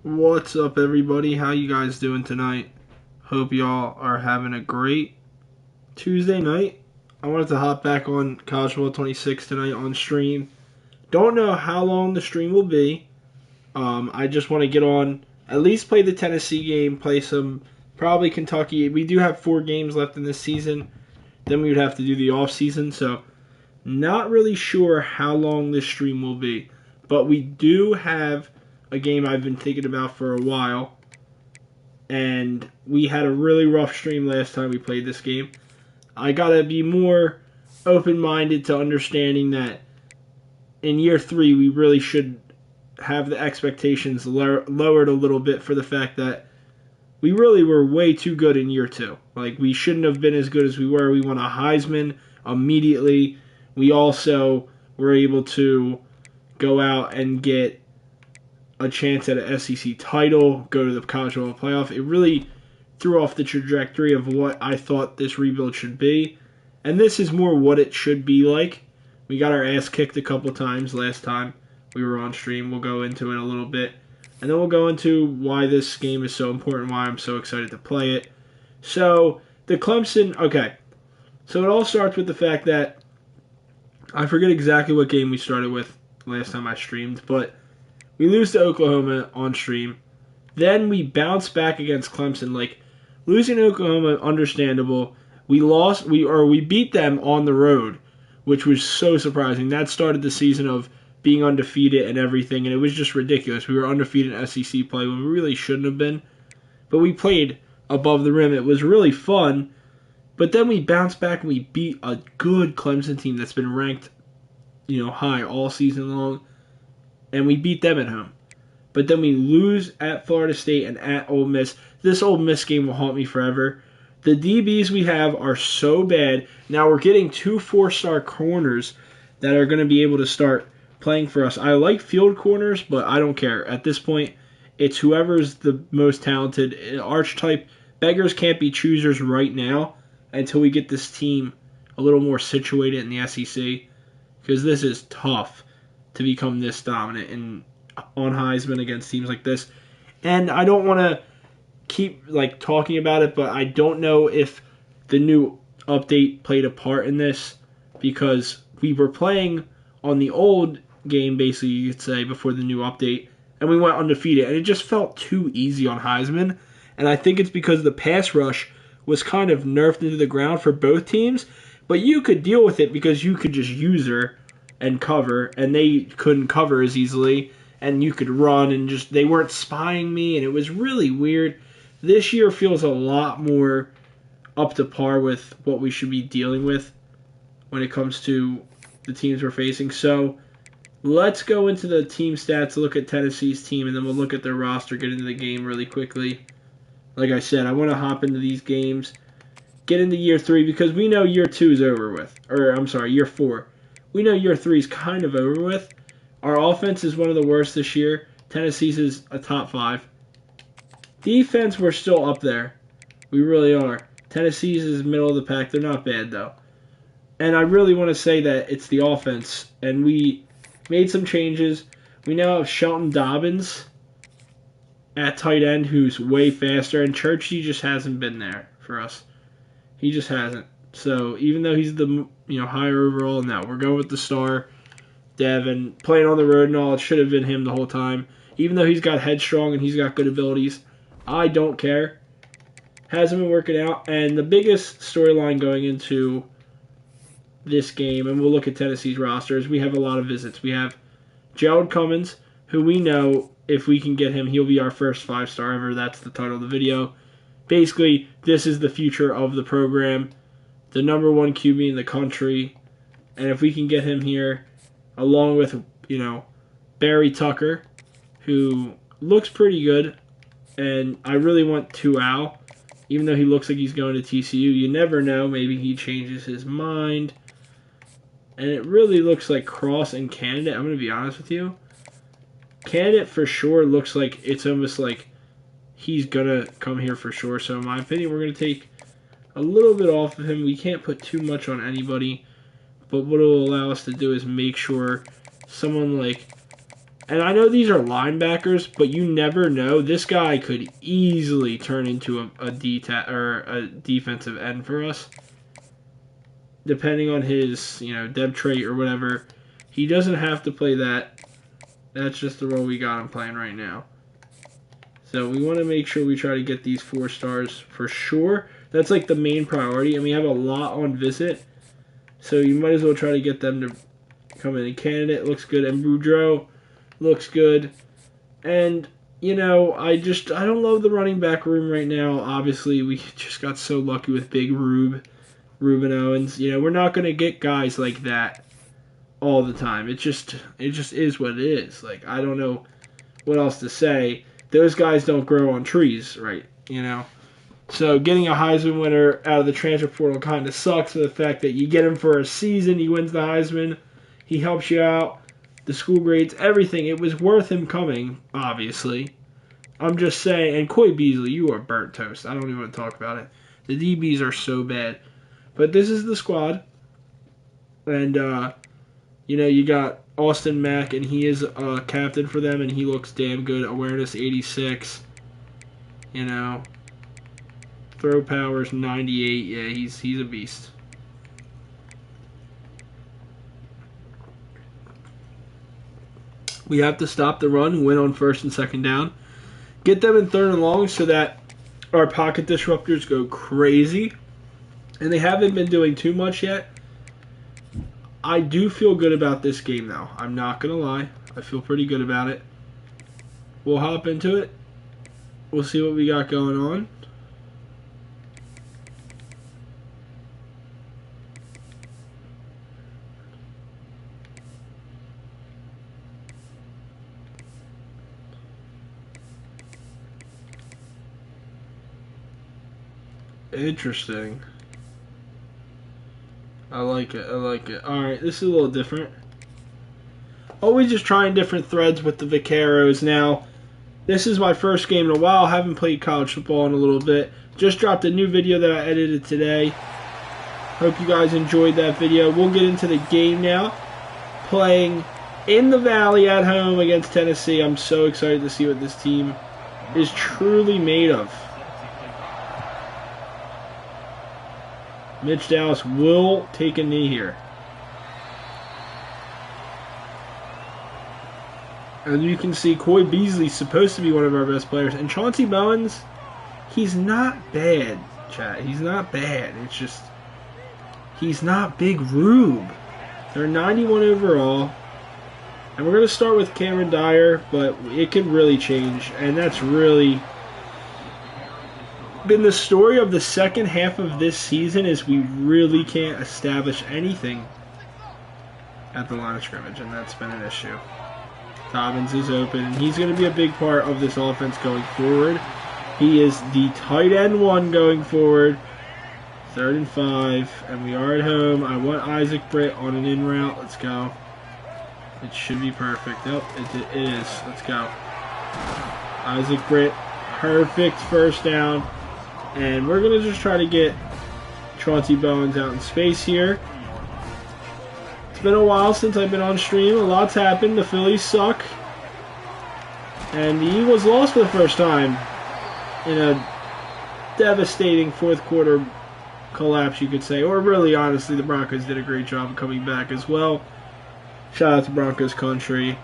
What's up, everybody? How you guys doing tonight? Hope y'all are having a great Tuesday night. I wanted to hop back on College Football 26 tonight on stream. Don't know how long the stream will be. I just want to get on, at least play the Tennessee game, play some, probably Kentucky. We do have 4 games left in this season. Then we would have to do the off season, so not really sure how long this stream will be. But we do have a game I've been thinking about for a while. And we had a really rough stream last time we played this game. I gotta be more open-minded to understanding that in year 3 we really should have the expectations lowered a little bit for the fact that we really were way too good in year 2. Like, we shouldn't have been as good as we were. We won a Heisman immediately. We also were able to go out and get a chance at an SEC title, go to the College Football Playoff. It really threw off the trajectory of what I thought this rebuild should be. And this is more what it should be like. We got our ass kicked a couple times last time we were on stream. We'll go into it a little bit. And then we'll go into why this game is so important, why I'm so excited to play it. So, the Clemson, okay. So it all starts with the fact that I forget exactly what game we started with last time I streamed, but we lose to Oklahoma on stream. Then we bounce back against Clemson. Like, losing to Oklahoma, understandable. We beat them on the road, which was so surprising. That started the season of being undefeated and everything, and it was just ridiculous. We were undefeated in SEC play when we really shouldn't have been. But we played above the rim. It was really fun. But then we bounced back and we beat a good Clemson team that's been ranked, high all season long. And we beat them at home. But then we lose at Florida State and at Ole Miss. This Ole Miss game will haunt me forever. The DBs we have are so bad. Now we're getting 2 4-star corners that are going to be able to start playing for us. I like field corners, but I don't care. At this point, it's whoever's the most talented. Archetype, beggars can't be choosers right now until we get this team a little more situated in the SEC. Because this is tough to become this dominant on Heisman against teams like this. And I don't want to keep talking about it, but I don't know if the new update played a part in this, because we were playing on the old game, basically, you could say, before the new update, and we went undefeated, and it just felt too easy on Heisman. And I think it's because the pass rush was kind of nerfed into the ground for both teams, but you could deal with it because you could just use her and cover, and they couldn't cover as easily, and you could run, and they weren't spying me, and it was really weird. This year feels a lot more up to par with what we should be dealing with when it comes to the teams we're facing. So let's go into the team stats, look at Tennessee's team, and then we'll look at their roster, get into the game really quickly. Like I said, I want to hop into these games, get into year 3, because we know year 2 is over with. Or, I'm sorry, year 4. We know year 3 is kind of over with. Our offense is one of the worst this year. Tennessee's is a top 5. Defense, we're still up there. We really are. Tennessee's is middle of the pack. They're not bad, though. And I really want to say that it's the offense. And we made some changes. We now have Shelton Dobbins at tight end, who's way faster. And Churchy just hasn't been there for us. He just hasn't. So even though he's the higher overall now, we're going with the star, Devin, playing on the road and all. It should have been him the whole time. Even though he's got headstrong and he's got good abilities, I don't care. Hasn't been working out. And the biggest storyline going into this game, and we'll look at Tennessee's rosters, we have a lot of visits. We have Gerald Cummins, who we know if we can get him, he'll be our first 5-star ever. That's the title of the video. Basically, this is the future of the program. The number 1 QB in the country. And if we can get him here, along with, Barry Tucker, who looks pretty good. And I really want Tual, even though he looks like he's going to TCU. You never know. Maybe he changes his mind. And it really looks like Cross and Candidate. I'm going to be honest with you. Candidate for sure looks like it's almost like he's going to come here for sure. So in my opinion, we're going to take a little bit off of him. We can't put too much on anybody. But what it will allow us to do is make sure someone like And I know these are linebackers, but you never know. This guy could easily turn into a defensive end for us, depending on his depth trait or whatever. He doesn't have to play that. That's just the role we got him playing right now. So we want to make sure we try to get these 4 stars for sure. That's like the main priority, and we have a lot on visit. So you might as well try to get them to come in. Candidate looks good, and Boudreaux looks good. And, I don't love the running back room right now. Obviously, we just got so lucky with big Ruben Owens. We're not going to get guys like that all the time. It just is what it is. Like, I don't know what else to say. Those guys don't grow on trees, right? So getting a Heisman winner out of the transfer portal kind of sucks for the fact that you get him for a season, he wins the Heisman, he helps you out, the school grades, everything. It was worth him coming, obviously. I'm just saying, and Coy Beasley, you are burnt toast. I don't even want to talk about it. The DBs are so bad. But this is the squad. And, you got Austin Mack, and he is a captain for them, and he looks damn good. Awareness 86. Throw power's 98. Yeah, he's a beast. We have to stop the run, win on 1st and 2nd down. Get them in 3rd and long so that our pocket disruptors go crazy. And they haven't been doing too much yet. I do feel good about this game, though. I'm not going to lie. I feel pretty good about it. We'll hop into it. We'll see what we got going on. Interesting. I like it. Alright, this is a little different. Always just trying different threads with the Vaqueros. Now, this is my first game in a while. Haven't played college football in a little bit. Just dropped a new video that I edited today. Hope you guys enjoyed that video. We'll get into the game now. Playing in the Valley at home against Tennessee. I'm so excited to see what this team is truly made of. Mitch Dallas will take a knee here. As you can see, Coy Beasley's supposed to be one of our best players. And Chauncey Bowens, he's not bad, chat. He's not bad. It's just, he's not Big Rube. They're 91 overall. And we're going to start with Cameron Dyer, but it could really change. And that's really been the story of the second half of this season, is we really can't establish anything at the line of scrimmage, and that's been an issue. Dobbins is open, and he's going to be a big part of this offense going forward. He is the tight end 1 going forward. 3rd and 5, and we are at home. I want Isaac Britt on an in route. Let's go. It should be perfect. Nope, it is. Let's go. Isaac Britt, perfect first down. And we're going to just try to get Chauncey Bowens out in space here. It's been a while since I've been on stream. A lot's happened. The Phillies suck. And the Eagles lost for the first time in a devastating 4th quarter collapse, you could say. Or really, honestly, the Broncos did a great job of coming back as well. Shout out to Broncos country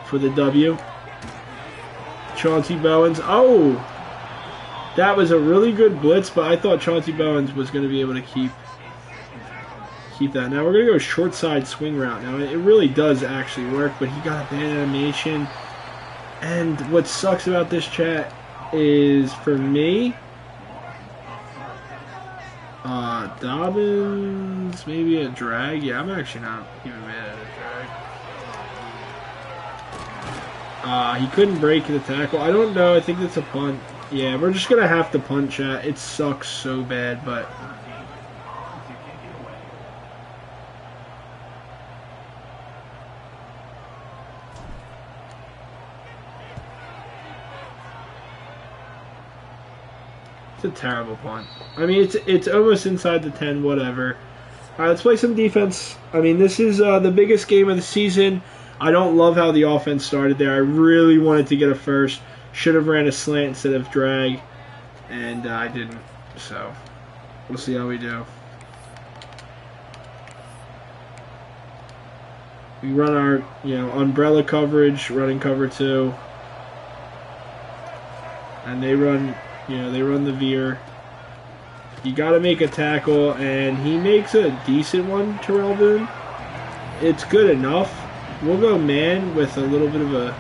for the W. Chauncey Bowens. Oh! That was a really good blitz, but I thought Chauncey Bowens was going to be able to keep that. Now we're going to go short side swing route. Now it really does actually work, but he got a bad animation. And what sucks about this, chat, is for me, Dobbins, maybe a drag. Yeah, I'm actually not even mad at a drag. He couldn't break the tackle. I don't know. I think that's a punt. Yeah, we're just going to have to punt, chat. It sucks so bad, but it's a terrible punt. I mean, it's almost inside the 10, whatever. All right, let's play some defense. I mean, this is the biggest game of the season. I don't love how the offense started there. I really wanted to get a first. Should have ran a slant instead of drag, and I didn't. So we'll see how we do. We run our, umbrella coverage, running cover 2. And they run, they run the veer. You got to make a tackle, and he makes a decent one, Terrell Boone. It's good enough. We'll go man with a little bit of a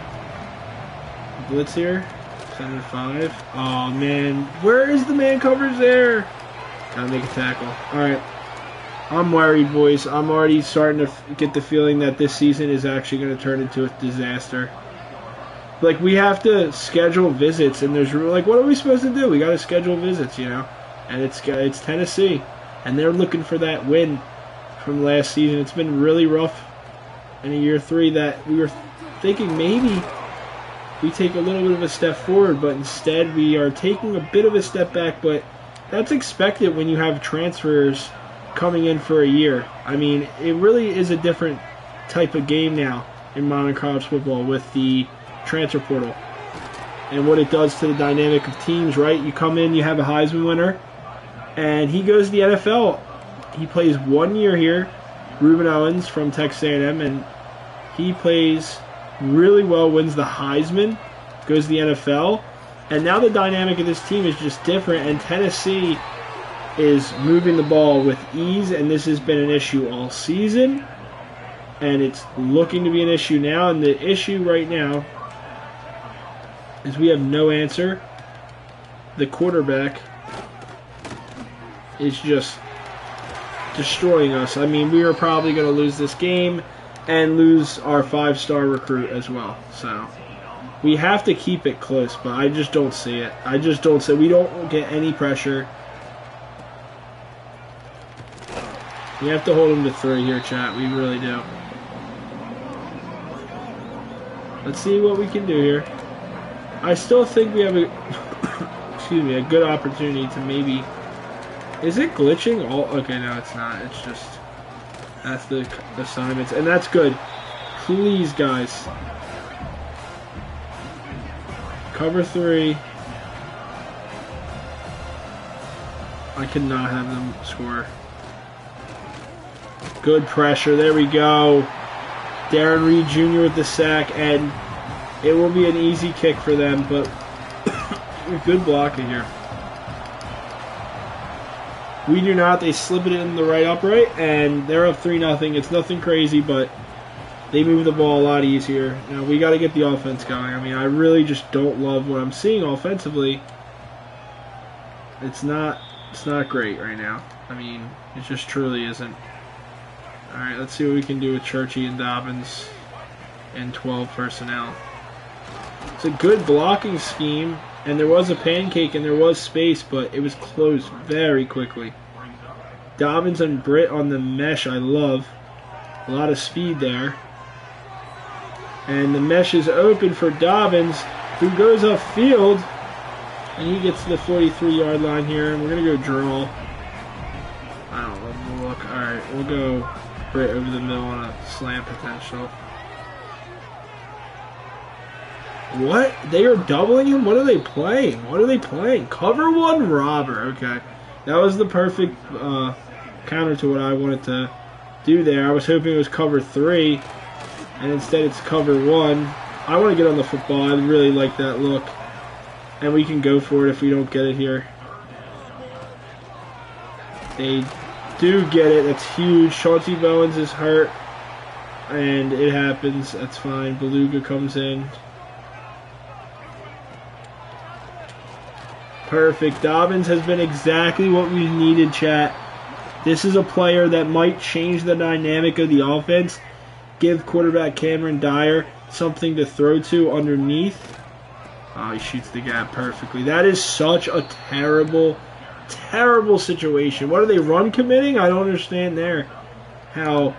blitz here. 7-5. Oh, man. Where is the man coverage there? Got to make a tackle. All right. I'm worried, boys. I'm already starting to get the feeling that this season is actually going to turn into a disaster. Like, we have to schedule visits, and there's like, what are we supposed to do? We got to schedule visits, and it's Tennessee, and they're looking for that win from last season. It's been really rough in year 3 that we were thinking maybe we take a little bit of a step forward, but instead we are taking a bit of a step back. But that's expected when you have transfers coming in for a year. I mean, it really is a different type of game now in modern college football with the transfer portal and what it does to the dynamic of teams, right? You come in, you have a Heisman winner, and he goes to the NFL. He plays 1 year here, Reuben Owens from Texas A&M, and he plays really well, wins the Heisman, goes to the NFL, and now the dynamic of this team is just different, and Tennessee is moving the ball with ease, and this has been an issue all season, and it's looking to be an issue now. And the issue right now is we have no answer. The quarterback is just destroying us. I mean, we are probably going to lose this game and lose our 5-star recruit as well. So we have to keep it close, but I just don't see it. We don't get any pressure. We have to hold him to 3 here, chat. We really do. Let's see what we can do here. I still think we have a a good opportunity to maybe. Is it glitching? Oh, okay, no, it's not. It's just that's the assignments, and that's good. Please, guys, cover 3. I cannot have them score. Good pressure. There we go. Darren Reed Jr. with the sack, and it will be an easy kick for them, but good blocking here. We do not. They slip it in the right upright, and they're up 3-0. It's nothing crazy, but they move the ball a lot easier. Now, we got to get the offense going. I mean, I really just don't love what I'm seeing offensively. It's not great right now. I mean, it just truly isn't. All right, let's see what we can do with Churchy and Dobbins and 12 personnel. It's a good blocking scheme, and there was a pancake and there was space, but it was closed very quickly. Dobbins and Britt on the mesh, I love. A lot of speed there. And the mesh is open for Dobbins, who goes upfield, and he gets to the 43-yard line here, and we're going to go draw. I don't love the look. All right, we'll go Britt over the middle on a slant potential. What? They are doubling him? What are they playing? Cover 1 robber. Okay. That was the perfect counter to what I wanted to do there. I was hoping it was cover 3, and instead it's cover 1. I want to get on the football. I really like that look. And we can go for it if we don't get it here. They do get it. That's huge. Chauncey Bowens is hurt, and it happens. That's fine. Beluga comes in. Perfect. Dobbins has been exactly what we needed, chat. This is a player that might change the dynamic of the offense, give quarterback Cameron Dyer something to throw to underneath. Oh, he shoots the gap perfectly. That is such a terrible, terrible situation. What are they run committing? I don't understand there how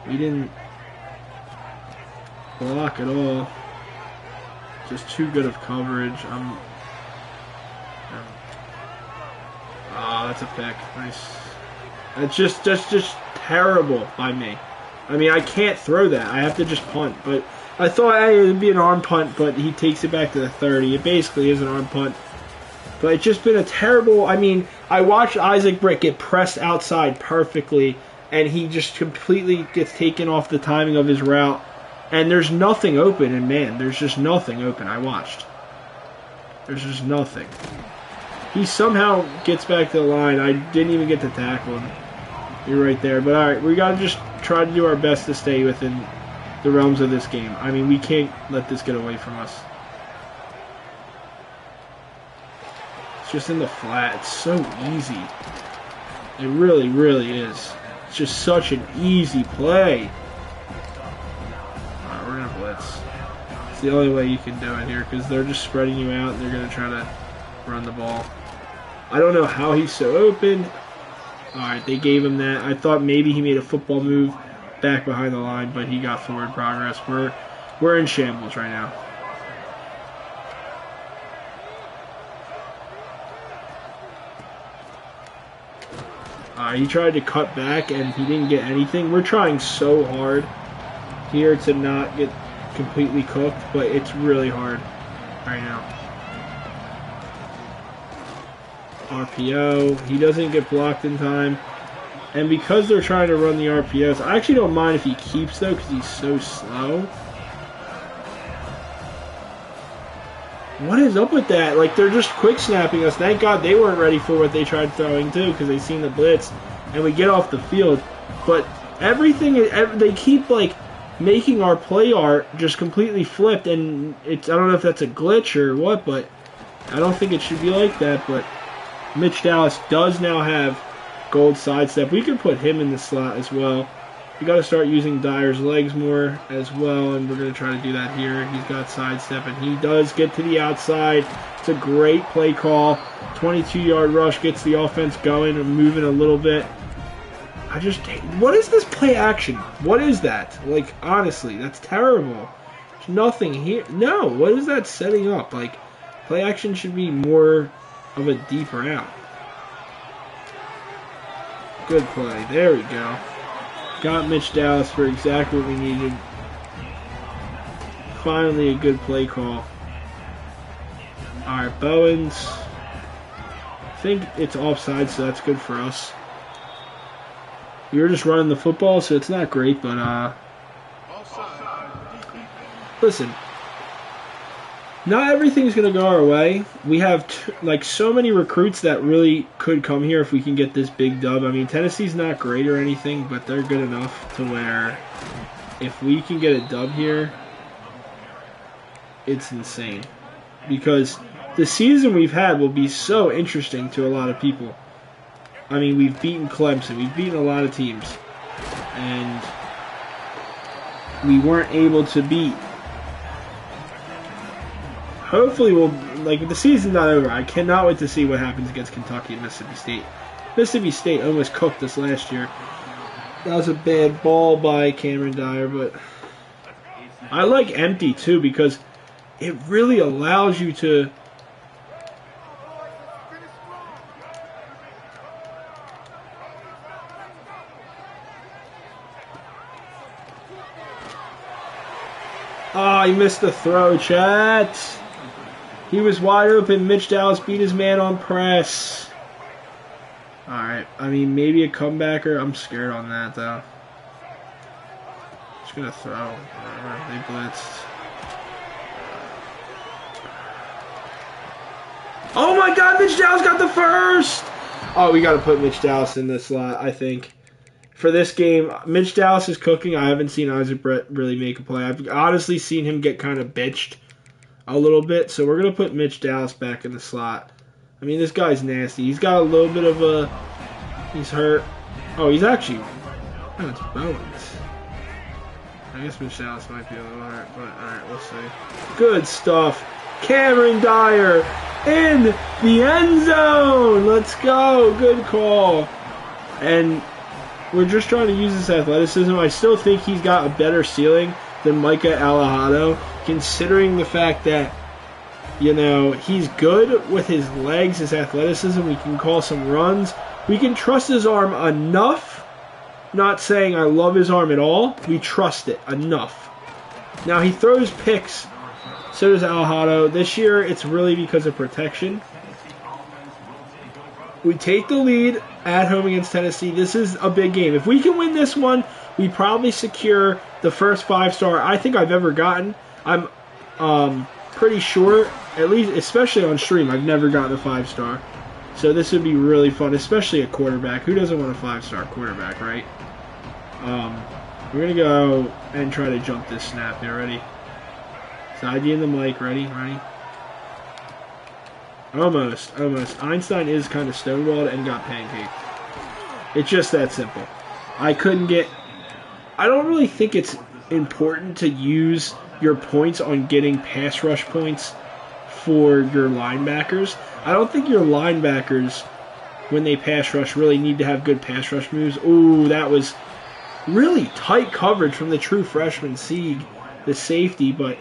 we didn't block at all. Just too good of coverage. Oh, that's a pick. Nice. That's just terrible by me. I mean, I can't throw that. I have to just punt. But I thought, hey, it would be an arm punt, but he takes it back to the 30. It basically is an arm punt. But it's just been a terrible... I mean, I watched Isaac Britt get pressed outside perfectly, and he just completely gets taken off the timing of his route. And there's nothing open, and man, there's just nothing open. I watched. There's just nothing. He somehow gets back to the line. I didn't even get to tackle him. You're right there. But alright, we got to just try to do our best to stay within the realms of this game. I mean, we can't let this get away from us. It's just in the flat. It's so easy. It really, really is. It's just such an easy play. Alright, we're going to blitz. It's the only way you can do it here because they're just spreading you out and they're going to try to run the ball. I don't know how he's so open. Alright, they gave him that. I thought maybe he made a football move back behind the line, but he got forward progress. We're in shambles right now. He tried to cut back and he didn't get anything. We're trying so hard here to not get completely cooked, but it's really hard right now. RPO. He doesn't get blocked in time. And because they're trying to run the RPOs, I actually don't mind if he keeps though because he's so slow. What is up with that? Like, they're just quick snapping us. Thank God they weren't ready for what they tried throwing too because they seen the blitz and we get off the field. But everything, they keep like making our play art just completely flipped, and it's, I don't know if that's a glitch or what, but I don't think it should be like that. But Mitch Dallas does now have gold sidestep. We could put him in the slot as well. We got to start using Dyer's legs more as well, and we're going to try to do that here. He's got sidestep, and he does get to the outside. It's a great play call. 22-yard rush gets the offense going and moving a little bit. What is this play action? What is that? Like, honestly, that's terrible. There's nothing here. No, what is that setting up? Like, play action should be more of a deeper out. Good play. There we go. Got Mitch Dallas for exactly what we needed. Finally a good play call. Alright, Bowens. I think it's offside, so that's good for us. We were just running the football, so it's not great, but listen. Not everything's going to go our way. We have so many recruits that really could come here if we can get this big dub. I mean, Tennessee's not great or anything, but they're good enough to where if we can get a dub here, it's insane. Because the season we've had will be so interesting to a lot of people. I mean, we've beaten Clemson. We've beaten a lot of teams. And we weren't able to beat. Hopefully the season's not over. I cannot wait to see what happens against Kentucky and Mississippi State. Mississippi State almost cooked us last year. That was a bad ball by Cameron Dyer, but I like empty too because it really allows you to he missed the throw, chat. He was wide open. Mitch Dallas beat his man on press. Alright, I mean, maybe a comebacker. I'm scared on that, though. Just gonna throw. They blitzed. Oh my god, Mitch Dallas got the first! Oh, we gotta put Mitch Dallas in this slot, I think. For this game, Mitch Dallas is cooking. I haven't seen Isaac Brett really make a play. I've honestly seen him get kind of bitched a little bit. So we're going to put Mitch Dallas back in the slot. I mean, this guy's nasty. He's got a little bit of a... He's hurt. Oh, he's actually... Oh, it's Bowens. I guess Mitch Dallas might be a little hurt, but alright, we'll see. Good stuff. Cameron Dyer in the end zone. Let's go. Good call. And... we're just trying to use his athleticism. I still think he's got a better ceiling than Micah Alejado, considering the fact that, you know, he's good with his legs, his athleticism. We can call some runs. We can trust his arm enough Not saying I love his arm at all. We trust it enough. Now, he throws picks. So does Alhado. This year, it's really because of protection. We take the lead at home against Tennessee. This is a big game. If we can win this one, we probably secure the first 5-star I think I've ever gotten. I'm pretty sure, at least, especially on stream, I've never gotten a 5-star. So this would be really fun, especially a quarterback. Who doesn't want a 5-star quarterback, right? We're going to go and try to jump this snap here. Ready? Side in the mic. Ready? Ready? Almost. Einstein is kind of stonewalled and got pancaked. It's just that simple. I don't really think it's important to use your points on getting pass rush points for your linebackers. I don't think your linebackers, when they pass rush, really need to have good pass rush moves. Ooh, that was really tight coverage from the true freshman Sieg, the safety, but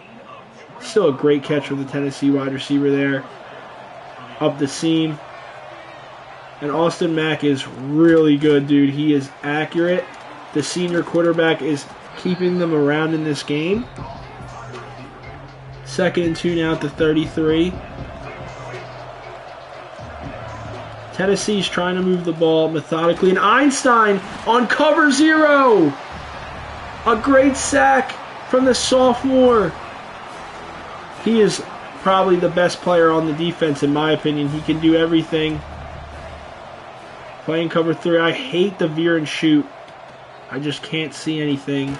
still a great catch from the Tennessee wide receiver there. Up the seam. And Austin Mack is really good, dude. He is accurate. The senior quarterback is keeping them around in this game. 2nd and 2 now at the 33. Tennessee's trying to move the ball methodically. And Einstein on cover 0. A great sack from the sophomore. He is probably the best player on the defense, in my opinion. He can do everything. Playing cover 3. I hate the veer and shoot. I just can't see anything.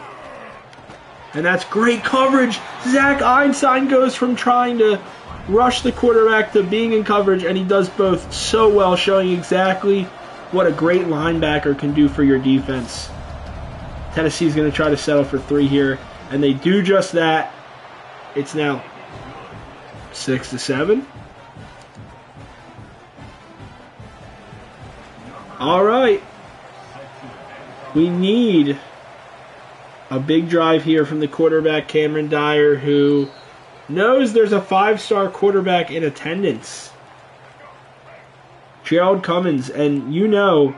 And that's great coverage. Zach Einstein goes from trying to rush the quarterback to being in coverage, and he does both so well, showing exactly what a great linebacker can do for your defense. Tennessee's going to try to settle for 3 here, and they do just that. It's now 6-7. All right. We need a big drive here from the quarterback, Cameron Dyer, who knows there's a 5-star quarterback in attendance. Gerald Cummins, and you know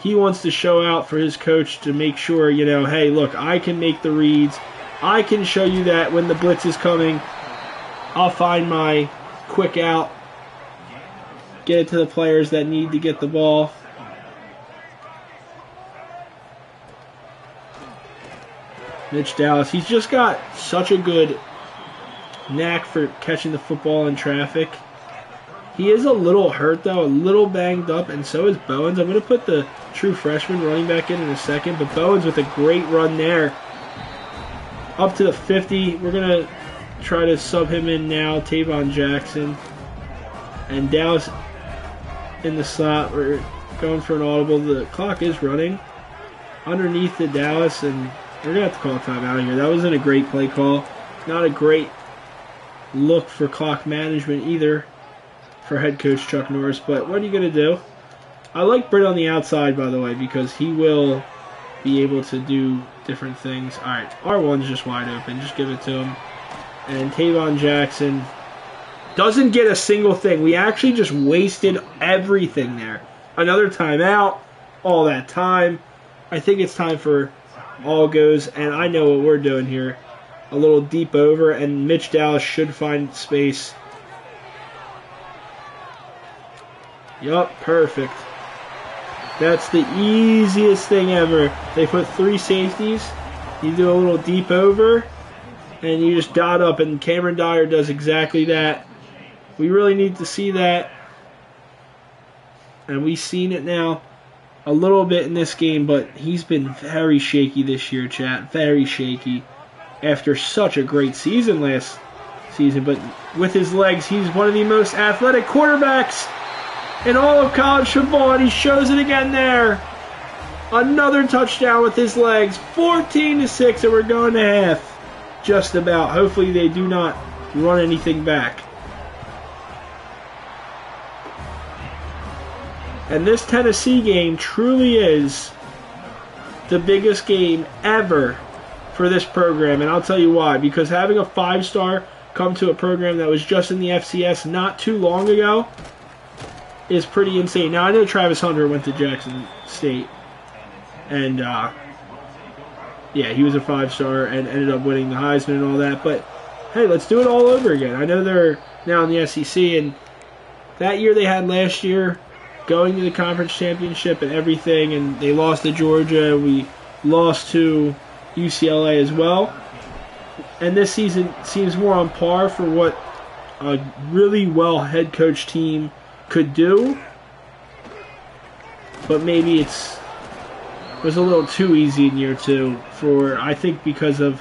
he wants to show out for his coach to make sure, you know, hey, look, I can make the reads. I can show you that when the blitz is coming, I'll find my quick out, get it to the players that need to get the ball. Mitch Dallas, he's just got such a good knack for catching the football in traffic. He is a little hurt, though, a little banged up, and so is Bowens. I'm going to put the true freshman running back in a second, but Bowens with a great run there. Up to the 50. We're going to try to sub him in now, Tavon Jackson. And Dallas in the slot. We're going for an audible. The clock is running underneath the Dallas, and we're going to have to call a timeout here. That wasn't a great play call. Not a great look for clock management either for head coach Chuck Norris, but what are you going to do? I like Britt on the outside, by the way, because he will be able to do different things. All right, R1's just wide open. Just give it to him. And Tavon Jackson doesn't get a single thing. We actually just wasted everything there. Another timeout, all that time. I think it's time for all goes, and I know what we're doing here. A little deep over, and Mitch Dallas should find space. Yup, perfect. That's the easiest thing ever. They put 3 safeties. You do a little deep over, and you just dot up, and Cameron Dyer does exactly that. We really need to see that. And we've seen it now a little bit in this game, but he's been very shaky this year, chat. Very shaky. After such a great season last season, but with his legs, he's one of the most athletic quarterbacks in all of college football, and he shows it again there. Another touchdown with his legs, 14-6, and we're going to half. Just about. Hopefully they do not run anything back. And this Tennessee game truly is the biggest game ever for this program, and I'll tell you why. Because having a 5-star come to a program that was just in the FCS not too long ago is pretty insane. Now, I know Travis Hunter went to Jackson State, And, yeah, he was a 5-star and ended up winning the Heisman and all that. But, hey, let's do it all over again. I know they're now in the SEC, and that year they had last year going to the conference championship and everything, and they lost to Georgia. We lost to UCLA as well. And this season seems more on par for what a really well head coach team could do. But maybe it was a little too easy in year 2 I think because of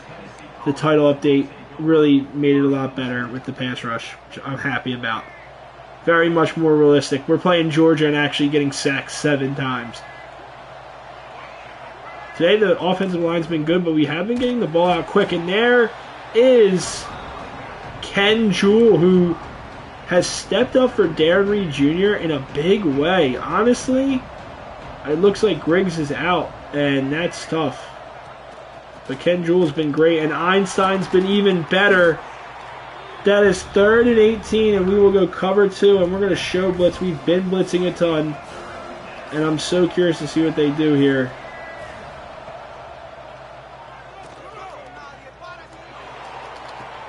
the title update really made it a lot better with the pass rush, which I'm happy about. Very much more realistic. We're playing Georgia and actually getting sacked 7 times. Today the offensive line's been good, but we have been getting the ball out quick. And there is Ken Jewell, who has stepped up for Darren Reed Jr. in a big way. Honestly, it looks like Griggs is out, and that's tough. But Ken Jewell's been great, and Einstein's been even better. That is 3rd and 18, and we will go cover 2, and we're going to show blitz. We've been blitzing a ton, and I'm so curious to see what they do here.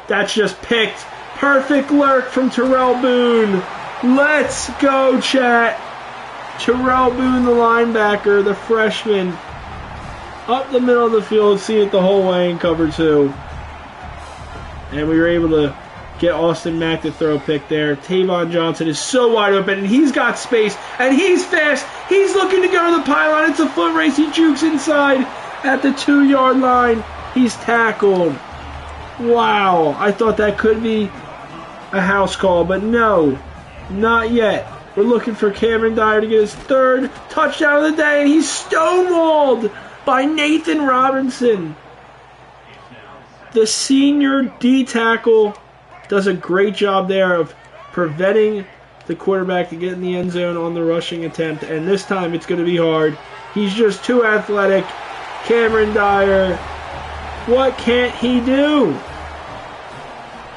That's just picked. Perfect lurk from Terrell Boone. Let's go, chat. Terrell Boone, the linebacker, the freshman, up the middle of the field, see it the whole way in cover 2. And we were able to get Austin Mack to throw a pick there. Tavon Johnson is so wide open, and he's got space, and he's fast. He's looking to go to the pylon. It's a foot race. He jukes inside at the 2-yard line. He's tackled. Wow. I thought that could be a house call, but no, not yet. We're looking for Cameron Dyer to get his 3rd touchdown of the day, and he's stonewalled by Nathan Robinson. The senior D tackle does a great job there of preventing the quarterback to get in the end zone on the rushing attempt, and this time it's going to be hard. He's just too athletic. Cameron Dyer, what can't he do?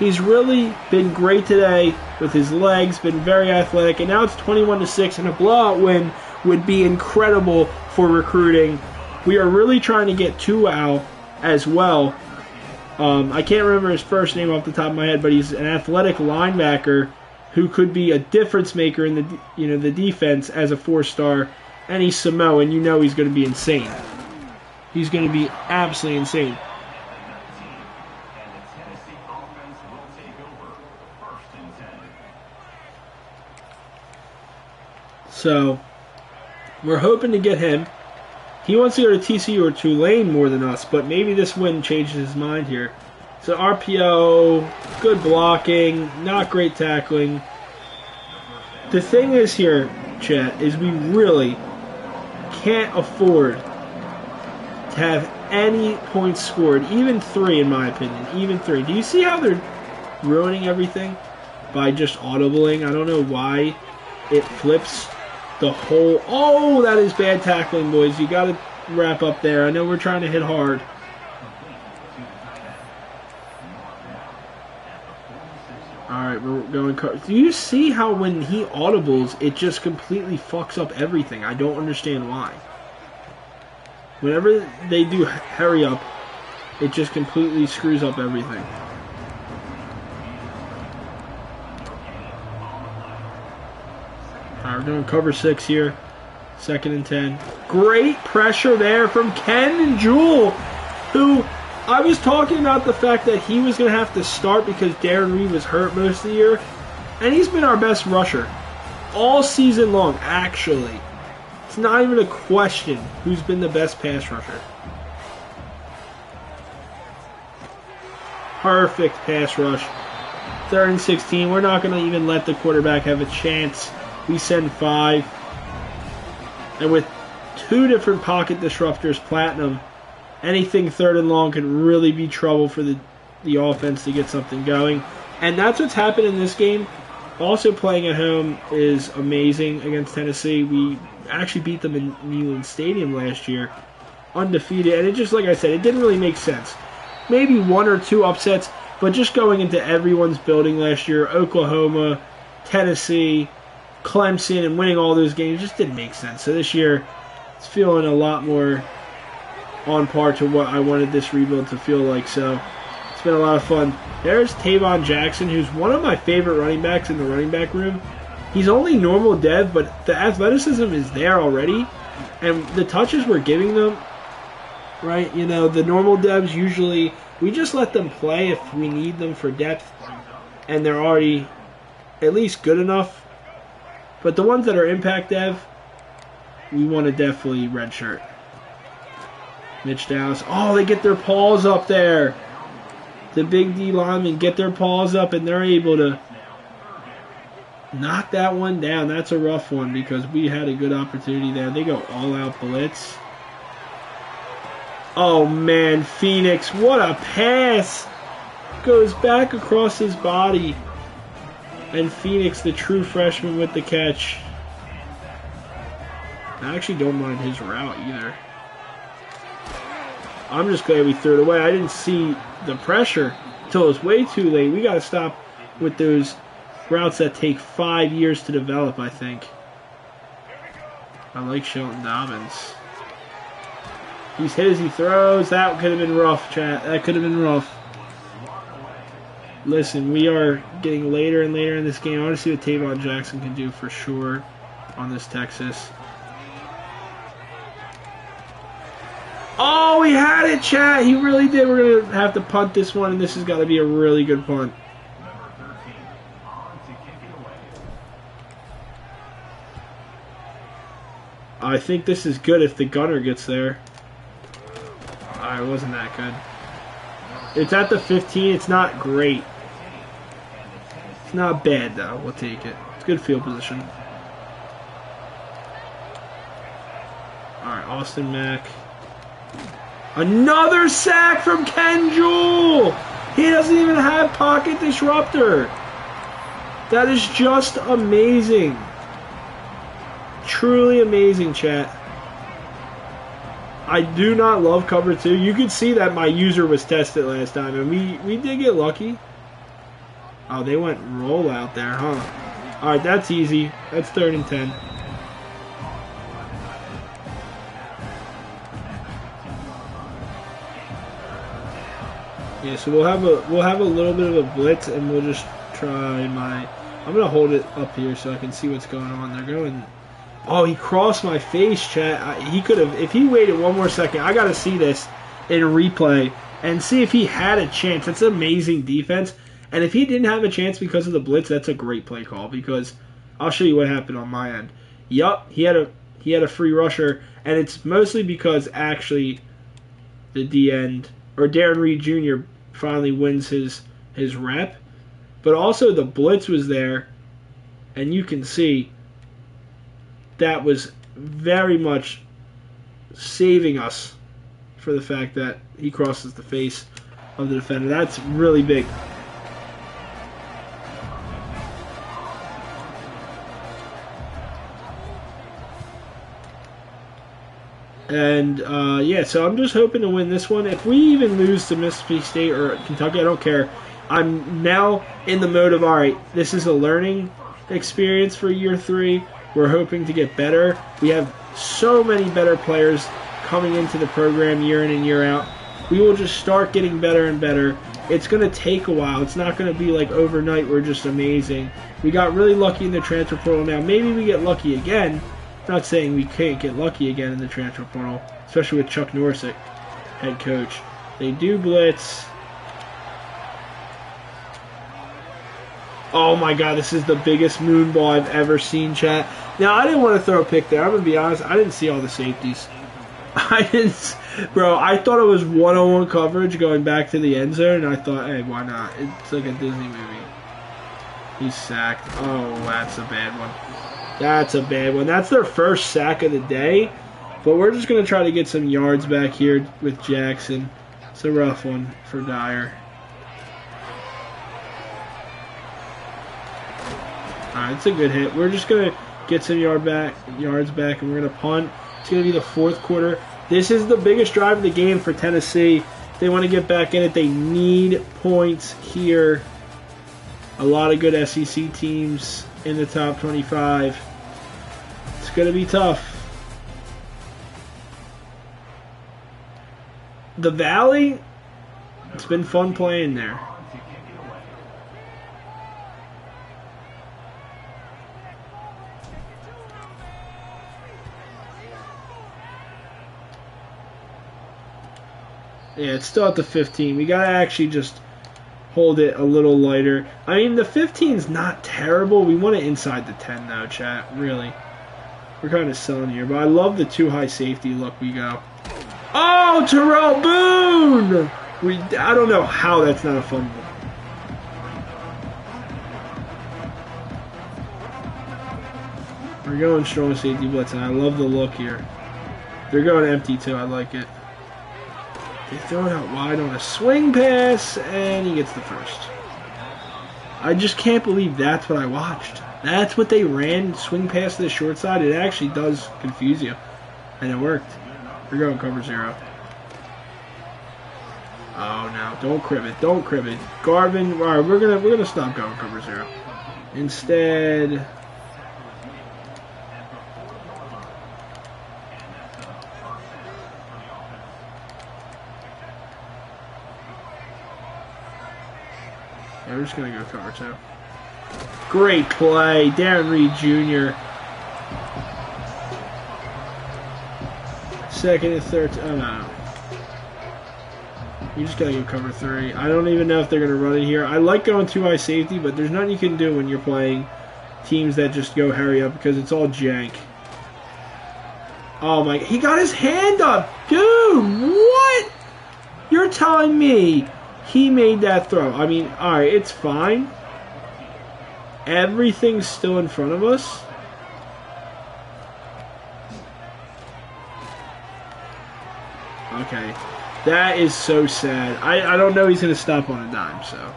He's really been great today with his legs, been very athletic, and now it's 21-6, and a blowout win would be incredible for recruiting. We are really trying to get Tuau as well. I can't remember his first name off the top of my head, but he's an athletic linebacker who could be a difference maker in the defense as a 4-star, and he's Samoan. You know he's going to be insane. He's going to be absolutely insane. So, we're hoping to get him. He wants to go to TCU or Tulane more than us, but maybe this win changes his mind here. So, RPO, good blocking, not great tackling. The thing is here, chat, is we really can't afford to have any points scored, even 3 in my opinion, even 3. Do you see how they're ruining everything by just audibling? I don't know why it flips the whole... Oh, that is bad tackling, boys. You got to wrap up there. I know we're trying to hit hard. Alright, we're going... Do you see how when he audibles, it just completely fucks up everything? I don't understand why. Whenever they do hurry up, it just completely screws up everything. Alright, we're doing cover 6 here. 2nd and 10. Great pressure there from Ken Jewell, who I was talking about the fact that he was going to have to start because Darren Reed was hurt most of the year. And he's been our best rusher all season long, actually. It's not even a question who's been the best pass rusher. Perfect pass rush. 3rd and 16. We're not going to even let the quarterback have a chance. We send 5. And with 2 different pocket disruptors, Platinum, anything 3rd and long can really be trouble for the offense to get something going. And that's what's happened in this game. Also playing at home is amazing against Tennessee. We actually beat them in Neyland Stadium last year, undefeated. And it just, like I said, it didn't really make sense. Maybe 1 or 2 upsets, but just going into everyone's building last year, Oklahoma, Tennessee, Clemson, and winning all those games just didn't make sense. So this year, it's feeling a lot more on par to what I wanted this rebuild to feel like. So it's been a lot of fun. There's Tavon Jackson, who's one of my favorite running backs in the running back room. He's only normal dev, but the athleticism is there already. And the touches we're giving them, right? You know, the normal devs usually, we just let them play if we need them for depth. And they're already at least good enough. But the ones that are impact dev, we want to definitely redshirt. Mitch Dallas. Oh, they get their paws up there. The big D linemen get their paws up and they're able to knock that one down. That's a rough one because we had a good opportunity there. They go all out blitz. Oh man, Phoenix, what a pass. Goes back across his body. And Phoenix, the true freshman, with the catch. I actually don't mind his route either. I'm just glad we threw it away. I didn't see the pressure until it was way too late. We got to stop with those routes that take 5 years to develop, I think. I like Shelton Dobbins. He's hit as he throws. That could have been rough, chat. That could have been rough. Listen, we are getting later and later in this game. I want to see what Tavon Jackson can do for sure on this Texas. Oh, he had it, chat. He really did. We're going to have to punt this one, and this has got to be a really good punt. I think this is good if the gunner gets there. Alright, it wasn't that good. It's at the 15. It's not great. It's not bad, though. We'll take it. It's good field position. Alright, Austin Mack. Another sack from Ken Jewell! He doesn't even have pocket disruptor. That is just amazing. Truly amazing, chat. I do not love cover 2. You could see that my user was tested last time, and we did get lucky. Oh, they went roll out there, huh? Alright, that's easy. That's 3rd and 10. Yeah, so we'll have a little bit of a blitz, and we'll just try my. I'm gonna hold it up here so I can see what's going on. They're going. Oh, he crossed my face, chat. He could have, if he waited one more second. I gotta see this in replay and see if he had a chance. That's amazing defense. And if he didn't have a chance because of the blitz, that's a great play call because I'll show you what happened on my end. Yup, he had a free rusher, and it's mostly because actually the D end or Darren Reed Jr. finally wins his rep, but also the blitz was there, and you can see that was very much saving us for the fact that he crosses the face of the defender. That's really big. And, yeah, so I'm just hoping to win this one. If we even lose to Mississippi State or Kentucky, I don't care. I'm now in the mode of, all right, this is a learning experience for year 3. We're hoping to get better. We have so many better players coming into the program year in and year out. We will just start getting better and better. It's going to take a while. It's not going to be like overnight we're just amazing. We got really lucky in the transfer portal. Now, maybe we get lucky again. Not saying we can't get lucky again in the transfer portal, especially with Chuck Norris at head coach. They do blitz. Oh my god, this is the biggest moon ball I've ever seen, chat. Now, I didn't want to throw a pick there. I'm going to be honest. I didn't see all the safeties. Bro, I thought it was one-on-one coverage going back to the end zone, and I thought, hey, why not? It's like a Disney movie. He's sacked. Oh, that's a bad one. That's a bad one. That's their first sack of the day. But we're just going to try to get some yards back here with Jackson. It's a rough one for Dyer. Alright, it's a good hit. We're just going to get some yards back, and we're going to punt. It's going to be the 4th quarter. This is the biggest drive of the game for Tennessee. If they want to get back in it, they need points here. A lot of good SEC teams in the top 25. It's going to be tough. the Valley, it's been fun playing there. Yeah, it's still at the 15. We gotta actually just hold it a little lighter. I mean, the 15's not terrible. We want it inside the 10 though, chat. Really. We're kind of selling here. But I love the too high safety look we go. Oh, Terrell Boone! I don't know how that's not a fumble. We're going strong safety blitz, and I love the look here. They're going empty too. I like it. They throw it out wide on a swing pass, and he gets the first. I just can't believe that's what I watched. That's what they ran, swing pass to the short side. It actually does confuse you, and it worked. We're going cover 0. Oh no! Don't crib it! Don't crib it, Garvin. All right, we're gonna stop going cover 0. Instead. Yeah, we're just going to go cover 2. Great play. Darren Reed Jr. Second and third. Oh, no. You just got to go cover 3. I don't even know if they're going to run it here. I like going too high safety, but there's nothing you can do when you're playing teams that just go hurry up because it's all jank. Oh, my. He got his hand up. Dude, what? You're telling me he made that throw? I mean, alright, it's fine. Everything's still in front of us. Okay. That is so sad. I don't know he's going to stop on a dime, so.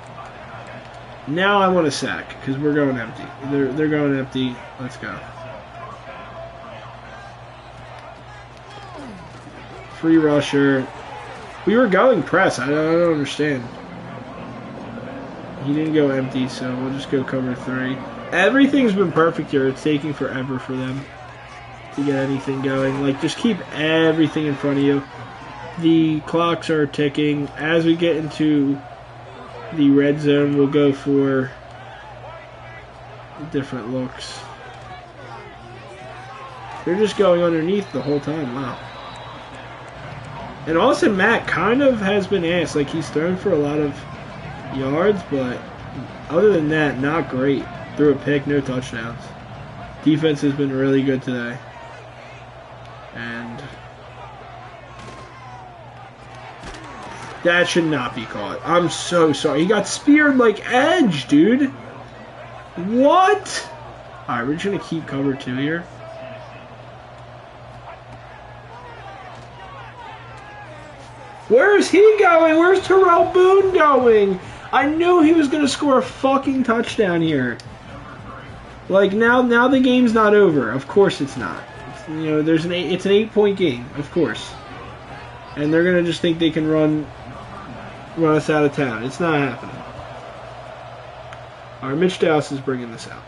Now I want a sack, because we're going empty. They're going empty. Let's go. Free rusher. We were going press. I don't understand. He didn't go empty, so we'll just go cover 3. Everything's been perfect here. It's taking forever for them to get anything going. Like, just keep everything in front of you. The clocks are ticking. As we get into the red zone, we'll go for different looks. They're just going underneath the whole time. Wow. And Austin Mack kind of has been asked. Like, he's thrown for a lot of yards, but other than that, not great. Threw a pick, no touchdowns. Defense has been really good today. And that should not be caught. I'm so sorry. He got speared like edge, dude. What? Alright, we're just going to keep cover 2 here. Where is he going? Where's Terrell Boone going? I knew he was going to score a fucking touchdown here. Like, now the game's not over. Of course it's not. It's, you know, it's an 8-point game, of course. And they're going to just think they can run us out of town. It's not happening. All right, Mitch Dowse is bringing this out.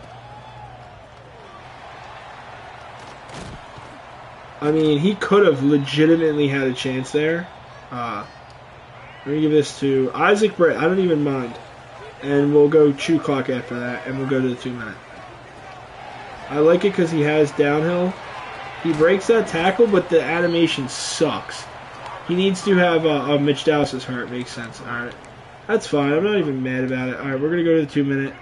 I mean, he could have legitimately had a chance there. I'm going to give this to Isaac Brett. I don't even mind. And we'll go chew clock after that, and we'll go to the 2-minute. I like it because he has downhill. He breaks that tackle, but the animation sucks. He needs to have Mitch Dowse's hurt. Makes sense. All right. That's fine. I'm not even mad about it. All right, we're going to go to the 2-minute.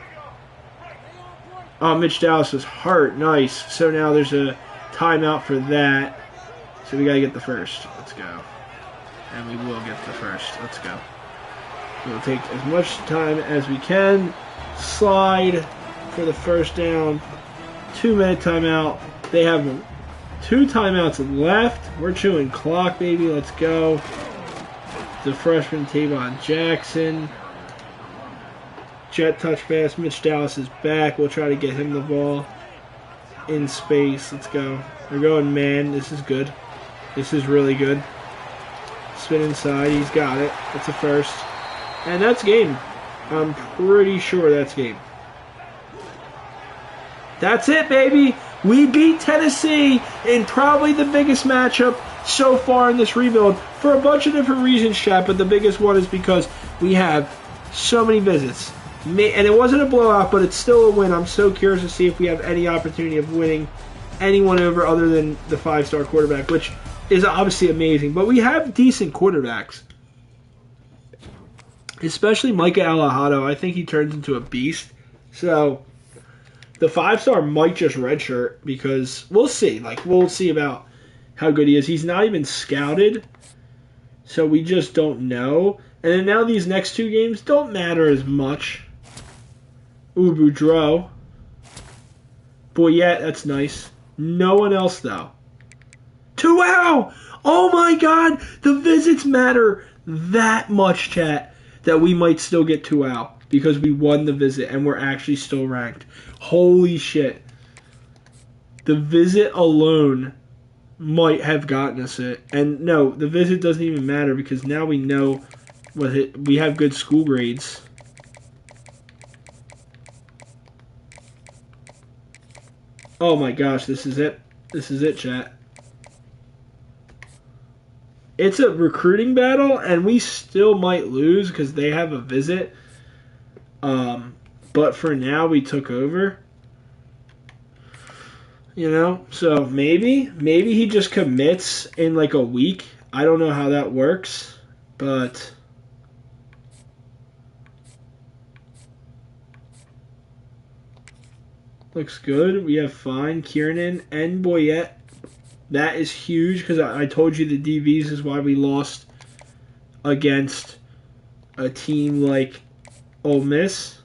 Oh, Mitch Dowse was hurt. Nice. So now there's a timeout for that. So we got to get the first. Let's go. And we will get the first. Let's go. We'll take as much time as we can. Slide for the first down. 2-minute timeout. They have 2 timeouts left. We're chewing clock, baby. Let's go. The freshman Tavon Jackson. Jet touch pass. Mitch Dowse is back. We'll try to get him the ball in space. Let's go. We're going man. This is good. This is really good. Spin inside. He's got it. It's a first. And that's game. I'm pretty sure that's game. That's it, baby. We beat Tennessee in probably the biggest matchup so far in this rebuild for a bunch of different reasons, chat, but the biggest one is because we have so many visits. And it wasn't a blowout, but it's still a win. I'm so curious to see if we have any opportunity of winning anyone over other than the 5-star quarterback, which is obviously amazing. But we have decent quarterbacks, especially Micah Alahado. I think he turns into a beast. So the 5-star might just redshirt because we'll see. We'll see about how good he is. He's not even scouted, so we just don't know. And then now these next 2 games don't matter as much. Ooh, Boudreaux. Boyette, that's nice. No one else, though. Wow! Oh my god! The visits matter that much, chat, that we might still get 2 because we won the visit and we're actually still ranked. Holy shit. The visit alone might have gotten us it. And no, the visit doesn't even matter because now we know we have good school grades. Oh my gosh, this is it. This is it, chat. It's a recruiting battle, and we still might lose because they have a visit. But for now, we took over. You know, so maybe he just commits in like a week. I don't know how that works, but looks good. We have Fine, Kiernan, and Boyette. That is huge because I told you the DVs is why we lost against a team like Ole Miss.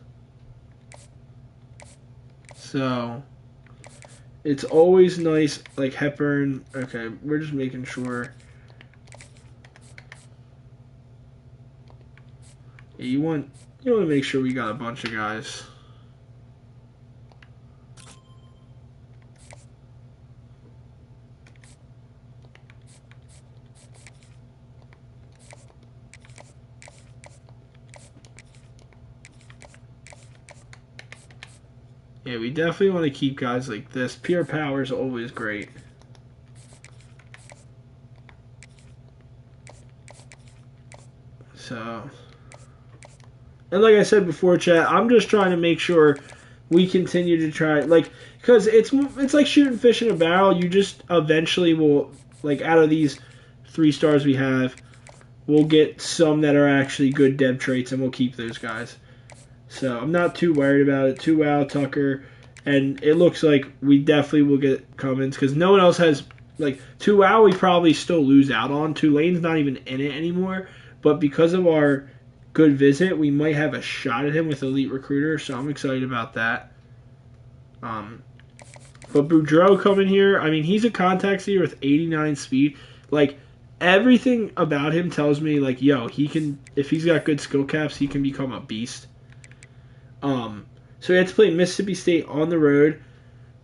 So it's always nice, like Hepburn. Okay, we're just making sure. Yeah, you want to make sure we got a bunch of guys. Yeah, we definitely want to keep guys like this. Pure power is always great. So, and like I said before, chat, I'm just trying to make sure we continue to try, because it's like shooting fish in a barrel. You just eventually will, out of these 3 stars we have, we'll get some that are actually good dev traits, and we'll keep those guys. So I'm not too worried about it. 2 Tucker, and it looks like we definitely will get Cummins because no one else has 2 we probably still lose out on. Tulane's not even in it anymore, but because of our good visit, we might have a shot at him with Elite Recruiter, so I'm excited about that. But Boudreaux coming here, I mean, he's a contact seer with 89 speed. Everything about him tells me, yo, he can, if he's got good skill caps, he can become a beast. So we have to play Mississippi State on the road,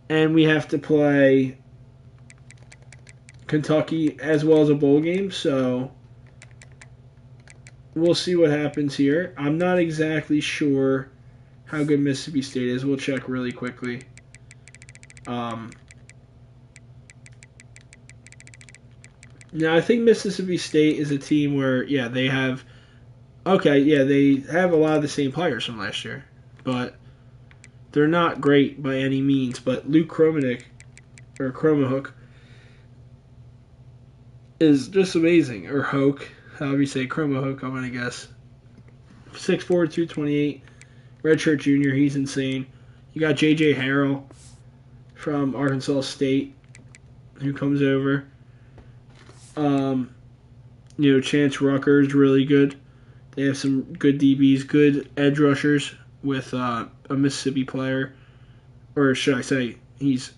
and we have to play Kentucky as well as a bowl game, so we'll see what happens here. I'm not exactly sure how good Mississippi State is. We'll check really quickly. Now, I think Mississippi State is a team where, they have a lot of the same players from last year, but they're not great by any means. But Luke Kromahook is just amazing, or Hoke, however you say Kromahook, I'm going to guess. 6'4", 228, redshirt junior, he's insane. You got J.J. Harrell from Arkansas State who comes over. Chance Rucker's really good. They have some good DBs, good edge rushers with a Mississippi player. Or should I say, he's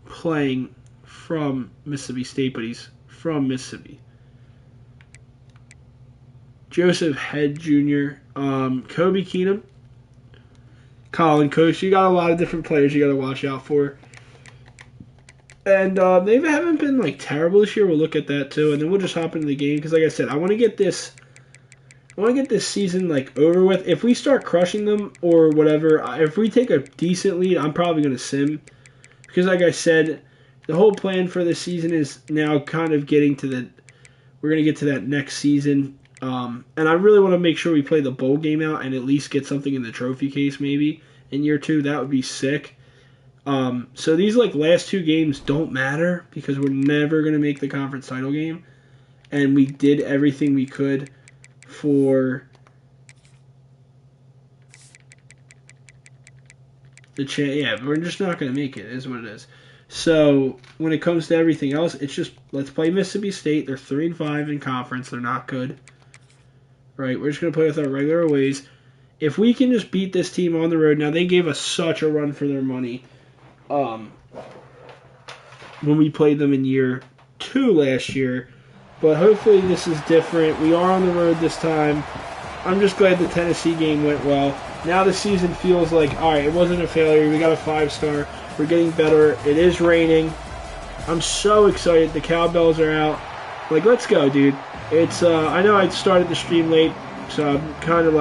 playing from Mississippi State, but he's from Mississippi. Joseph Head Jr., Kobe Keenum, Colin Coach. You got a lot of different players you got to watch out for. And they haven't been terrible this year. We'll look at that too, and then we'll just hop into the game because, like I said, I want to get this season over with. If we start crushing them or whatever, if we take a decent lead, I'm probably going to sim because, like I said, the whole plan for this season is now kind of getting to the. We're going to get to that next season. And I really want to make sure we play the bowl game out and at least get something in the trophy case maybe in year 2. That would be sick. So these last 2 games don't matter because we're never going to make the conference title game. And we did everything we could for the chance. Yeah, we're just not going to make it, is what it is. So when it comes to everything else, it's just let's play Mississippi State. They're 3-5 in conference. They're not good. Right? We're just going to play with our regular ways. If we can just beat this team on the road, now they gave us such a run for their money when we played them in year 2 last year. But hopefully this is different. We are on the road this time. I'm just glad the Tennessee game went well. Now the season feels like, all right, it wasn't a failure. We got a 5-star. We're getting better. It is raining. I'm so excited. The cowbells are out. Let's go, dude. It's I know I started the stream late, so I'm kind of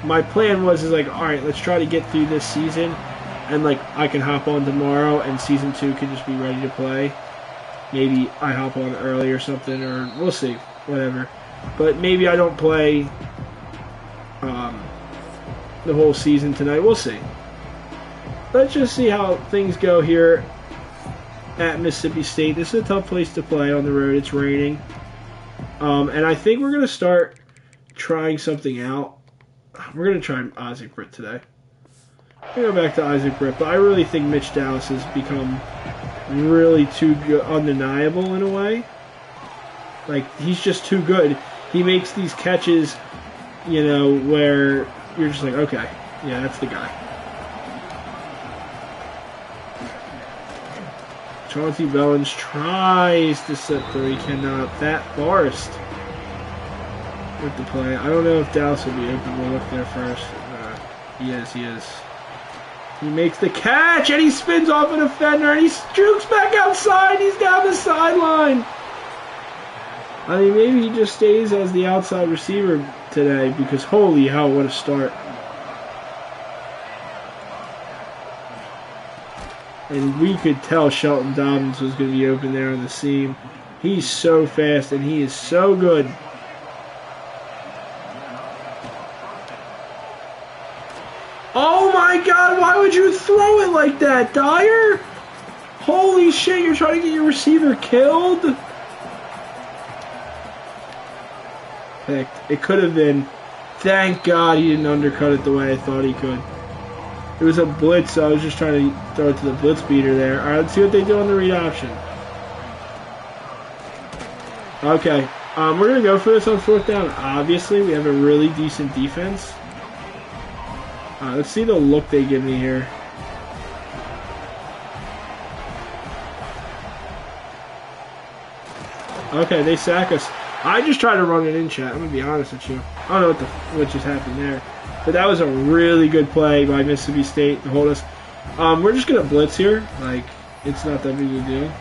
my plan was all right, let's try to get through this season, and I can hop on tomorrow, and season 2 can just be ready to play. Maybe I hop on early or something, or we'll see, whatever. But maybe I don't play the whole season tonight. We'll see. Let's just see how things go here at Mississippi State. This is a tough place to play on the road. It's raining. And I think we're going to start trying something out. We're going to try Isaac Britt today. We're going to go back to Isaac Britt, but I really think Mitch Dallas has become really too good, undeniable in a way. He's just too good. He makes these catches, where you're just okay, yeah, that's the guy. Chauncey Bellens tries to set 3, cannot. That Forrest with the play. I don't know if Dallas will be open. We'll look there first. He is. He makes the catch, and he spins off a defender, and he jukes back outside. He's down the sideline. I mean, maybe he just stays as the outside receiver today because holy hell, what a start. And we could tell Shelton Dobbins was going to be open there on the seam. He's so fast, and he is so good. Oh my God, why would you throw it like that, Dyer? Holy shit, you're trying to get your receiver killed? Heck, it could have been. Thank God he didn't undercut it the way I thought he could. It was a blitz, so I was just trying to throw it to the blitz beater there. All right, let's see what they do on the read option. Okay, we're going to go for this on 4th down. Obviously, we have a really decent defense. Let's see the look they give me here. Okay, they sack us. I just tried to run it in, chat. I'm going to be honest with you. I don't know what just happened there. But that was a really good play by Mississippi State to hold us. We're just going to blitz here. It's not that big a deal.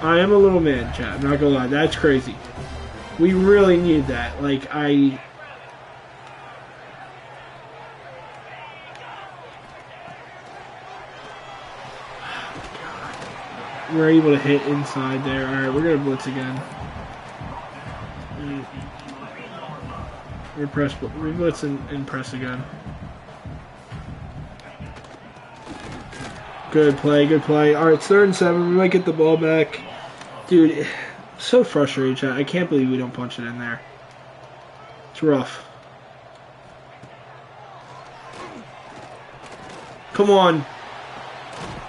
I am a little mad, chat. I'm not going to lie. That's crazy. We really need that. We're able to hit inside there. All right, we're going to blitz again. We're blitz and press again. Good play, good play. All right, it's 3rd and 7. We might get the ball back. Dude, so frustrating, chat. I can't believe we don't punch it in there. It's rough. Come on.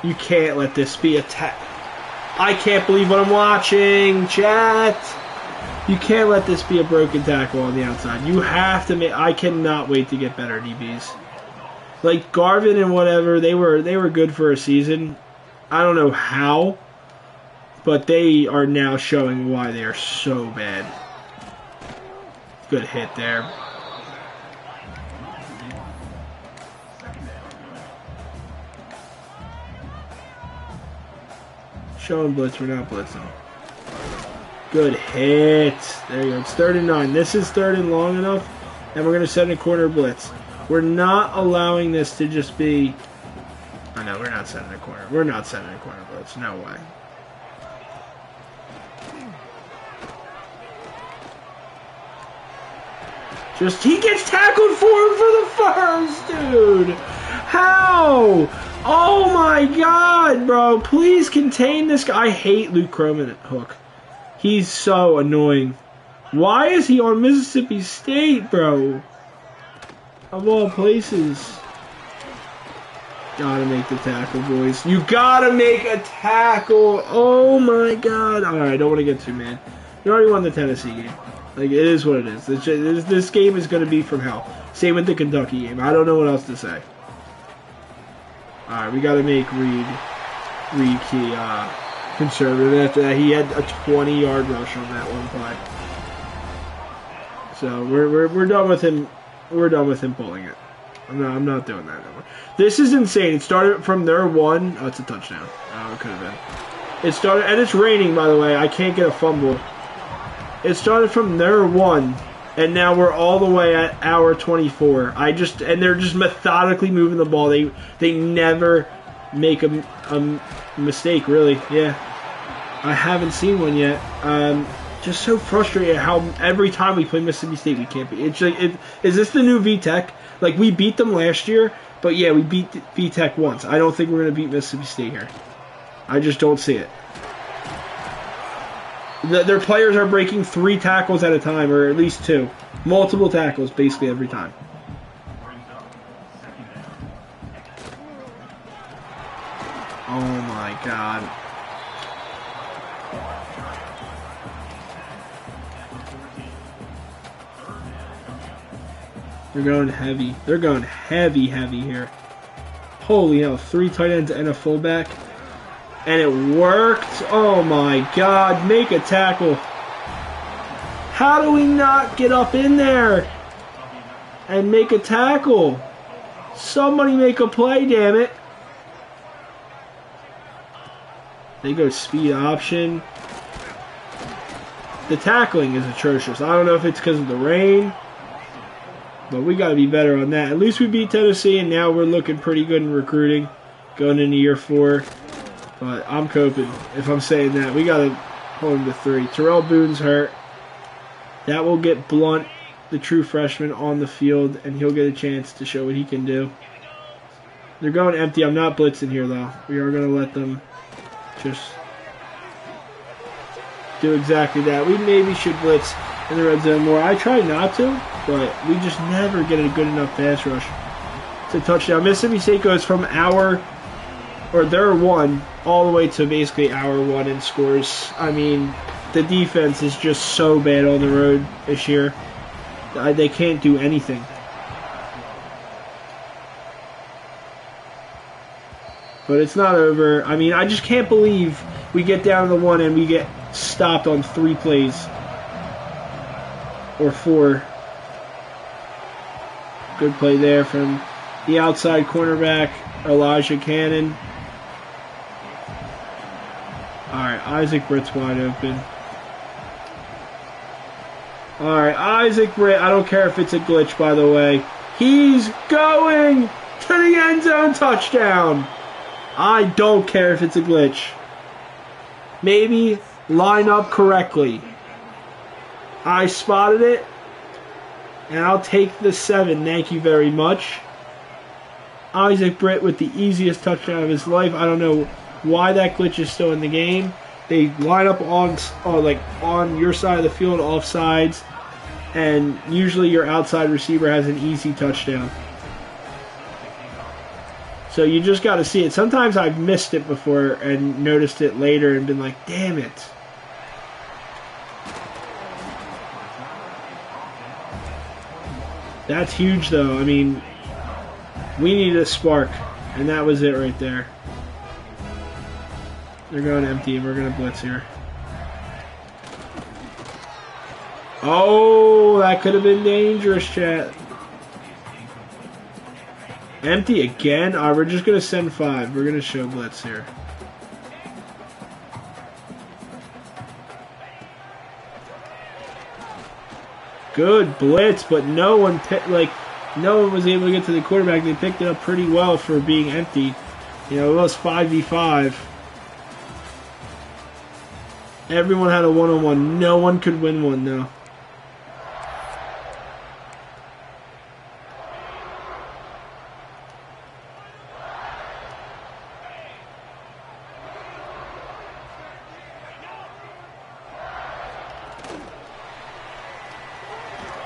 You can't let this be a I can't believe what I'm watching, chat. You can't let this be a broken tackle on the outside. You have to make. I cannot wait to get better DBs. Garvin and whatever, they were good for a season. I don't know how, but they are now showing why they are so bad. Good hit there. Showing blitz, we're not blitzing. Good hit. There you go. It's 3rd and 9. This is 3rd and long enough, and we're going to set in a corner blitz. We're not allowing this to just be... I know, we're not setting a corner. We're not setting a corner, bro. It's no way. Just, he gets tackled for the first, dude. How? Oh my god, bro. Please contain this guy. I hate Luke Croman at hook. He's so annoying. Why is he on Mississippi State, bro? Of all places. Gotta make the tackle, boys. You gotta make a tackle. Oh my god. Alright, I don't want to get too mad. You already won the Tennessee game. Like, it is what it is. This game is going to be from hell. Same with the Kentucky game. I don't know what else to say. Alright, we got to make Reed key conservative. After that, he had a 20-yard rush on that one play. So, we're done with him. We're done with him pulling it. I'm not doing that anymore. This is insane. It started from their 1. Oh, it's a touchdown. Oh, it could have been. It started, and it's raining, by the way. I can't get a fumble. It started from their 1, and now we're all the way at our 24. And they're just methodically moving the ball. They never make a mistake, really. Yeah, I haven't seen one yet. Just so frustrated how every time we play Mississippi State we can't beat. It's like, is this the new VTech? Like, we beat them last year, but yeah, we beat VTech once. I don't think we're gonna beat Mississippi State here. I just don't see it. Their players are breaking 3 tackles at a time, or at least 2. Multiple tackles, basically, every time. Oh, my God. They're going heavy. They're going heavy here. Holy hell, 3 tight ends and a fullback. And it worked. Oh my god. Make a tackle. How do we not get up in there and make a tackle? Somebody make a play, damn it. They go speed option. The tackling is atrocious. I don't know if it's because of the rain, but we got to be better on that. At least we beat Tennessee, and now we're looking pretty good in recruiting going into year 4. But I'm coping, if I'm saying that. We got to hold him to 3. Terrell Boone's hurt. That will get Blunt, the true freshman, on the field, and he'll get a chance to show what he can do. They're going empty. I'm not blitzing here, though. We are going to let them just do exactly that. We maybe should blitz in the red zone more. I try not to, but we just never get a good enough pass rush. It's a touchdown. Mississippi State goes from their 1 all the way to basically our 1 in scores. I mean, the defense is just so bad on the road this year. They can't do anything. But it's not over. I mean, I just can't believe we get down to the 1 and we get stopped on 3 plays. Or 4. Good play there from the outside cornerback, Elijah Cannon. Alright, Isaac Britt's wide open. Alright, Isaac Britt, I don't care if it's a glitch, by the way. He's going to the end zone, touchdown. I don't care if it's a glitch. Maybe line up correctly. I spotted it, and I'll take the 7. Thank you very much. Isaac Britt with the easiest touchdown of his life. I don't know why that glitch is still in the game. They line up on your side of the field, off sides, and usually your outside receiver has an easy touchdown. So you just got to see it. Sometimes I've missed it before and noticed it later and been like, damn it. That's huge, though. I mean, we needed a spark, and that was it right there. They're going empty, and we're going to blitz here. Oh, that could have been dangerous, chat. Empty again? Alright, we're just going to send 5. We're going to show blitz here. Good blitz, but no one no one was able to get to the quarterback. They picked it up pretty well for being empty. You know, it was 5v5. Everyone had a one-on-one. No one could win one, though.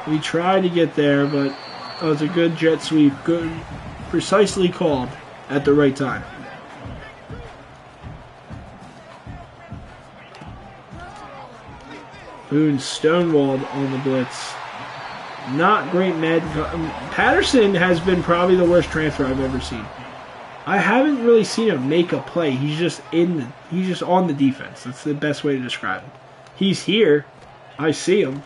We tried to get there, but it was a good jet sweep. Good, precisely called at the right time. Boone stonewalled on the blitz. Not great med. Patterson has been probably the worst transfer I've ever seen. I haven't really seen him make a play. He's just on the defense. That's the best way to describe him. He's here. I see him.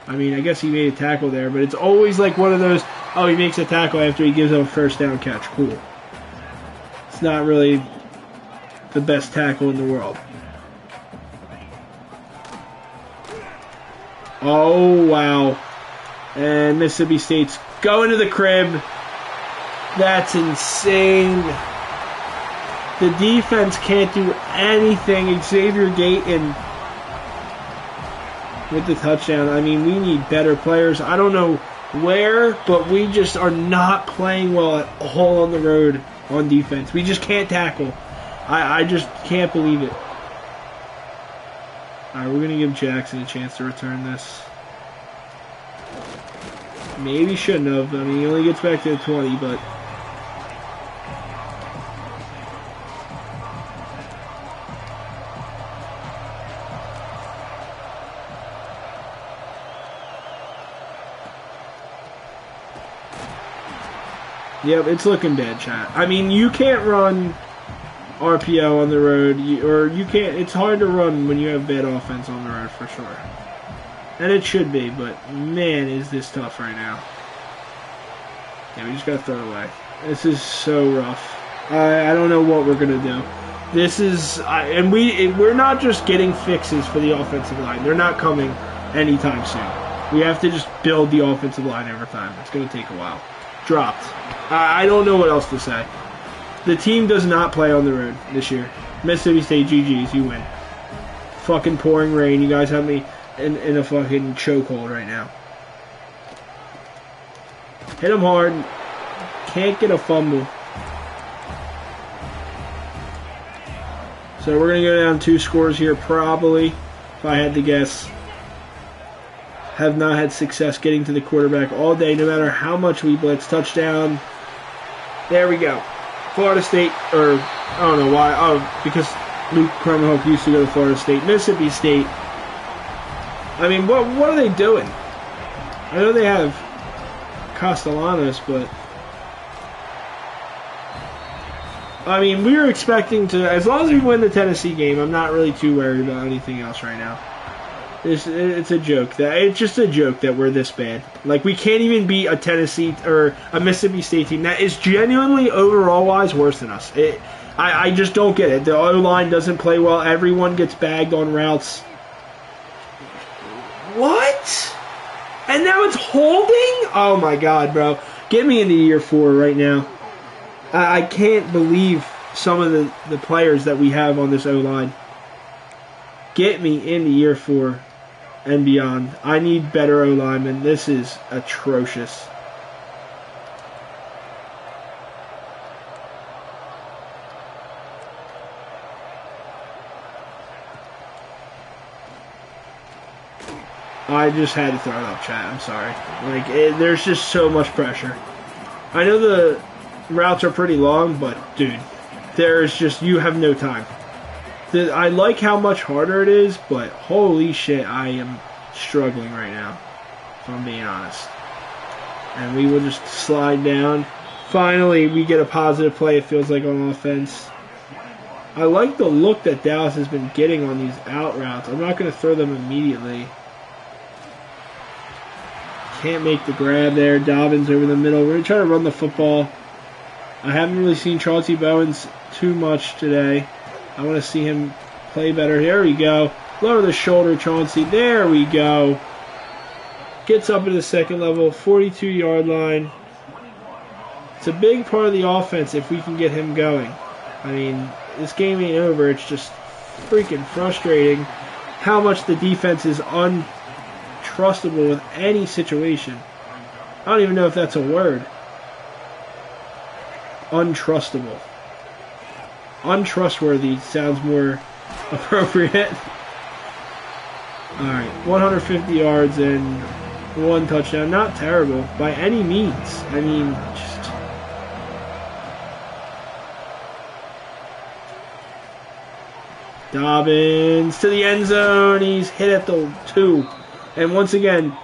I mean, I guess he made a tackle there, but it's always like one of those, oh, he makes a tackle after he gives up a first down catch. Cool. It's not really the best tackle in the world. Oh, wow. And Mississippi State's going to the crib. That's insane. The defense can't do anything. Xavier Gayton with the touchdown. I mean, we need better players. I don't know where, but we just are not playing well at all on the road on defense. We just can't tackle. I just can't believe it. All right, we're going to give Jackson a chance to return this. Maybe shouldn't have. I mean, he only gets back to the 20, but... Yep, it's looking bad, chat. I mean, you can't run RPO on the road, or you can't. It's hard to run when you have bad offense on the road, for sure. And it should be, but man, is this tough right now. Yeah, we just gotta throw it away. This is so rough. I don't know what we're gonna do. This is, and we're not just getting fixes for the offensive line. They're not coming anytime soon. We have to just build the offensive line every time. It's gonna take a while. Dropped. I don't know what else to say. The team does not play on the road this year. Mississippi State, GG's, you win. Fucking pouring rain. You guys have me in a fucking chokehold right now. Hit him hard. Can't get a fumble. So we're going to go down 2 scores here probably, if I had to guess. Have not had success getting to the quarterback all day, no matter how much we blitz. Touchdown. There we go. Florida State, or I don't know why. Oh, because Luke Cromenhoek used to go to Florida State. Mississippi State. I mean, what are they doing? I know they have Castellanos, but I mean, we were expecting to, as long as we win the Tennessee game, I'm not really too worried about anything else right now. It's a joke. It's just a joke that we're this bad. Like, we can't even beat a Tennessee or a Mississippi State team that is genuinely, overall-wise, worse than us. I just don't get it. The O-line doesn't play well. Everyone gets bagged on routes. What? And now it's holding? Oh, my God, bro. Get me into year 4 right now. I can't believe some of the players that we have on this O-line. Get me into year 4 and beyond. I need better O-linemen. This is atrocious. I just had to throw it up, chat. I'm sorry. Like, there's just so much pressure. I know the routes are pretty long, but, dude, there's just, you have no time. I like how much harder it is, but holy shit, I am struggling right now, if I'm being honest. And we will just slide down. Finally, we get a positive play, it feels like, on offense. I like the look that Dallas has been getting on these out routes. I'm not going to throw them immediately. Can't make the grab there. Dobbins over the middle. We're going to try to run the football. I haven't really seen Chauncey Bowens too much today. I want to see him play better. There we go. Lower the shoulder, Chauncey. There we go. Gets up to the second level, 42-yard line. It's a big part of the offense if we can get him going. I mean, this game ain't over. It's just freaking frustrating how much the defense is untrustable with any situation. I don't even know if that's a word. Untrustable. Untrustworthy sounds more appropriate. Alright, 150 yards and 1 touchdown. Not terrible by any means. I mean, just... Dobbins to the end zone. He's hit at the 2. And once again,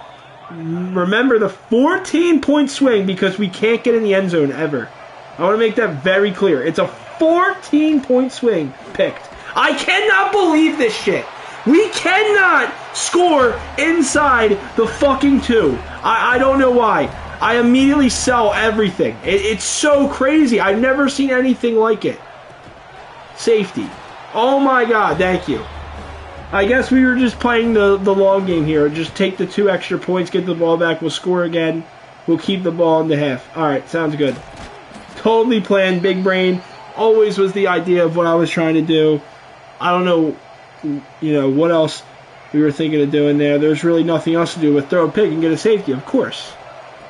remember the 14-point swing because we can't get in the end zone ever. I want to make that very clear. It's a 14-point swing picked. I cannot believe this shit. We cannot score inside the fucking 2. I don't know why. I immediately sell everything. It's so crazy. I've never seen anything like it. Safety. Oh my god, thank you. I guess we were just playing the long game here. Just take the 2 extra points, get the ball back, we'll score again. We'll keep the ball in the half. Alright, sounds good. Totally planned, big brain. Always was the idea of what I was trying to do. I don't know, what else we were thinking of doing there. There's really nothing else to do but throw a pick and get a safety, of course.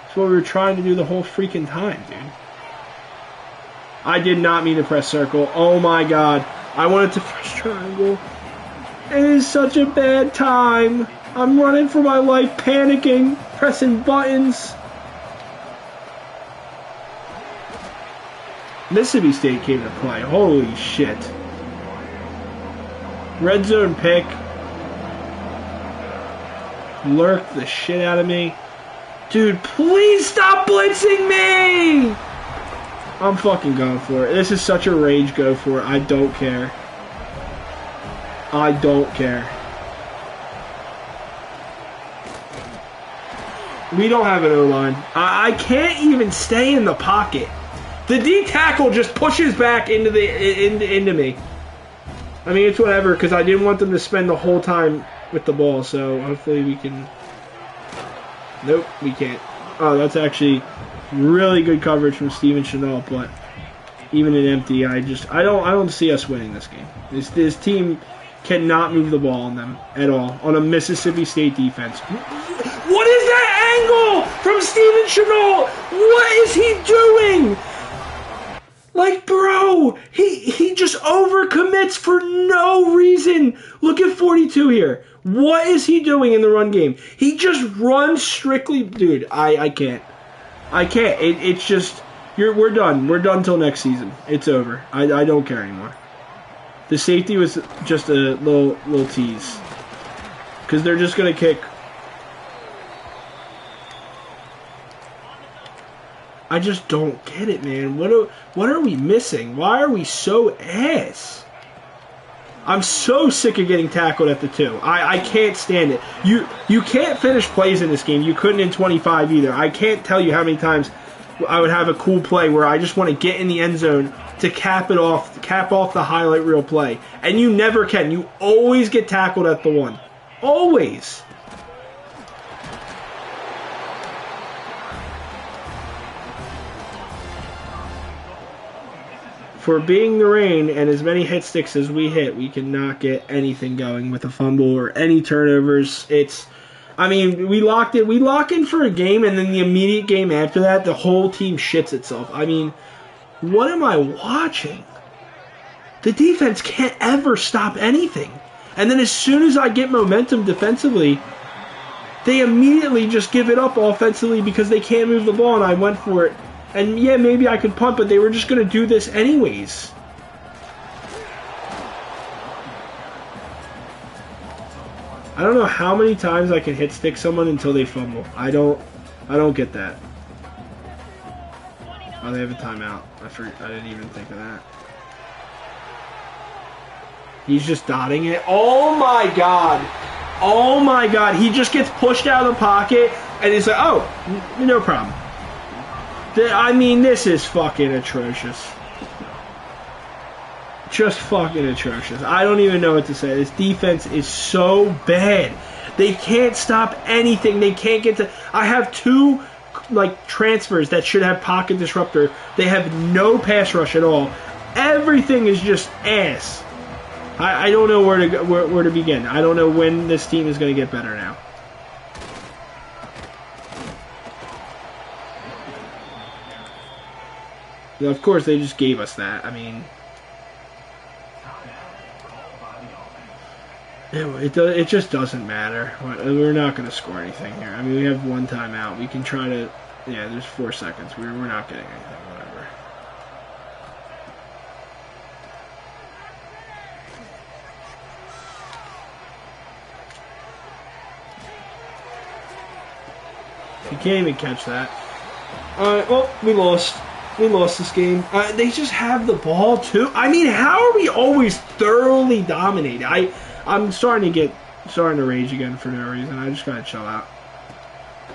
That's what we were trying to do the whole freaking time, dude. I did not mean to press circle. Oh my god. I wanted to press triangle. It is such a bad time. I'm running for my life, panicking, pressing buttons. Mississippi State came to play. Holy shit. Red zone pick. Lurked the shit out of me. Dude, please stop blitzing me! I'm fucking going for it. This is such a rage go for it. I don't care. I don't care. We don't have an O-line. I can't even stay in the pocket. The D tackle just pushes back into me. I mean, it's whatever, because I didn't want them to spend the whole time with the ball, so hopefully we can... Nope, we can't. Oh, that's actually really good coverage from Steven Chenault, but even in empty, I don't see us winning this game. This team cannot move the ball on them at all, on a Mississippi State defense. What is that angle from Steven Chenault? What is he doing? Like, bro, he just overcommits for no reason. Look at 42 here. What is he doing in the run game? He just runs strictly... Dude, I can't. I can't. It's just... We're done. We're done till next season. It's over. I don't care anymore. The safety was just a little tease. Because they're just going to kick... I just don't get it, man. What are we missing? Why are we so ass? I'm so sick of getting tackled at the 2. I can't stand it. You can't finish plays in this game. You couldn't in 25 either. I can't tell you how many times I would have a cool play where I just want to get in the end zone to cap off the highlight reel play. And you never can. You always get tackled at the 1. Always. For being the rain and as many hit sticks as we hit, we cannot get anything going with a fumble or any turnovers. We lock in for a game, and then the immediate game after that, the whole team shits itself. I mean, what am I watching? The defense can't ever stop anything. And then as soon as I get momentum defensively, they immediately just give it up offensively because they can't move the ball, and I went for it. And yeah, maybe I could punt, but they were just going to do this anyways. I don't know how many times I can hit stick someone until they fumble. I don't get that. Oh, they have a timeout. I didn't even think of that. He's just dotting it. Oh my god. Oh my god. He just gets pushed out of the pocket and he's like, oh, no problem. I mean, this is fucking atrocious. Just fucking atrocious. I don't even know what to say. This defense is so bad. They can't stop anything. They can't get to... I have two like transfers that should have pocket disruptor. They have no pass rush at all. Everything is just ass. I don't know where to begin. I don't know when this team is going to get better now. Of course, they just gave us that. I mean, it just doesn't matter. We're not going to score anything here. I mean, we have one timeout. We can try to... Yeah, there's 4 seconds. We're not getting anything. Whatever. You can't even catch that. Alright, well, we lost. We lost this game. They just have the ball, too. I mean, how are we always thoroughly dominated? I'm starting to rage again for no reason. I just gotta chill out.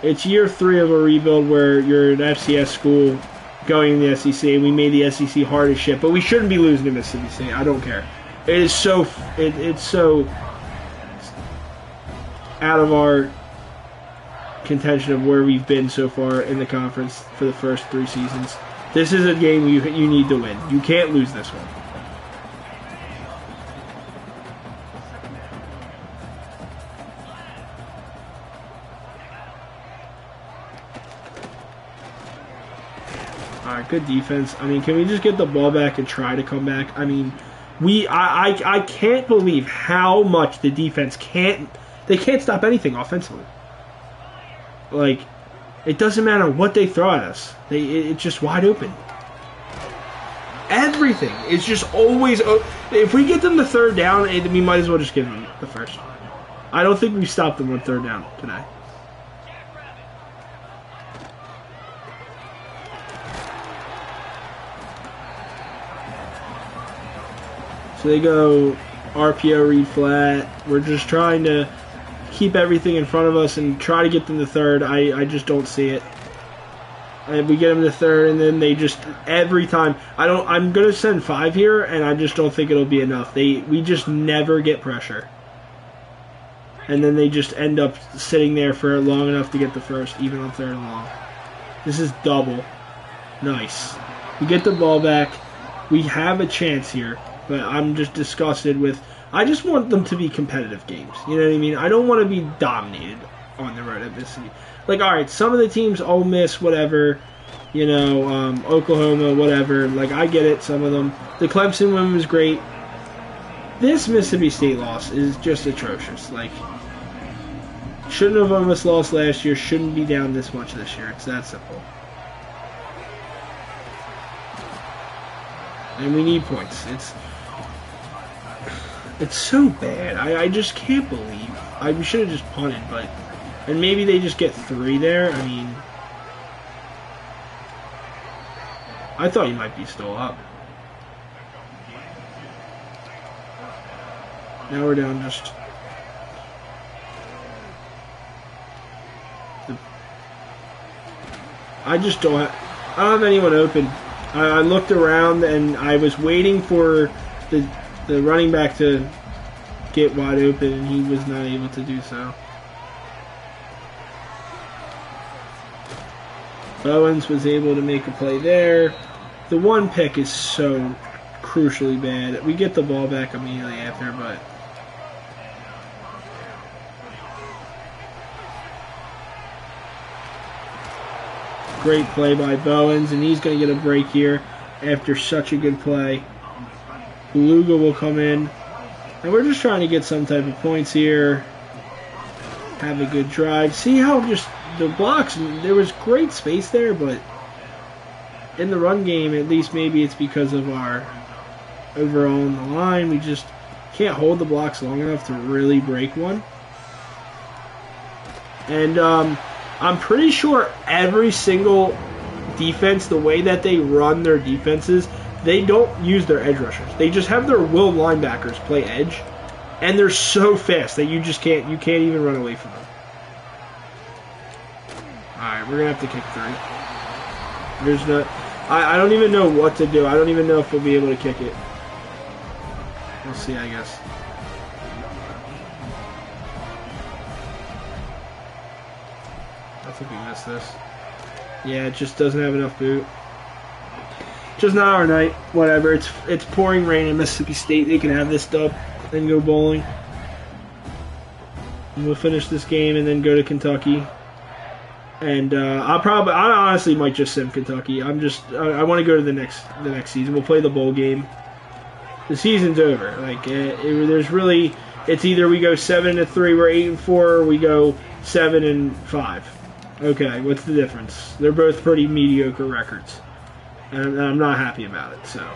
It's year 3 of a rebuild where you're an FCS school going in the SEC. We made the SEC hard as shit, but we shouldn't be losing to Mississippi State. I don't care. It is so... It's so out of our contention of where we've been so far in the conference for the first 3 seasons. This is a game you need to win. You can't lose this one. Alright, good defense. I mean, can we just get the ball back and try to come back? I mean, I can't believe how much the defense they can't stop anything offensively. Like, it doesn't matter what they throw at us. It's just wide open. Everything is just always... If we get them the 3rd down, we might as well just give them the first. I don't think we've stopped them on 3rd down today. So they go RPO, read flat. We're just trying to keep everything in front of us and try to get them to 3rd. I just don't see it. And we get them to 3rd, and then they just every time I'm gonna send 5 here, and I just don't think it'll be enough. We just never get pressure, and then they just end up sitting there for long enough to get the first, even on 3rd and long. This is double. Nice. We get the ball back. We have a chance here, but I'm just disgusted with. I just want them to be competitive games. You know what I mean? I don't want to be dominated on the road at Mississippi. Like, all right, some of the teams, Ole Miss, whatever, you know, Oklahoma, whatever. Like, I get it, some of them. The Clemson win was great. This Mississippi State loss is just atrocious. Like, shouldn't have almost lost last year. Shouldn't be down this much this year. It's that simple. And we need points. It's so bad. I just can't believe. We should have just punted, but... And maybe they just get 3 there. I mean... I thought you might be still up. Now we're down just... I just don't have... I don't have anyone open. I looked around and I was waiting for the running back to get wide open, and he was not able to do so. Owens was able to make a play there. The one pick is so crucially bad. We get the ball back immediately after, but... Great play by Bowens, and he's going to get a break here after such a good play. Beluga will come in, and we're just trying to get some type of points here. Have a good drive. See how just the blocks, there was great space there, but in the run game, at least maybe it's because of our overall on the line, we just can't hold the blocks long enough to really break one. And I'm pretty sure every single defense, the way that they run their defenses, they don't use their edge rushers. They just have their will linebackers play edge, and they're so fast that you can't even run away from them. Alright, we're going to have to kick 3. There's no... I don't even know what to do. I don't even know if we'll be able to kick it. We'll see, I guess. think we missed this. Yeah, it just doesn't have enough boot. Just not our night. Whatever. It's pouring rain in Mississippi State. They can have this dub and go bowling. And we'll finish this game and then go to Kentucky. And I honestly might just sim Kentucky. I want to go to the next season. We'll play the bowl game. The season's over. Like there's really, it's either we go 7-3, we're 8-4, or we go 7-5. Okay, what's the difference? They're both pretty mediocre records, and I'm not happy about it. So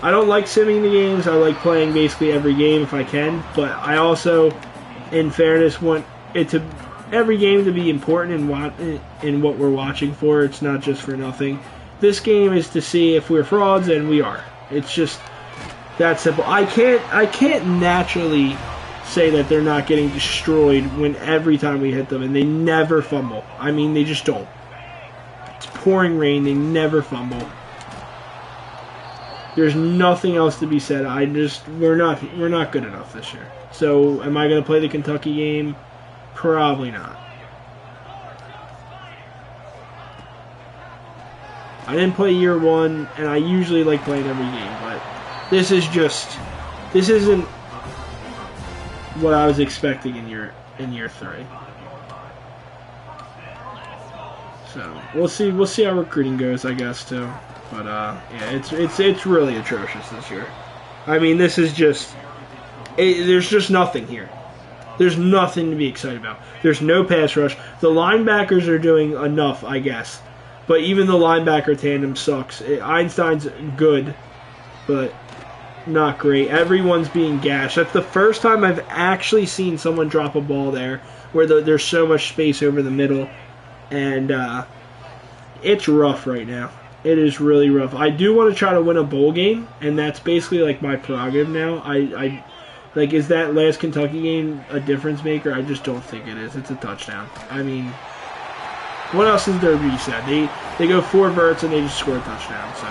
I don't like simming the games. I like playing basically every game if I can, but I also, in fairness, want every game to be important in what we're watching for. It's not just for nothing. This game is to see if we're frauds, and we are. It's just that simple. I can't naturally say that they're not getting destroyed when every time we hit them, and they never fumble. I mean, they just don't. It's pouring rain. They never fumble. There's nothing else to be said. We're not good enough this year. So, am I going to play the Kentucky game? Probably not. I didn't play year one, and I usually like playing every game, but this isn't what I was expecting in year 3. So we'll see how recruiting goes, I guess, too. But yeah, it's really atrocious this year. I mean, this is just there's just nothing here. There's nothing to be excited about. There's no pass rush. The linebackers are doing enough, I guess. But even the linebacker tandem sucks. Einstein's good, but not great. Everyone's being gashed. That's the first time I've actually seen someone drop a ball there where there's so much space over the middle. And it's rough right now. It is really rough. I do want to try to win a bowl game, and that's basically like my prerogative now. Like, is that last Kentucky game a difference maker? I just don't think it is. It's a touchdown. I mean, what else is there to be said? They go 4 verts and they just score a touchdown. So,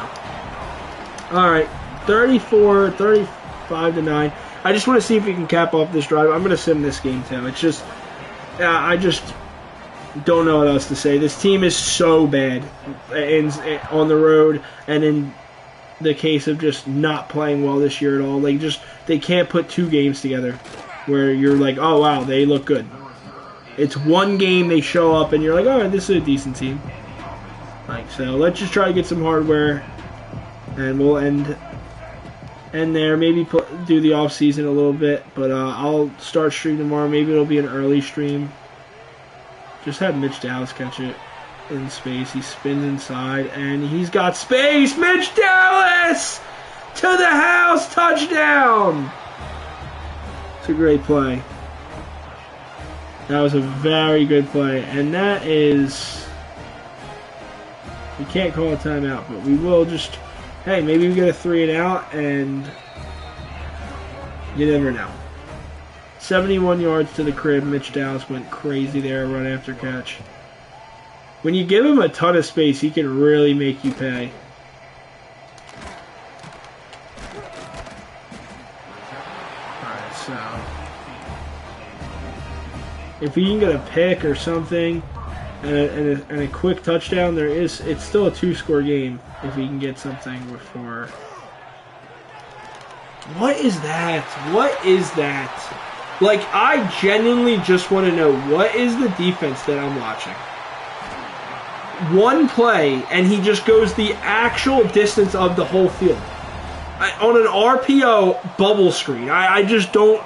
all right, 35-9. I just want to see if we can cap off this drive. I'm going to sim this game too. It's just, I just don't know what else to say. This team is so bad on the road and in the case of just not playing well this year at all. Like, they can't put 2 games together where you're like, oh wow, they look good. It's one game they show up and you're like, oh, this is a decent team. Like, so let's just try to get some hardware and we'll end there. Maybe do the off season a little bit, but I'll start stream tomorrow. Maybe it'll be an early stream. Just had Mitch Dallas catch it in space. He spins inside, and he's got space. Mitch Dallas to the house, touchdown. It's a great play. That was a very good play, and that is, we can't call a timeout, but we will just, hey, maybe we get a 3 and out, and you never know. 71 yards to the crib. Mitch Dallas went crazy there, run after catch. When you give him a ton of space, he can really make you pay. Alright, so if he can get a pick or something and a quick touchdown, it's still a 2-score game if he can get something before. What is that? What is that? Like, I genuinely just want to know, what is the defense that I'm watching? One play, and he just goes the actual distance of the whole field. On an RPO bubble screen. I just don't,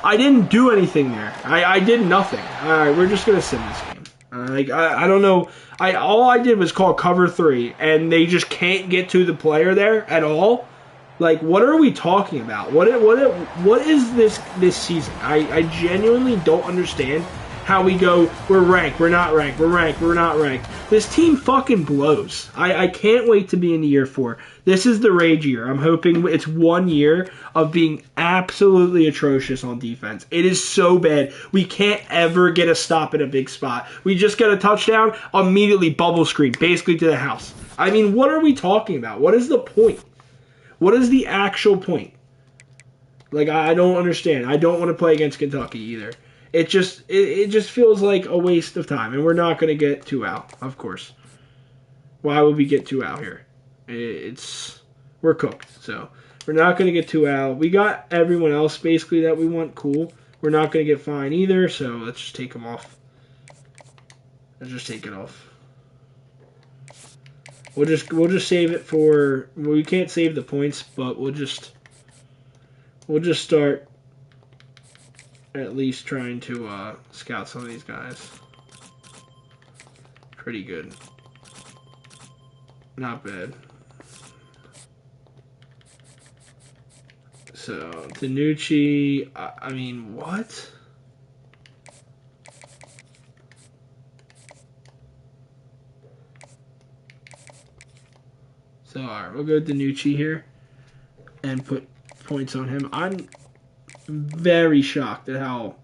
I didn't do anything there. I did nothing. Alright, we're just going to sim this game. I don't know. All I did was call cover 3, and they just can't get to the player there at all. Like, what are we talking about? What is this season? I genuinely don't understand how we go, we're ranked, we're not ranked, we're ranked, we're not ranked. This team fucking blows. I can't wait to be in year 4. This is the rage year. I'm hoping it's 1 year of being absolutely atrocious on defense. It is so bad. We can't ever get a stop in a big spot. We just get a touchdown, immediately bubble screen, basically to the house. I mean, what are we talking about? What is the point? What is the actual point? Like, I don't understand. I don't want to play against Kentucky either. It just feels like a waste of time, and we're not going to get 2 out, of course. Why would we get 2 out here? We're cooked, so we're not going to get 2 out. We got everyone else basically that we want. Cool. We're not going to get fine either, so let's just take them off. Let's just take it off. We'll just save it for. Well, we can't save the points, but we'll just start at least trying to scout some of these guys. Pretty good. Not bad. So, Danucci, I mean, what? So, alright, we'll go Danucci here and put points on him. I'm very shocked at how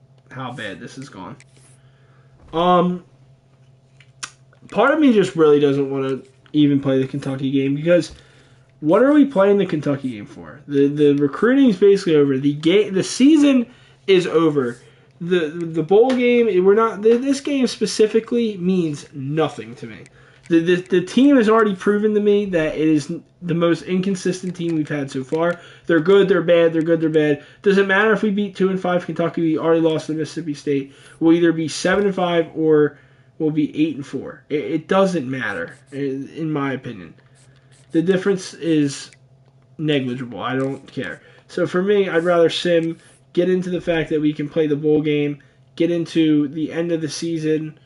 bad this has gone. Part of me just really doesn't want to even play the Kentucky game because what are we playing the Kentucky game for? The recruiting is basically over. The season is over. The bowl game, we're not. This game specifically means nothing to me. The team has already proven to me that it is the most inconsistent team we've had so far. They're good, they're bad, they're good, they're bad. Doesn't matter if we beat 2-5 Kentucky. We already lost to Mississippi State. We'll either be 7-5 or we'll be 8-4. It doesn't matter, in my opinion. The difference is negligible. I don't care. So for me, I'd rather sim, get into the fact that we can play the bowl game, get into the end of the season,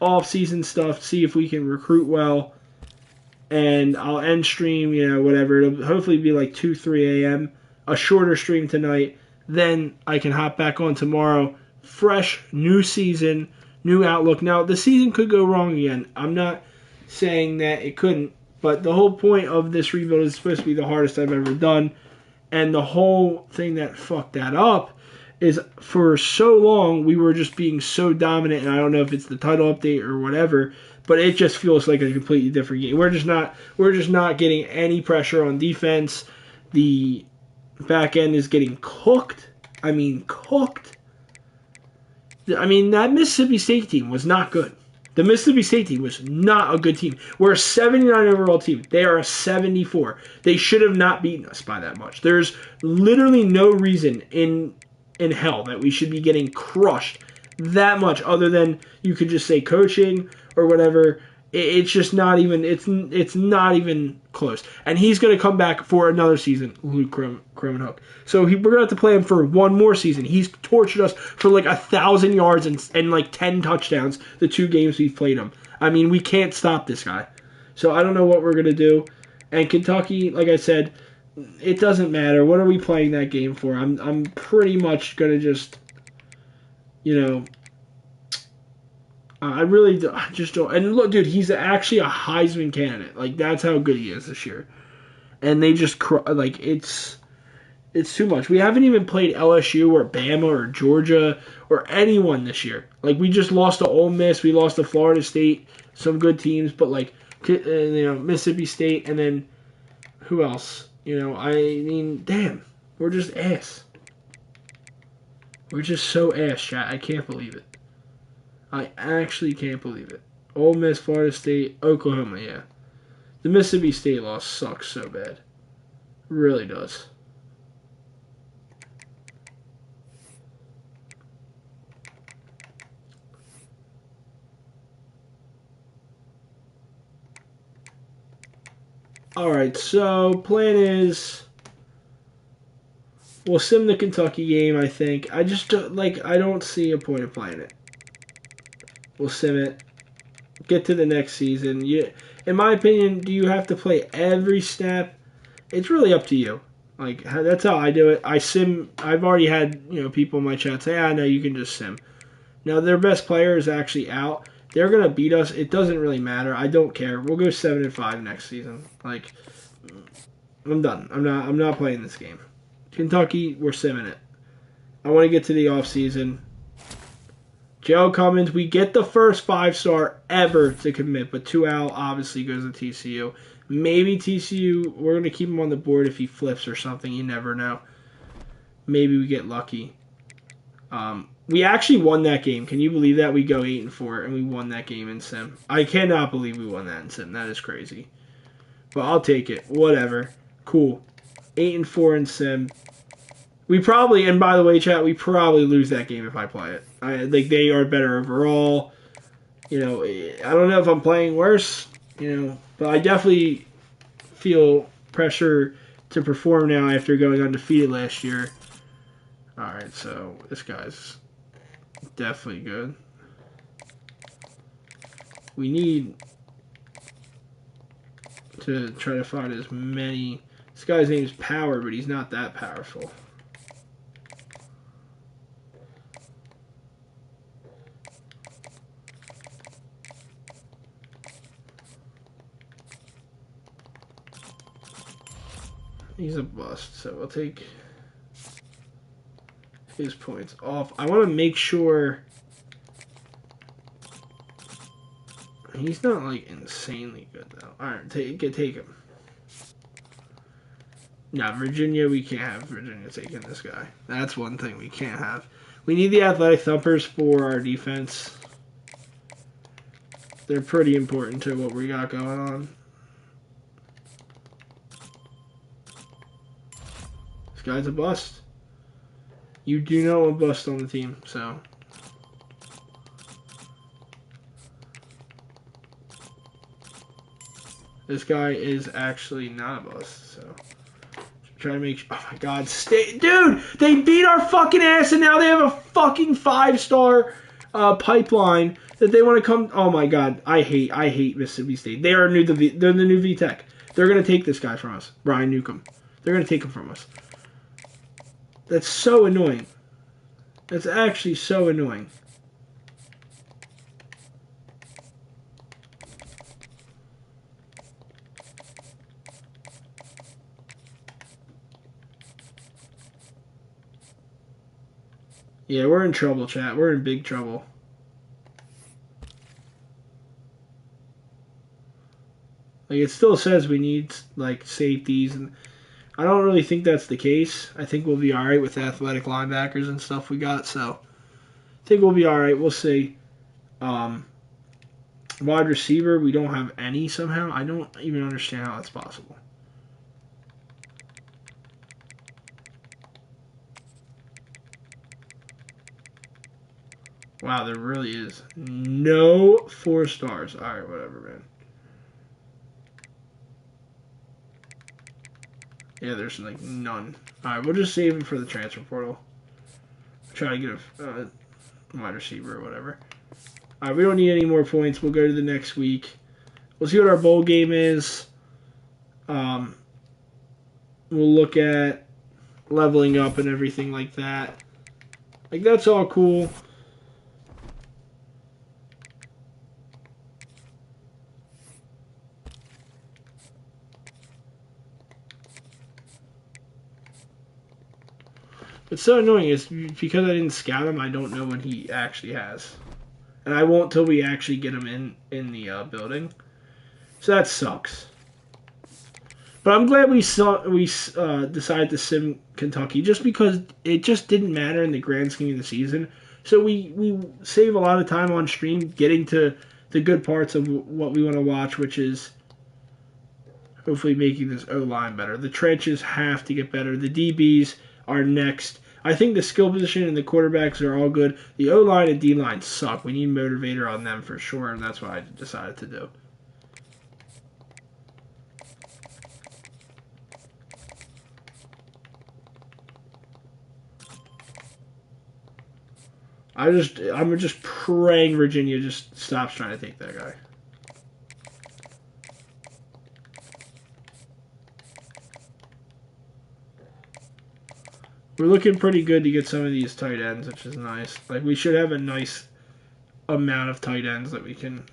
off-season stuff, see if we can recruit well, and I'll end stream, whatever. It'll hopefully be like 2, 3 a.m., a shorter stream tonight. Then I can hop back on tomorrow. Fresh, new season, new outlook. Now, the season could go wrong again. I'm not saying that it couldn't. But the whole point of this rebuild is supposed to be the hardest I've ever done. And the whole thing that fucked that up is for so long we were just being so dominant, and I don't know if it's the title update or whatever, but it just feels like a completely different game. We're just not getting any pressure on defense. The back end is getting cooked. I mean, cooked. I mean, that Mississippi State team was not good. The Mississippi State team was not a good team. We're a 79 overall team. They are a 74. They should have not beaten us by that much. There's literally no reason in hell that we should be getting crushed that much other than you could just say coaching or whatever. It's just not even, it's not even close. And he's going to come back for another season, Luke Cromenhook. So we're going to have to play him for one more season. He's tortured us for like 1,000 yards and like 10 touchdowns the 2 games we've played him. I mean, we can't stop this guy. So I don't know what we're going to do. And Kentucky, like I said, it doesn't matter. What are we playing that game for? I'm pretty much going to just, I just don't. And look, dude, he's actually a Heisman candidate. Like, that's how good he is this year. And they just, it's too much. We haven't even played LSU or Bama or Georgia or anyone this year. Like, we just lost to Ole Miss. We lost to Florida State. Some good teams. But, Mississippi State. And then, who else? I mean, damn. We're just ass. We're just so ass, chat. I can't believe it. I actually can't believe it. Ole Miss, Florida State, Oklahoma, yeah. The Mississippi State loss sucks so bad. It really does. Alright, so plan is we'll sim the Kentucky game, I think. I just don't, I don't see a point of playing it. We'll sim it. Get to the next season. In my opinion, do you have to play every snap? It's really up to you. That's how I do it. I sim. I've already had people in my chat say, no, you can just sim. Now their best player is actually out. They're gonna beat us. It doesn't really matter. I don't care. We'll go 7-5 next season. I'm done. I'm not playing this game. Kentucky, we're simming it. I want to get to the off season. Joe Cummins, we get the first 5-star ever to commit, but 2Al obviously goes to TCU. Maybe TCU, we're going to keep him on the board if he flips or something. You never know. Maybe we get lucky. We actually won that game. Can you believe that? We go 8-4 and we won that game in sim. I cannot believe we won that in sim. That is crazy. But I'll take it. Whatever. Cool. 8-4 in sim. We probably, and by the way, chat, we probably lose that game if I play it. I think they are better overall. You know, I don't know if I'm playing worse, you know, but I definitely feel pressure to perform now after going undefeated last year. Alright, so this guy's definitely good. We need to try to find as many. This guy's name is Power, but he's not that powerful. He's a bust, so we'll take his points off. I want to make sure he's not like insanely good though. All right, take him. No, Virginia, we can't have Virginia taking this guy. That's one thing we can't have. We need the athletic thumpers for our defense. They're pretty important to what we got going on. This guy's a bust. You do not want bust on the team, so. This guy is actually not a bust, so. Try to make. Oh my God, stay, dude! They beat our fucking ass, and now they have a fucking 5-star pipeline that they want to come. Oh my God, I hate Mississippi State. They are they're the new VTech. They're gonna take this guy from us, Brian Newcomb. They're gonna take him from us. That's so annoying. That's actually so annoying. Yeah, we're in trouble, chat. We're in big trouble. Like, it still says we need, like, safeties, and I don't really think that's the case. I think we'll be alright with athletic linebackers and stuff we got, so I think we'll be alright. We'll see. Wide receiver, we don't have any somehow. I don't even understand how that's possible. Wow, there really is no 4 stars. Alright, whatever, man. Yeah, there's like none. Alright, we'll just save him for the transfer portal. Try to get a wide receiver or whatever. Alright, we don't need any more points. We'll go to the next week. We'll see what our bowl game is. We'll look at leveling up and everything like that. Like, that's all cool. What's so annoying is because I didn't scout him, I don't know when he actually has. And I won't till we actually get him in the building. So that sucks. But I'm glad we decided to sim Kentucky just because it just didn't matter in the grand scheme of the season. So we save a lot of time on stream getting to the good parts of what we want to watch, which is hopefully making this O-line better. The trenches have to get better. The DBs are next. I think the skill position and the quarterbacks are all good. The O-line and D-line suck. We need motivator on them for sure, and that's what I decided to do. I'm just praying Virginia just stops trying to take that guy. We're looking pretty good to get some of these tight ends, which is nice. Like, we should have a nice amount of tight ends that we can.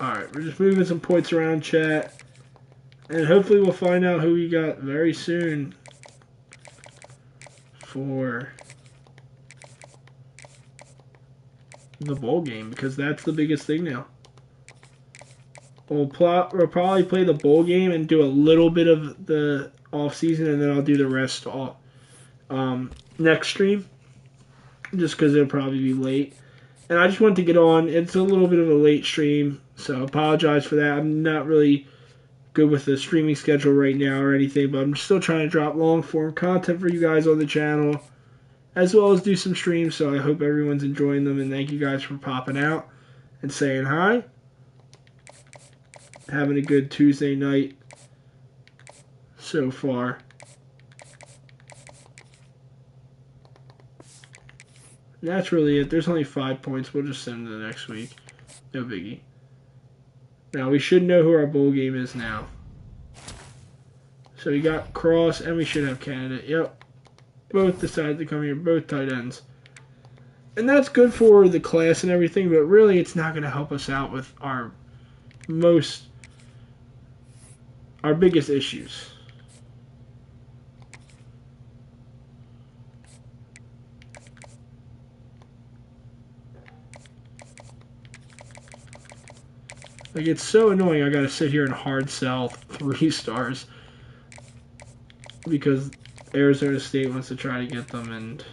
Alright, we're just moving some points around, chat. And hopefully we'll find out who we got very soon for the bowl game, because that's the biggest thing now. we'll probably play the bowl game and do a little bit of the off season, and then I'll do the rest all next stream, just because it'll probably be late. And I just wanted to get on. It's a little bit of a late stream, so I apologize for that. I'm not really good with the streaming schedule right now or anything, but I'm still trying to drop long form content for you guys on the channel, as well as do some streams. So I hope everyone's enjoying them, and thank you guys for popping out and saying hi. Having a good Tuesday night so far. And that's really it. There's only 5 points. We'll just send them to the next week. No biggie. Now we should know who our bowl game is now. So we got Cross, and we should have Candidate. Yep. Both decided to come here. Both tight ends. And that's good for the class and everything, but really it's not going to help us out with our biggest issues. Like, it's so annoying I gotta sit here and hard sell 3 stars because Arizona State wants to try to get them, and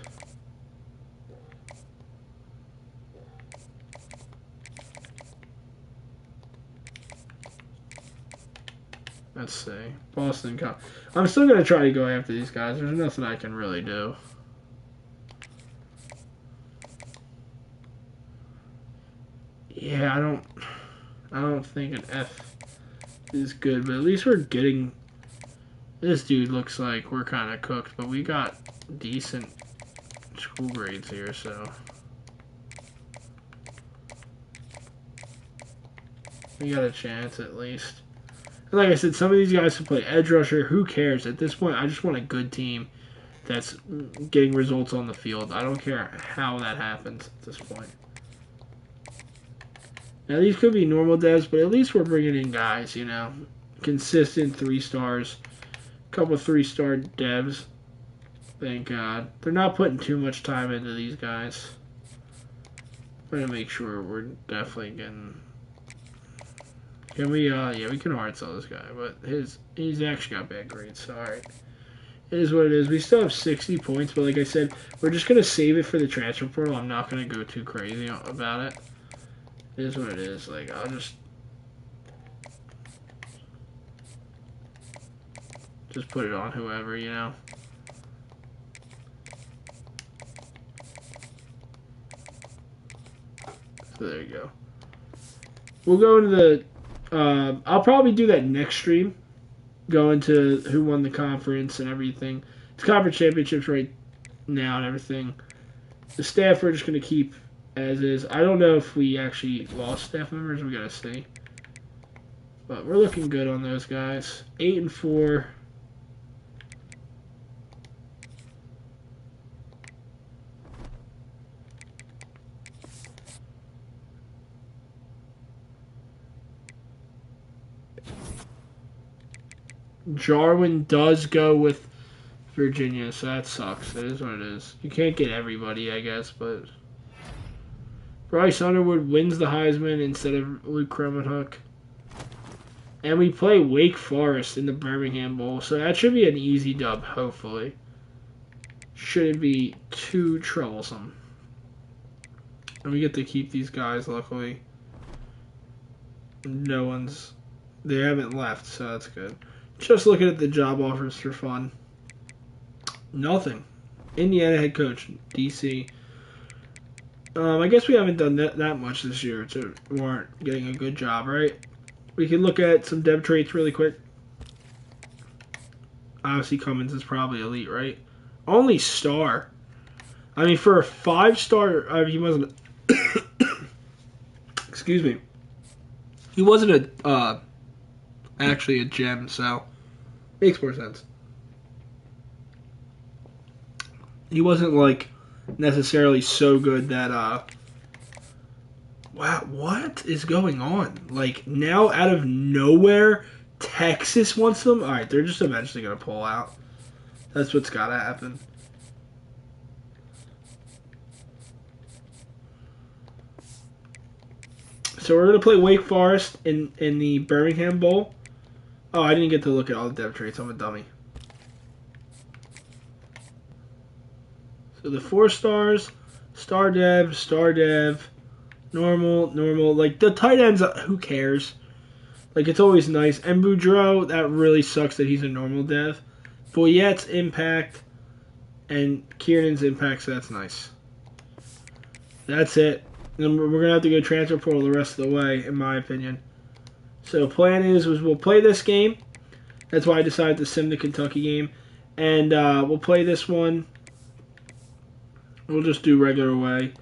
let's see. Boston College. I'm still going to try to go after these guys. There's nothing I can really do. Yeah, I don't think an F is good, but at least we're getting... This dude looks like we're kind of cooked, but we got decent school grades here, so... We got a chance at least. And like I said, some of these guys can play edge rusher. Who cares? At this point, I just want a good team that's getting results on the field. I don't care how that happens at this point. Now, these could be normal devs, but at least we're bringing in guys, you know. Consistent 3 stars. A couple 3-star devs. Thank God. They're not putting too much time into these guys. I'm going to make sure we're definitely getting... Can we, yeah, we can hard sell this guy, but he's actually got bad grades, so alright. It is what it is. We still have 60 points, but like I said, we're just going to save it for the transfer portal. I'm not going to go too crazy about it. It is what it is. Like, I'll just put it on whoever, you know. So there you go. We'll go into the... I'll probably do that next stream. Go into who won the conference and everything. It's conference championships right now and everything. The staff we're just going to keep as is. I don't know if we actually lost staff members. We got to see. But we're looking good on those guys. 8-4. Jarwin does go with Virginia, so that sucks. It is what it is. You can't get everybody, I guess, but Bryce Underwood wins the Heisman instead of Luke Kremenhook. And we play Wake Forest in the Birmingham Bowl, so that should be an easy dub, hopefully. Shouldn't be too troublesome. And we get to keep these guys, luckily. They haven't left, so that's good. Just looking at the job offers for fun. Nothing. Indiana head coach, DC. I guess we haven't done that much this year to warrant getting a good job, right? We can look at some dev traits really quick. Obviously, Cummins is probably elite, right? Only star. I mean, for a 5-star, he wasn't... Excuse me. He wasn't actually a gem, so... Makes more sense. He wasn't, like, necessarily so good that, wow, what is going on? Like, now out of nowhere, Texas wants them? Alright, they're just eventually going to pull out. That's what's got to happen. So we're going to play Wake Forest in the Birmingham Bowl. Oh, I didn't get to look at all the depth traits. I'm a dummy. So the 4 stars, star dev, normal. Like, the tight ends, who cares? Like, it's always nice. And Boudreaux, that really sucks that he's a normal dev. Boyette's impact, and Kiernan's impact, so that's nice. That's it. And we're going to have to go transfer portal the rest of the way, in my opinion. So plan is we'll play this game. That's why I decided to sim the Kentucky game. And we'll play this one. We'll just do regular way.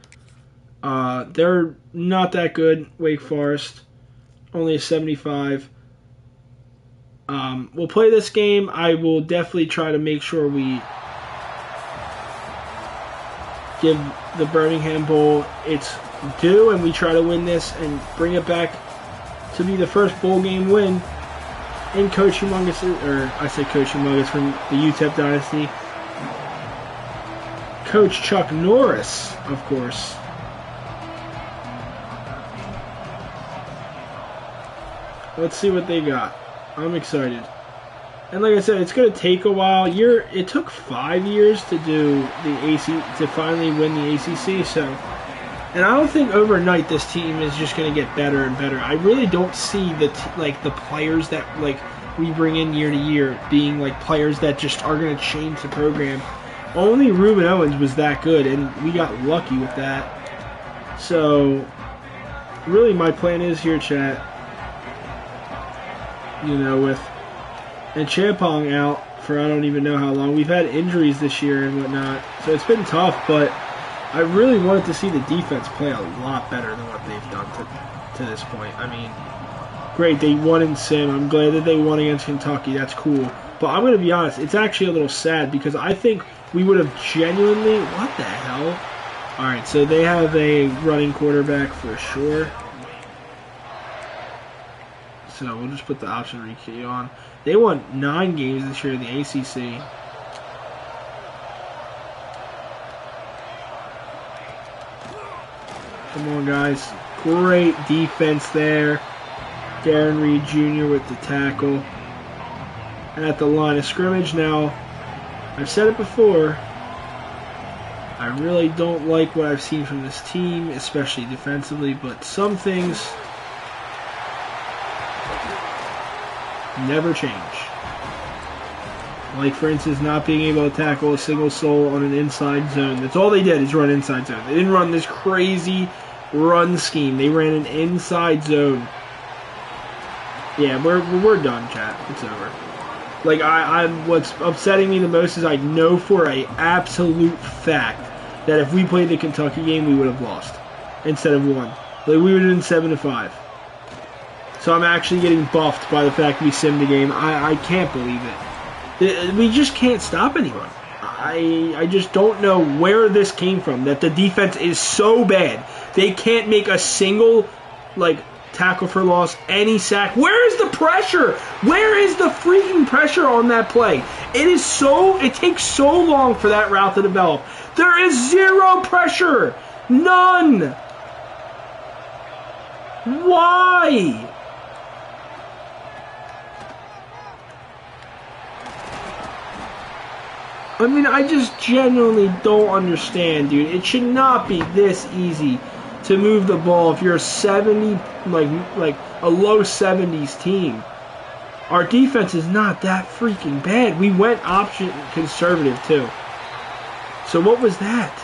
They're not that good, Wake Forest. Only a 75. We'll play this game. I will definitely try to make sure we give the Birmingham Bowl its due, and we try to win this and bring it back to be the first bowl game win in Coach Humongous, or I say Coach Humongous from the UTEP dynasty. Coach Chuck Norris, of course. Let's see what they got. I'm excited. And like I said, it's going to take a while. It took 5 years to do the to finally win the ACC. So, and I don't think overnight this team is just going to get better and better. I really don't see the players that we bring in year to year being like players that just are going to change the program. Only Ruben Owens was that good, and we got lucky with that. So, really, my plan is here, chat. And Champong out for I don't even know how long. We've had injuries this year and whatnot, so it's been tough, but I really wanted to see the defense play a lot better than what they've done to this point. I mean, great, they won in Sim. I'm glad that they won against Kentucky. That's cool. But I'm going to be honest, it's actually a little sad because I think we would have genuinely... What the hell? Alright, so they have a running quarterback for sure. So we'll just put the option rekey on. They won 9 games this year in the ACC. Come on, guys. Great defense there. Darren Reed Jr. with the tackle. And at the line of scrimmage now, I've said it before, I really don't like what I've seen from this team, especially defensively, but some things never change. Like, for instance, not being able to tackle a single soul on an inside zone. That's all they did is run inside zone. They didn't run this crazy run scheme. They ran an inside zone. Yeah, we're done, chat. It's over. Like, what's upsetting me the most is I know for an absolute fact that if we played the Kentucky game, we would have lost instead of won. Like, we would have been 7-5. So I'm actually getting buffed by the fact we simmed the game. I can't believe it. We just can't stop anyone. I just don't know where this came from, that the defense is so bad. They can't make a single, tackle for loss, any sack. Where is the pressure? Where is the freaking pressure on that play? It takes so long for that route to develop. There is zero pressure. None. Why? I mean, I just genuinely don't understand, dude. It should not be this easy to move the ball if you're a 70, like a low 70s team. Our defense is not that freaking bad. We went option conservative, too. So what was that?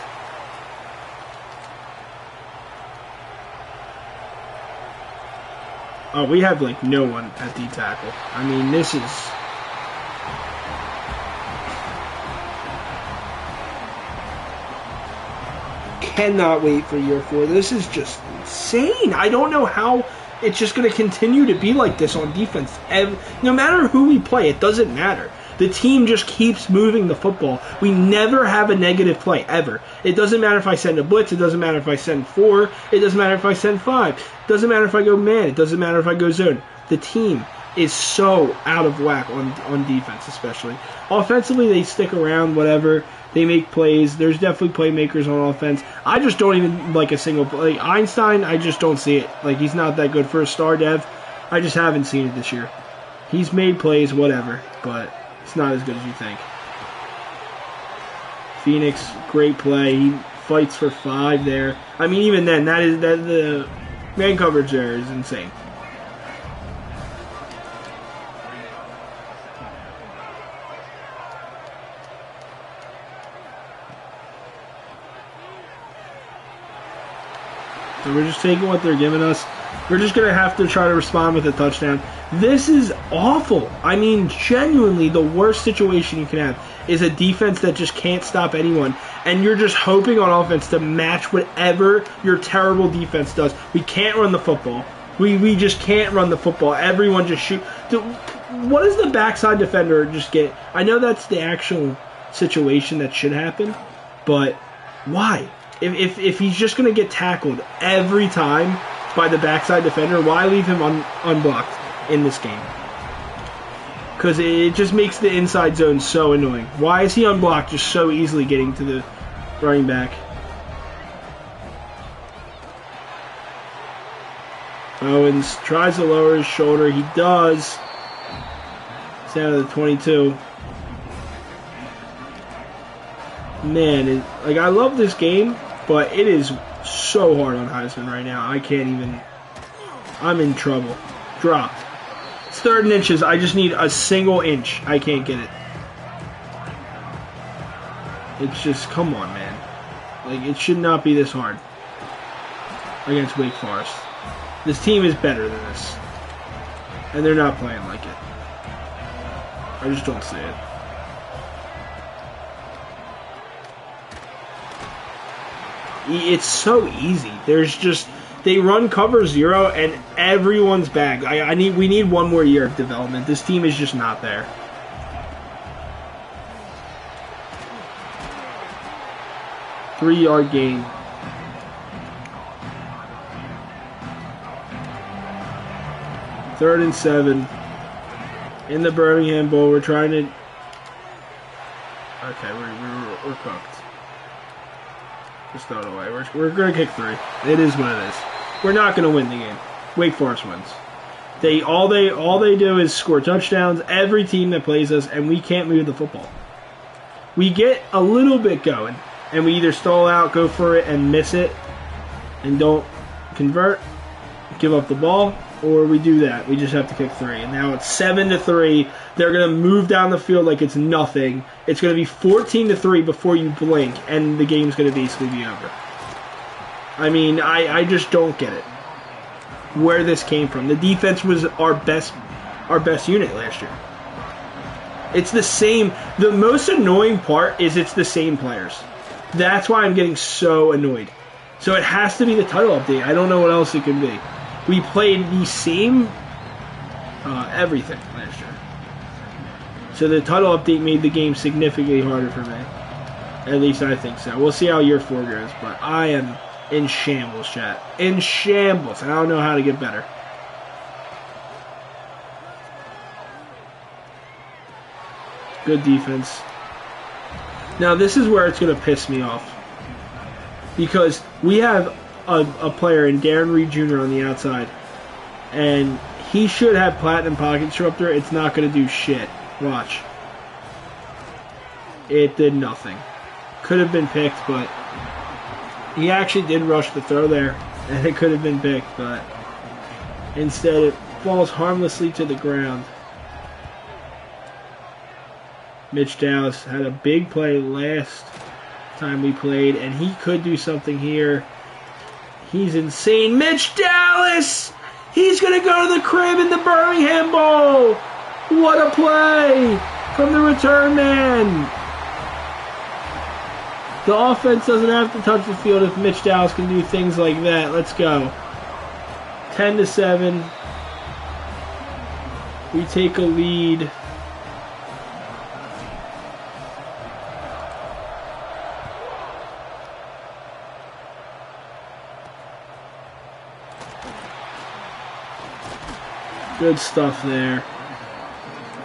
Oh, we have, no one at D tackle. I mean, this is... Cannot wait for year 4. This is just insane. I don't know how it's just going to continue to be like this on defense. No matter who we play, it doesn't matter. The team just keeps moving the football. We never have a negative play, ever. It doesn't matter if I send a blitz. It doesn't matter if I send 4. It doesn't matter if I send 5. It doesn't matter if I go man. It doesn't matter if I go zone. The team is so out of whack on defense, especially. Offensively, they stick around, whatever. They make plays. There's definitely playmakers on offense. I just don't even like a single play. Like Einstein, I just don't see it. Like, he's not that good for a star dev. I just haven't seen it this year. He's made plays, whatever, but it's not as good as you think. Phoenix, great play. He fights for 5 there. I mean, even then, that the man coverage there is insane. So we're just taking what they're giving us. We're just going to have to try to respond with a touchdown. This is awful. I mean, genuinely, the worst situation you can have is a defense that just can't stop anyone. And you're just hoping on offense to match whatever your terrible defense does. We can't run the football. We just can't run the football. Everyone just shoot. What does the backside defender just get? I know that's the actual situation that should happen, but why? If he's just going to get tackled every time by the backside defender, why leave him unblocked in this game? Because it just makes the inside zone so annoying. Why is he unblocked just so easily getting to the running back? Owens tries to lower his shoulder. He does. It's down to the 22. Man, I love this game, but it is so hard on Heisman right now. I can't even. I'm in trouble. Dropped. It's 3rd and inches. I just need a single inch. I can't get it. It's just, come on, man. Like, it should not be this hard against Wake Forest. This team is better than this. And they're not playing like it. I just don't see it. It's so easy. There's just, they run cover 0 and everyone's back. We need one more year of development. This team is just not there. Three-yard gain. Third and 7 in the Birmingham Bowl. We're trying to. Okay, we're cooked. Just throw it away. We're going to kick 3. It is what it is. We're not going to win the game. Wake Forest wins. All they do is score touchdowns. Every team that plays us, and we can't move the football. We get a little bit going, and we either stall out, go for it, and miss it, and don't convert, give up the ball, or we do that. We just have to kick 3. And now it's 7-3. They're going to move down the field like it's nothing. It's going to be 14-3 before you blink, and the game's going to basically be over. I mean, I just don't get it. Where this came from. The defense was our best unit last year. It's the same. The most annoying part is it's the same players. That's why I'm getting so annoyed. So it has to be the title update. I don't know what else it could be. We played the same everything last year. So the title update made the game significantly harder for me. At least I think so. We'll see how year 4 goes. But I am in shambles, chat. In shambles. And I don't know how to get better. Good defense. Now this is where it's going to piss me off. Because we have a player in Darren Reed Jr. on the outside. And he should have Platinum Pocket Disruptor. It's not going to do shit. Watch. It did nothing. Could have been picked, but he actually did rush the throw there. And it could have been picked, but instead it falls harmlessly to the ground. Mitch Dallas had a big play last time we played, and he could do something here. He's insane. Mitch Dallas! He's going to go to the crib in the Birmingham Bowl! What a play from the return man! The offense doesn't have to touch the field if Mitch Dallas can do things like that. Let's go. 10-7. We take a lead. Good stuff there.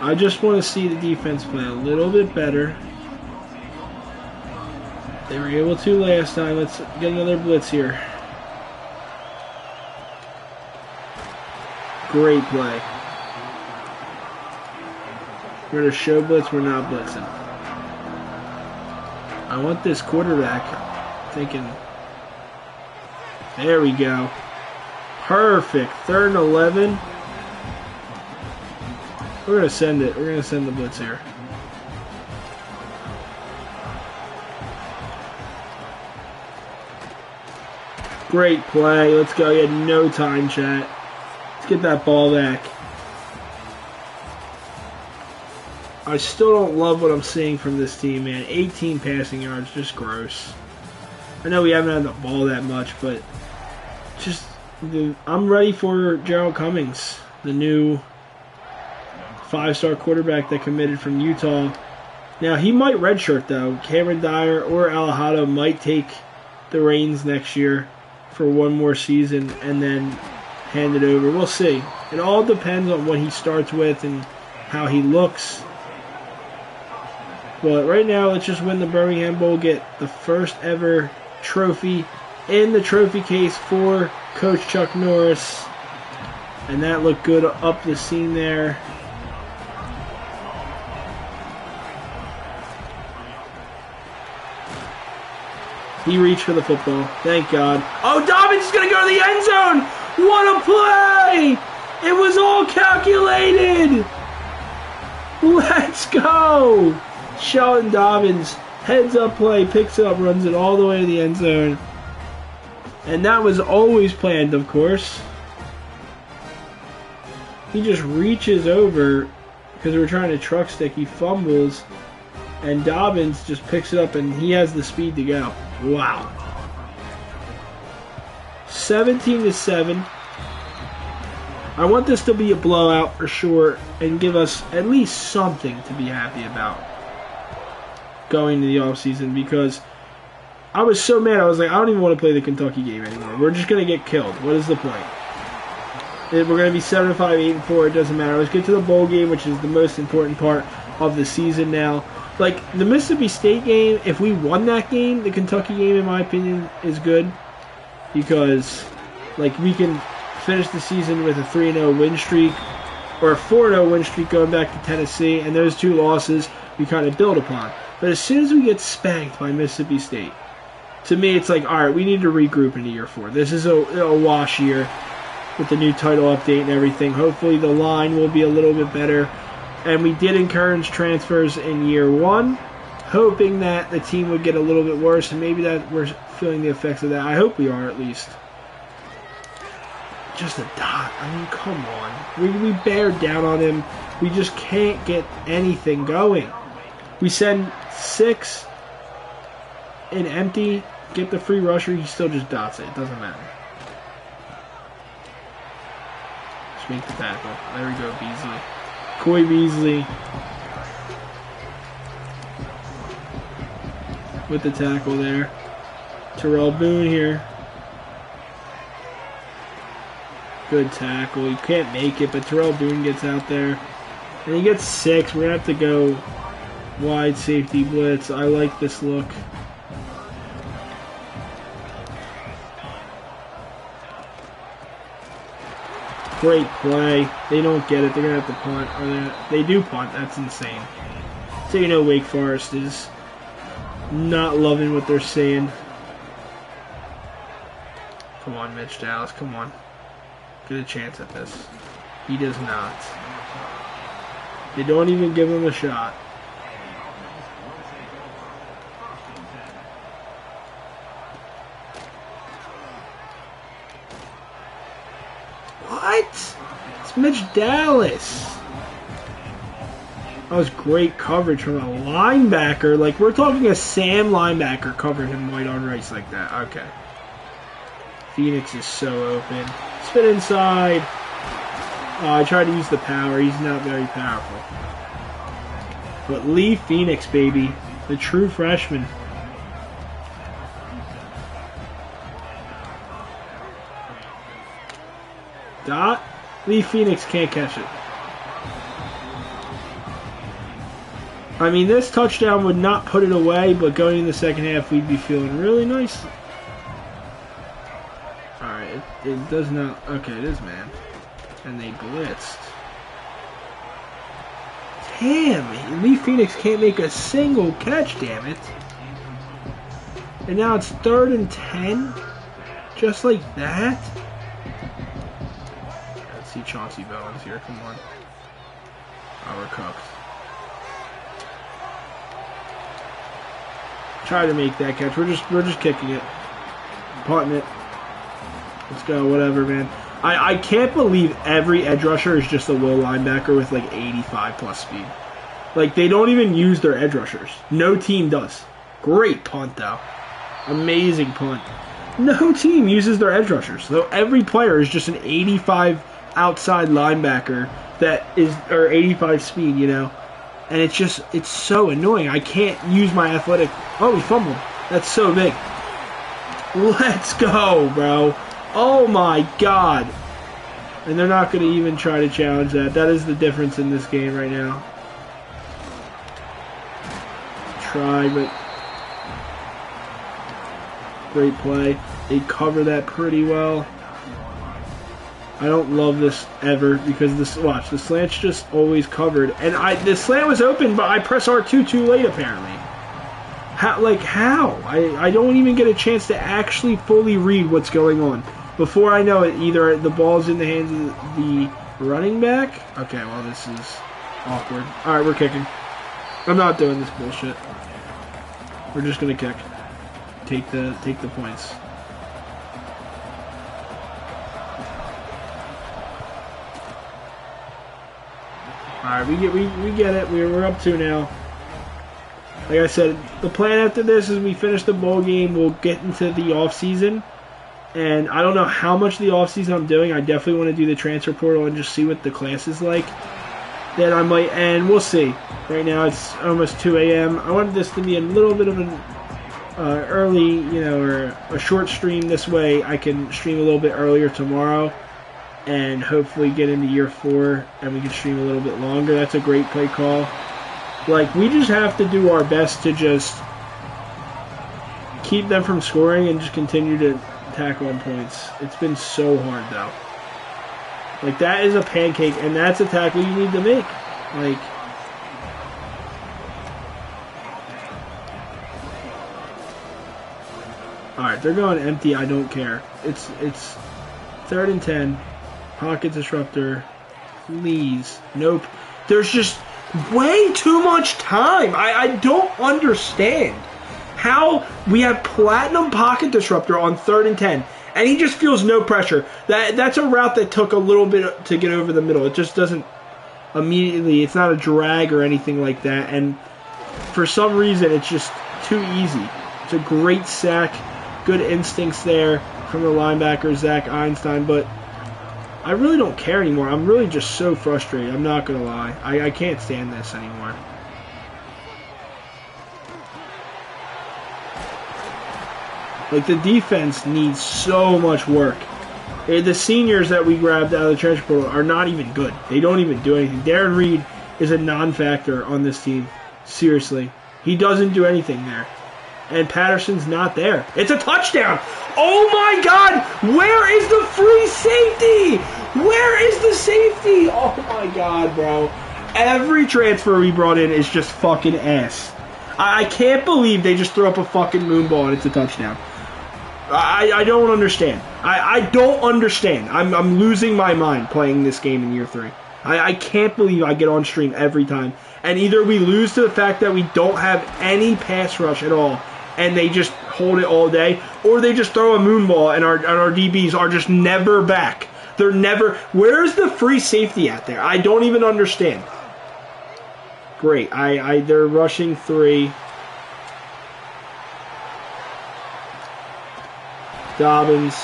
I just want to see the defense play a little bit better. They were able to last time. Let's get another blitz here. Great play. We're going to show blitz. We're not blitzing. I want this quarterback thinking. There we go. Perfect. 3rd and 11. We're going to send it. We're going to send the blitz here. Great play. Let's go. You had no time, chat. Let's get that ball back. I still don't love what I'm seeing from this team, man. 18 passing yards, just gross. I know we haven't had the ball that much, but just I'm ready for Gerald Cummings, the new 5-star quarterback that committed from Utah. Now, he might redshirt, though. Cameron Dyer or Alejado might take the reins next year for one more season and then hand it over. We'll see. It all depends on what he starts with and how he looks. But right now, let's just win the Birmingham Bowl, get the first ever trophy in the trophy case for Coach Chuck Norris. And that looked good up the seam there. He reached for the football. Thank God. Oh, Dobbins is going to go to the end zone. What a play. It was all calculated. Let's go. Shelton Dobbins, heads up play, picks it up, runs it all the way to the end zone. And that was always planned, of course. He just reaches over because we're trying to truck stick. He fumbles, and Dobbins just picks it up, and he has the speed to go. Wow. 17-7. I want this to be a blowout for sure and give us at least something to be happy about going to the offseason, because I was so mad. I was like, I don't even want to play the Kentucky game anymore. We're just going to get killed. What is the point? We're going to be 7-5, 8-4. It doesn't matter. Let's get to the bowl game, which is the most important part of the season now. Like, the Mississippi State game, if we won that game, the Kentucky game, in my opinion, is good. Because, like, we can finish the season with a 3-0 win streak, or a 4-0 win streak going back to Tennessee, and those two losses we kind of build upon. But as soon as we get spanked by Mississippi State, to me it's like, all right, we need to regroup into year 4. This is a wash year with the new title update and everything. Hopefully the line will be a little bit better. And we did encourage transfers in year 1, hoping that the team would get a little bit worse, and maybe that we're feeling the effects of that. I hope we are, at least. Just a dot. I mean, come on. We bear down on him. We just can't get anything going. We send 6 in empty, get the free rusher, he still just dots it. It doesn't matter. Just make the tackle. There we go, Beasley. Coy Beasley with the tackle there. Terrell Boone here. Good tackle. You can't make it, but Terrell Boone gets out there. And he gets 6. We're going to have to go wide safety blitz. I like this look. Great play. They don't get it. They're going to have to punt. Or they do punt. That's insane. So you know Wake Forest is not loving what they're seeing. Come on, Mitch Dallas. Come on. Get a chance at this. He does not. They don't even give him a shot. What? It's Mitch Dallas. That was great coverage from a linebacker. Like, we're talking a Sam linebacker covering him white on rice like that. Okay. Phoenix is so open. Spin inside. Oh, I tried to use the power. He's not very powerful. But Lee Phoenix, baby. The true freshman. Dot. Lee Phoenix can't catch it. I mean, this touchdown would not put it away, but going in the second half, we'd be feeling really nice. Alright, it does not... Okay, it is, man. And they blitzed. Damn, Lee Phoenix can't make a single catch, damn it. And now it's 3rd and 10? Just like that? Let's see Chauncey Bowens here, come on. Oh, we're cooked. Try to make that catch. We're just kicking it. Punting it. Let's go, whatever, man. I can't believe every edge rusher is just a low linebacker with like 85 plus speed. Like, they don't even use their edge rushers. No team does. Great punt, though. Amazing punt. No team uses their edge rushers. So every player is just an 85 outside linebacker that is, or 85 speed, you know. And it's so annoying. I can't use my athletic. Oh, he fumbled. That's so big. Let's go, bro. Oh my God. And they're not going to even try to challenge that. That is the difference in this game right now. Try, but great play. They cover that pretty well. I don't love this ever because this, watch, the slant's just always covered. And the slant was open, but I press R2 too late apparently. How? I don't even get a chance to actually fully read what's going on. Before I know it, either the ball's in the hands of the running back. Okay, well, this is awkward. Alright, we're kicking. I'm not doing this bullshit. We're just gonna kick. Take the points. Alright, we get it. We're up 2 now. Like I said, the plan after this is we finish the bowl game. We'll get into the off season. And I don't know how much the off season I'm doing. I definitely want to do the transfer portal and just see what the class is like. Then I might, and we'll see. Right now it's almost 2 a.m. I wanted this to be a little bit of an early, you know, or a short stream. This way I can stream a little bit earlier tomorrow and hopefully get into year 4 and we can stream a little bit longer. That's a great play call. Like, we just have to do our best to just keep them from scoring and just continue to tackle on points. It's been so hard, though. Like, that is a pancake, and that's a tackle you need to make. Like, alright, they're going empty. I don't care. It's 3rd and 10. Pocket disruptor. Please. Nope. There's just way too much time. I don't understand how we have platinum pocket disruptor on 3rd and 10, and he just feels no pressure. That's a route that took a little bit to get over the middle. It just doesn't immediately. It's not a drag or anything like that, and for some reason it's just too easy. It's a great sack, good instincts there from the linebacker Zach Einstein, but I really don't care anymore. I'm really just so frustrated. I'm not gonna lie. I can't stand this anymore. Like, the defense needs so much work. The seniors that we grabbed out of the transfer portal are not even good. They don't even do anything. Darren Reed is a non-factor on this team. Seriously. He doesn't do anything there. And Patterson's not there. It's a touchdown! Oh my God! Where is the free safety? Where is the safety? Oh my God, bro. Every transfer we brought in is just fucking ass. I can't believe they just threw up a fucking moon ball and it's a touchdown. I don't understand. I don't understand. I'm losing my mind playing this game in year 3. I can't believe I get on stream every time. And either we lose to the fact that we don't have any pass rush at all, and they just hold it all day, or they just throw a moon ball and our DBs are just never back. They're never... Where's the free safety at there? I don't even understand. Great. They're rushing 3. Dobbins.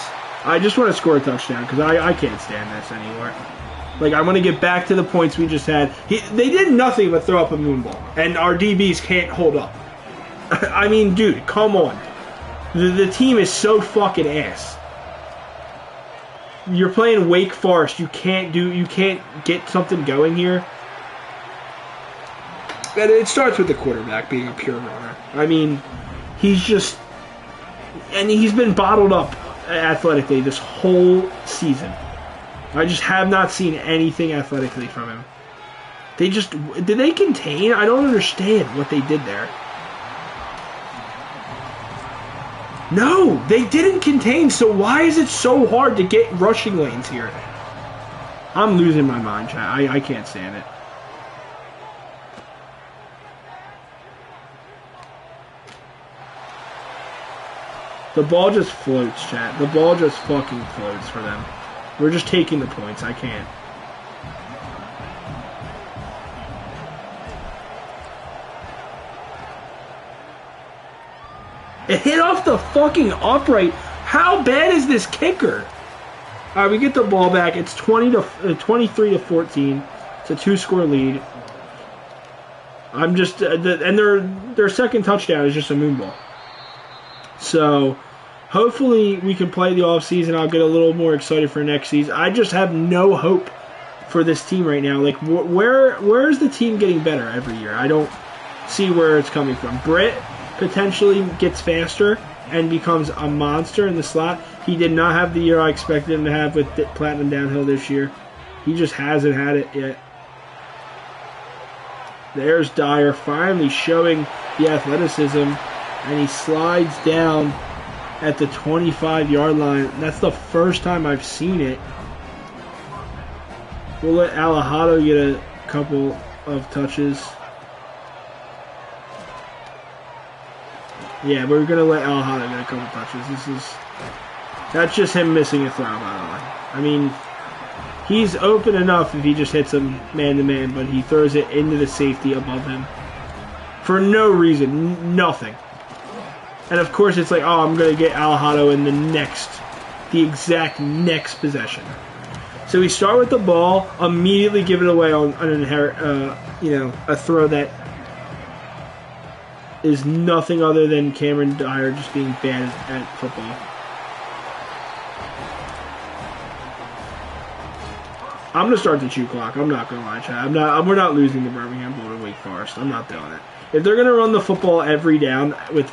I just want to score a touchdown because I can't stand this anymore. Like, I want to get back to the points we just had. They did nothing but throw up a moon ball, and our DBs can't hold up. I mean, dude, come on. The team is so fucking ass. You're playing Wake Forest. You can't get something going here. And it starts with the quarterback being a pure runner. I mean, he's been bottled up athletically this whole season. I just have not seen anything athletically from him. Did they contain? I don't understand what they did there. No, they didn't contain, so why is it so hard to get rushing lanes here? I'm losing my mind, chat. I can't stand it. The ball just floats, chat. The ball just fucking floats for them. We're just taking the points. I can't. It hit off the fucking upright. How bad is this kicker? All right, we get the ball back. It's 23 to 14. It's a 2-score lead. I'm just and their second touchdown is just a moon ball. So hopefully we can play the offseason. I'll get a little more excited for next season. I just have no hope for this team right now. Like where is the team getting better every year? I don't see where it's coming from. Britt potentially gets faster and becomes a monster in the slot. He did not have the year I expected him to have with Platinum Downhill this year. He just hasn't had it yet. There's Dyer finally showing the athleticism, and he slides down at the 25-yard line. That's the first time I've seen it. We'll let Alejado get a couple of touches. Yeah, we're going to let Alejado get a couple touches. That's just him missing a throw, by the way. I mean, he's open enough if he just hits him man-to-man, but he throws it into the safety above him. For no reason. Nothing. And of course it's like, oh, I'm going to get Alejado in the exact next possession. So we start with the ball, immediately give it away on a throw that is nothing other than Cameron Dyer just being bad at football. I'm going to start the chew clock. I'm not going to lie, Chad. We're not losing to Birmingham Bull to Wake Forest. I'm not doing it. If they're going to run the football every down with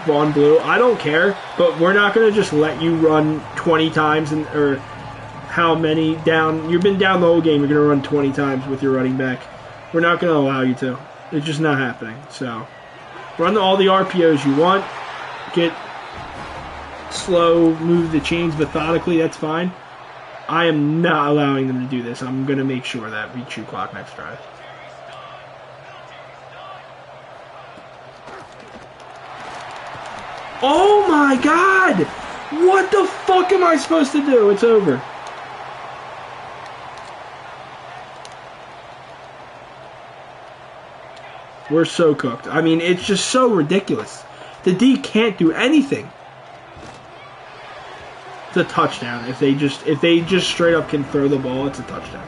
Vaughn Blue, I don't care. But we're not going to just let you run 20 times or how many down. You've been down the whole game. You're going to run 20 times with your running back. We're not going to allow you to. It's just not happening. So run all the RPOs you want. Get slow, move the chains methodically. That's fine. I am not allowing them to do this. I'm going to make sure that we chew clock next drive. Oh my god! What the fuck am I supposed to do? It's over. We're so cooked. I mean, it's just so ridiculous. The D can't do anything. It's a touchdown. If they just straight up can throw the ball, it's a touchdown.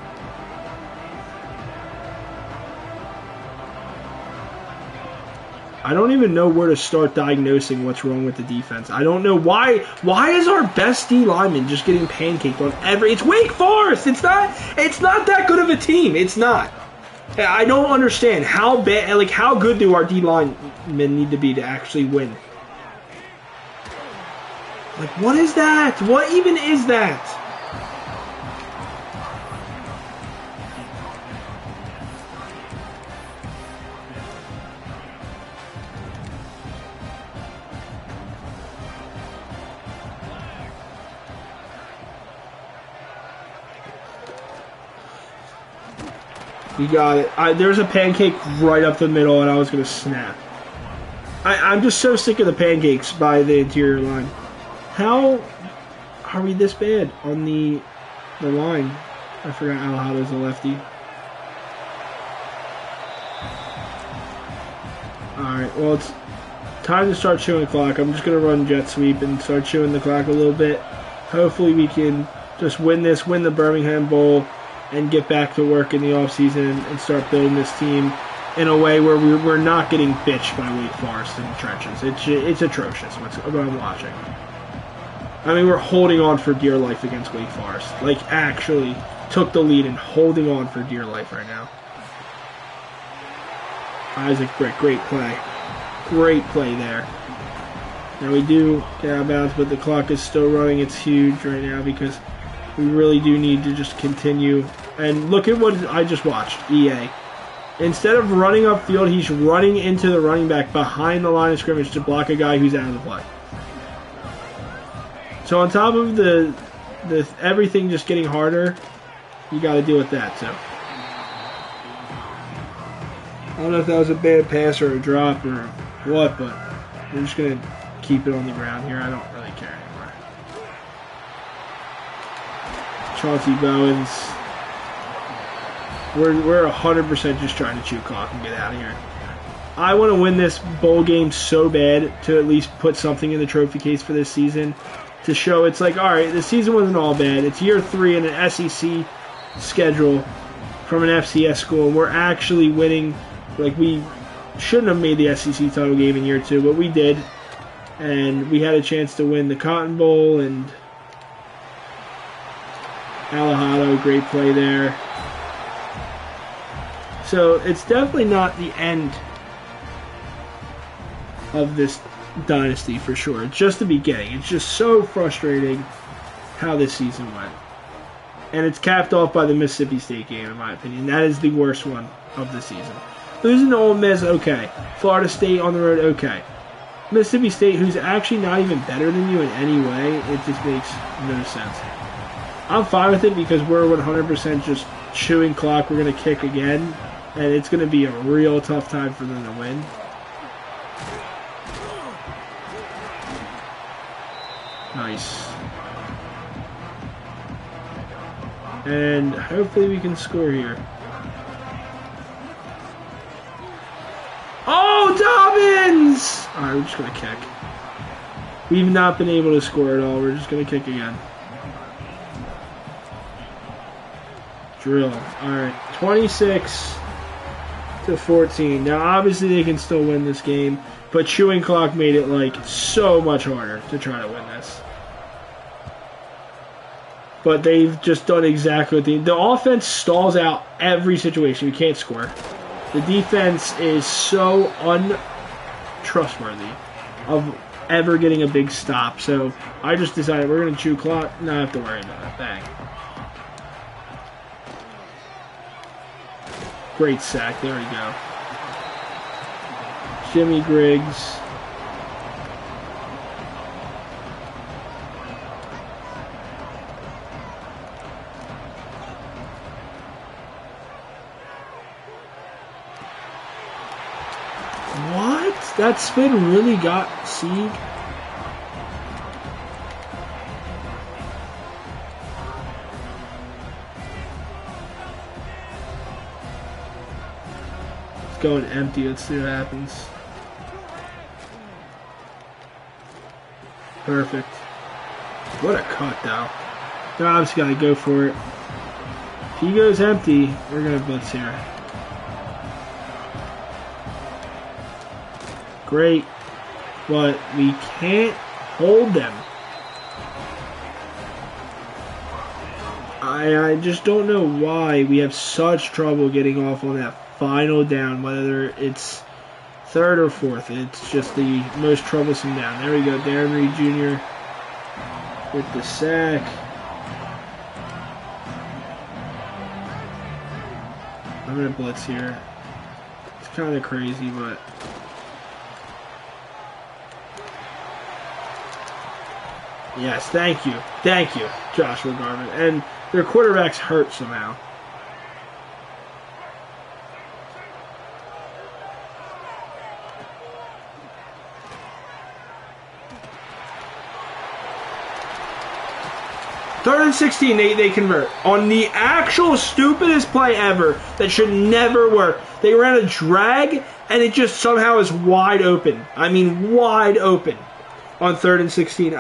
I don't even know where to start diagnosing what's wrong with the defense. I don't know why. Why is our best D lineman just getting pancaked on every? It's Wake Forest. It's not that good of a team. It's not. I don't understand how bad. Like, how good do our D linemen need to be to actually win? Like, what is that? What even is that? You got it. There's a pancake right up the middle, and I was going to snap. I'm just so sick of the pancakes by the interior line. How are we this bad on the line? I forgot Alejado's a lefty. Alright, well, it's time to start chewing the clock. I'm just going to run jet sweep and start chewing the clock a little bit. Hopefully we can just win the Birmingham Bowl, and get back to work in the offseason and start building this team in a way where we're not getting bitched by Wake Forest in the trenches. It's atrocious what I'm watching. I mean, we're holding on for dear life against Wake Forest. Like, actually took the lead and holding on for dear life right now. Isaac Brick, great play. Great play there. Now we do get out of bounds, but the clock is still running. It's huge right now because we really do need to just continue. And look at what I just watched, EA. Instead of running upfield, he's running into the running back behind the line of scrimmage to block a guy who's out of the play. So on top of the everything just getting harder, you got to deal with that too. I don't know if that was a bad pass or a drop or what, but we're just going to keep it on the ground here. I don't really care anymore. Chauncey Bowens. We're 100% just trying to chew clock and get out of here. I want to win this bowl game so bad to at least put something in the trophy case for this season to show it's like, all right, the season wasn't all bad. It's year 3 in an SEC schedule from an FCS school, and we're actually winning. Like, we shouldn't have made the SEC title game in year 2, but we did. And we had a chance to win the Cotton Bowl, and Alejado, great play there. So it's definitely not the end of this dynasty for sure. It's just the beginning. It's just so frustrating how this season went. And it's capped off by the Mississippi State game, in my opinion. That is the worst one of the season. Losing to Ole Miss, okay. Florida State on the road, okay. Mississippi State, who's actually not even better than you in any way, it just makes no sense. I'm fine with it because we're 100% just chewing clock. We're going to kick again, and it's going to be a real tough time for them to win. Nice. And hopefully we can score here. Oh, Dobbins! Alright, we're just going to kick. We've not been able to score at all. We're just going to kick again. Drill. Alright, 26-14. Now, obviously, they can still win this game, but chewing clock made it, like, so much harder to try to win this. But they've just done exactly what the offense stalls out every situation. We can't score. The defense is so untrustworthy of ever getting a big stop. So I just decided we're going to chew clock. Not have to worry about it. Bang. Great sack. There we go. Jimmy Griggs. What? That spin really got Sieg? It's going empty. Let's see what happens. Perfect. What a cut, though. They're obviously got to go for it. If he goes empty, we're going to blitz here. Great, but we can't hold them. I just don't know why we have such trouble getting off on that final down, whether it's third or fourth. It's just the most troublesome down. There we go, Darren Reed Jr. with the sack. I'm going to blitz here. It's kind of crazy, but... Yes, thank you, Joshua Garvin. And their quarterback's hurt somehow. Third and 16, they convert. On the actual stupidest play ever that should never work. They ran a drag, and it just somehow is wide open. I mean, wide open. On 3rd and 16.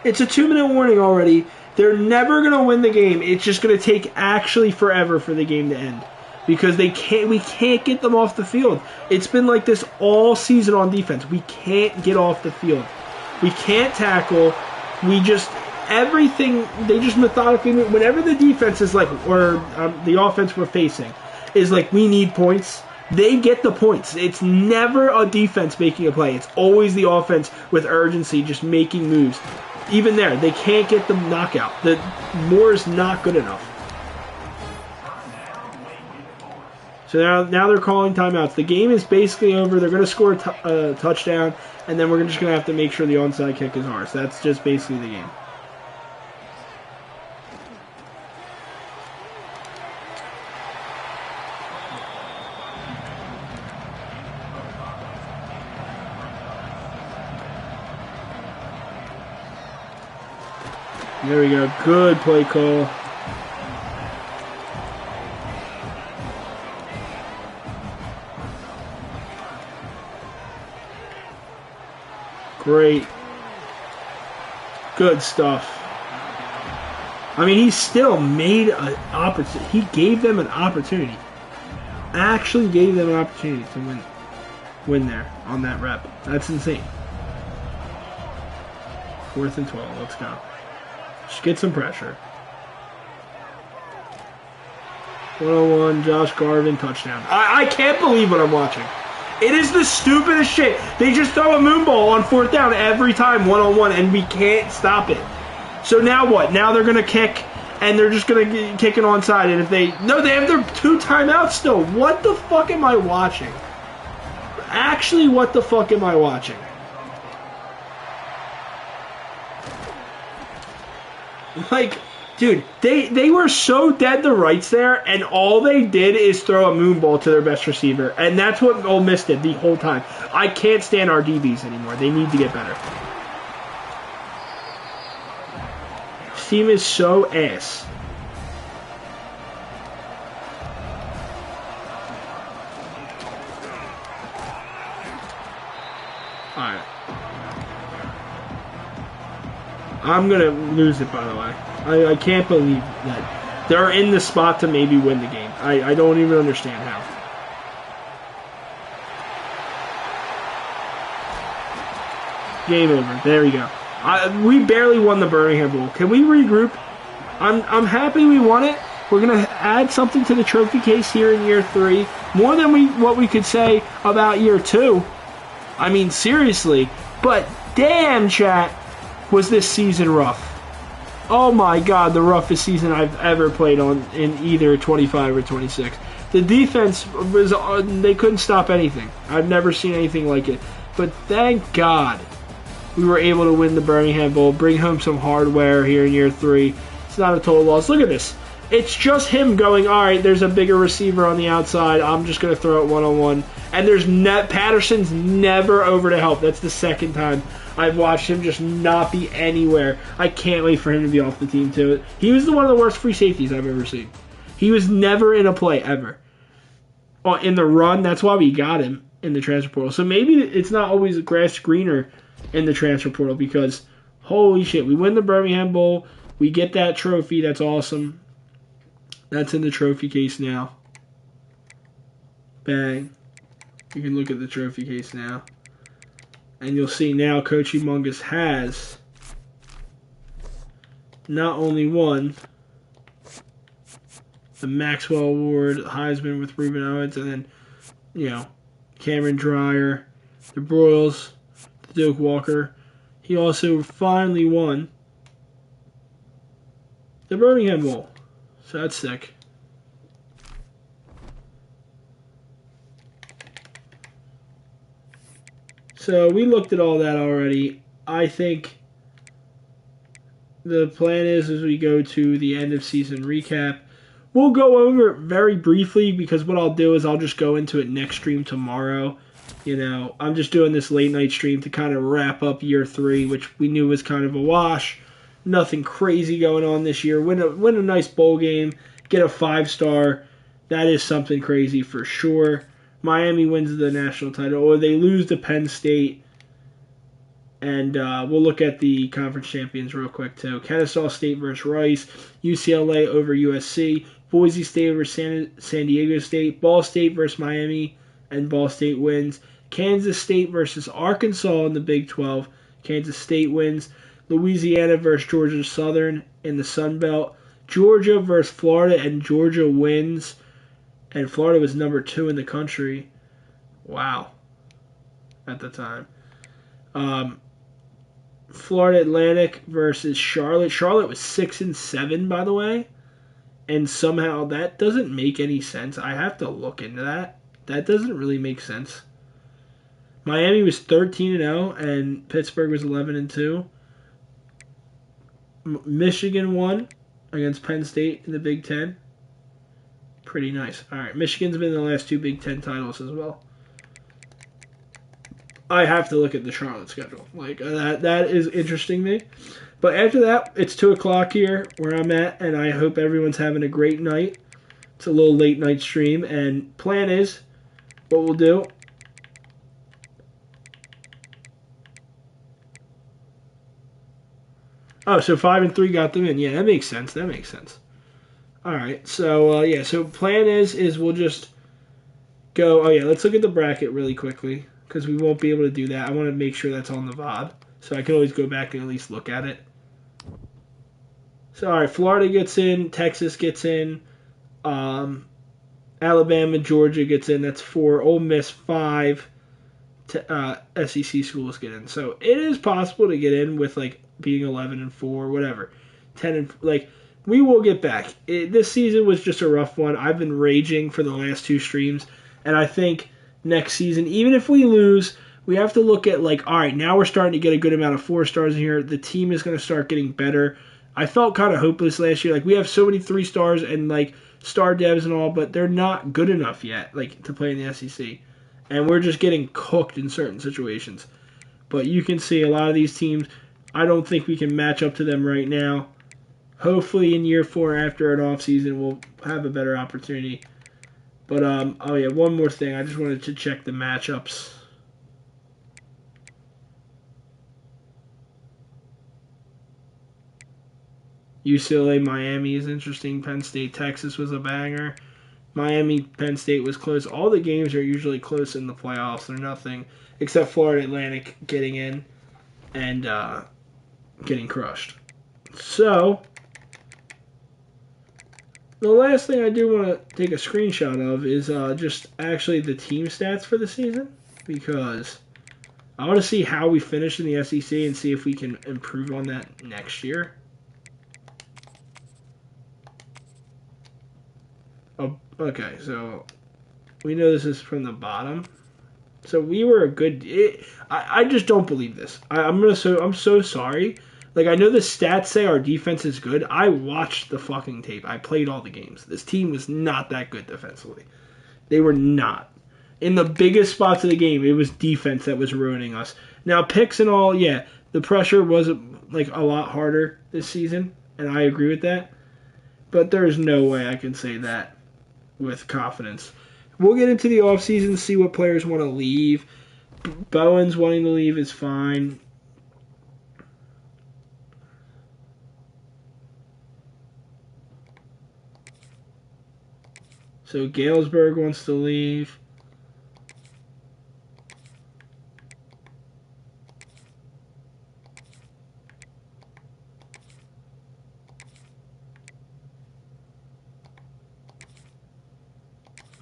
It's a 2-minute warning already. They're never going to win the game. It's just going to take actually forever for the game to end. Because we can't get them off the field. It's been like this all season on defense. We can't get off the field. We can't tackle. we just everything they just methodically move. Whenever the defense is like, or the offense we're facing is like, we need points. They get the points. It's never a defense making a play. It's always the offense with urgency, just making moves. Even there, they can't get the knockout. The more is not good enough. So now they're calling timeouts. The game is basically over. They're going to score a touchdown, and then we're just going to have to make sure the onside kick is ours. That's just basically the game. There we go. Good play call. Great. Good stuff. I mean, he still made an opportunity. He gave them an opportunity. Actually gave them an opportunity to win there on that rep. That's insane. 4th and 12. Let's go. Just get some pressure. 101, Josh Garvin, touchdown. I can't believe what I'm watching. It is the stupidest shit. They just throw a moonball on 4th down every time, 1-on-1, and we can't stop it. So now what? Now they're going to kick, and they're just going to kick it onside. And if they have their 2 timeouts still. What the fuck am I watching? Actually, what the fuck am I watching? Like, dude, they were so dead to rights there, and all they did is throw a moonball to their best receiver, and that's what Ole Miss did the whole time. I can't stand our DBs anymore. They need to get better. This team is so ass. Alright. I'm going to lose it, by the way. I can't believe that they're in the spot to maybe win the game. I don't even understand how. Game over. There we go. We barely won the Birmingham Bowl. Can we regroup? I'm happy we won it. We're going to add something to the trophy case here in year 3. More than what we could say about year 2. I mean, seriously. But damn, chat, was this season rough. Oh my God, the roughest season I've ever played on in either 25 or 26. The defense was, they couldn't stop anything. I've never seen anything like it. But thank God we were able to win the Birmingham Bowl, bring home some hardware here in year 3. It's not a total loss. Look at this. It's just him going, all right, there's a bigger receiver on the outside. I'm just going to throw it 1-on-1. And there's Patterson's never over to help. That's the second time I've watched him just not be anywhere. I can't wait for him to be off the team, too. He was one of the worst free safeties I've ever seen. He was never in a play, ever. In the run, that's why we got him in the transfer portal. So maybe it's not always grass greener in the transfer portal because, holy shit, we win the Birmingham Bowl. We get that trophy. That's awesome. That's in the trophy case now. Bang. You can look at the trophy case now. And you'll see now Coach Humongous has not only won the Maxwell Award, Heisman with Reuben Owens, and then, Cameron Dreyer, the Broyles, the Doak Walker. He also finally won the Birmingham Bowl. So that's sick. So we looked at all that already. I think the plan is as we go to the end of season recap, we'll go over it very briefly because what I'll do is I'll just go into it next stream tomorrow. I'm just doing this late night stream to kind of wrap up year 3, which we knew was kind of a wash. Nothing crazy going on this year. Win a nice bowl game, get a 5-star. That is something crazy for sure. Miami wins the national title, or they lose to Penn State. And we'll look at the conference champions real quick, too. Kennesaw State versus Rice, UCLA over USC, Boise State versus San Diego State, Ball State versus Miami, and Ball State wins. Kansas State versus Arkansas in the Big 12. Kansas State wins. Louisiana versus Georgia Southern in the Sun Belt. Georgia versus Florida, and Georgia wins. And Florida was number 2 in the country. Wow. At the time. Florida Atlantic versus Charlotte. Charlotte was 6-7, by the way. And somehow that doesn't make any sense. I have to look into that. That doesn't really make sense. Miami was 13-0, and Pittsburgh was 11-2. Michigan won against Penn State in the Big Ten. Pretty nice. All right, Michigan's been in the last 2 Big Ten titles as well. I have to look at the Charlotte schedule. Like that is interesting to me. But after that, it's 2 o'clock here where I'm at, and I hope everyone's having a great night. It's a little late night stream, and plan is what we'll do. Oh, so 5 and 3 got them in. Yeah, that makes sense. That makes sense. All right, so yeah, so plan is we'll just go. Oh yeah, let's look at the bracket really quickly because we won't be able to do that. I want to make sure that's on the VOD, so I can always go back and at least look at it. So all right, Florida gets in, Texas gets in, Alabama, Georgia gets in. That's 4. Ole Miss 5. SEC schools get in. So it is possible to get in with like being 11-4, whatever, 10 and like. We will get back. This season was just a rough one. I've been raging for the last 2 streams, and I think next season, even if we lose, we have to look at like, all right, now we're starting to get a good amount of 4 stars in here. The team is going to start getting better. I felt kind of hopeless last year. Like we have so many 3 stars and like star devs and all, but they're not good enough yet, like to play in the SEC, and we're just getting cooked in certain situations. But you can see a lot of these teams. I don't think we can match up to them right now. Hopefully in year 4 after an off season we'll have a better opportunity. But oh yeah, one more thing. I just wanted to check the matchups. UCLA Miami is interesting. Penn State Texas was a banger. Miami Penn State was close. All the games are usually close in the playoffs. They're nothing except Florida Atlantic getting in and getting crushed. So the last thing I do want to take a screenshot of is just actually the team stats for the season, because I want to see how we finish in the SEC and see if we can improve on that next year. Oh, okay, so we know this is from the bottom. So we were a good. I just don't believe this. I'm so sorry. Like, I know the stats say our defense is good. I watched the fucking tape. I played all the games. This team was not that good defensively. They were not. In the biggest spots of the game, it was defense that was ruining us. Now, picks and all, yeah, the pressure was, like, a lot harder this season, and I agree with that. But there's no way I can say that with confidence. We'll get into the offseason, see what players want to leave. Bowen's wanting to leave is fine. So Galesburg wants to leave.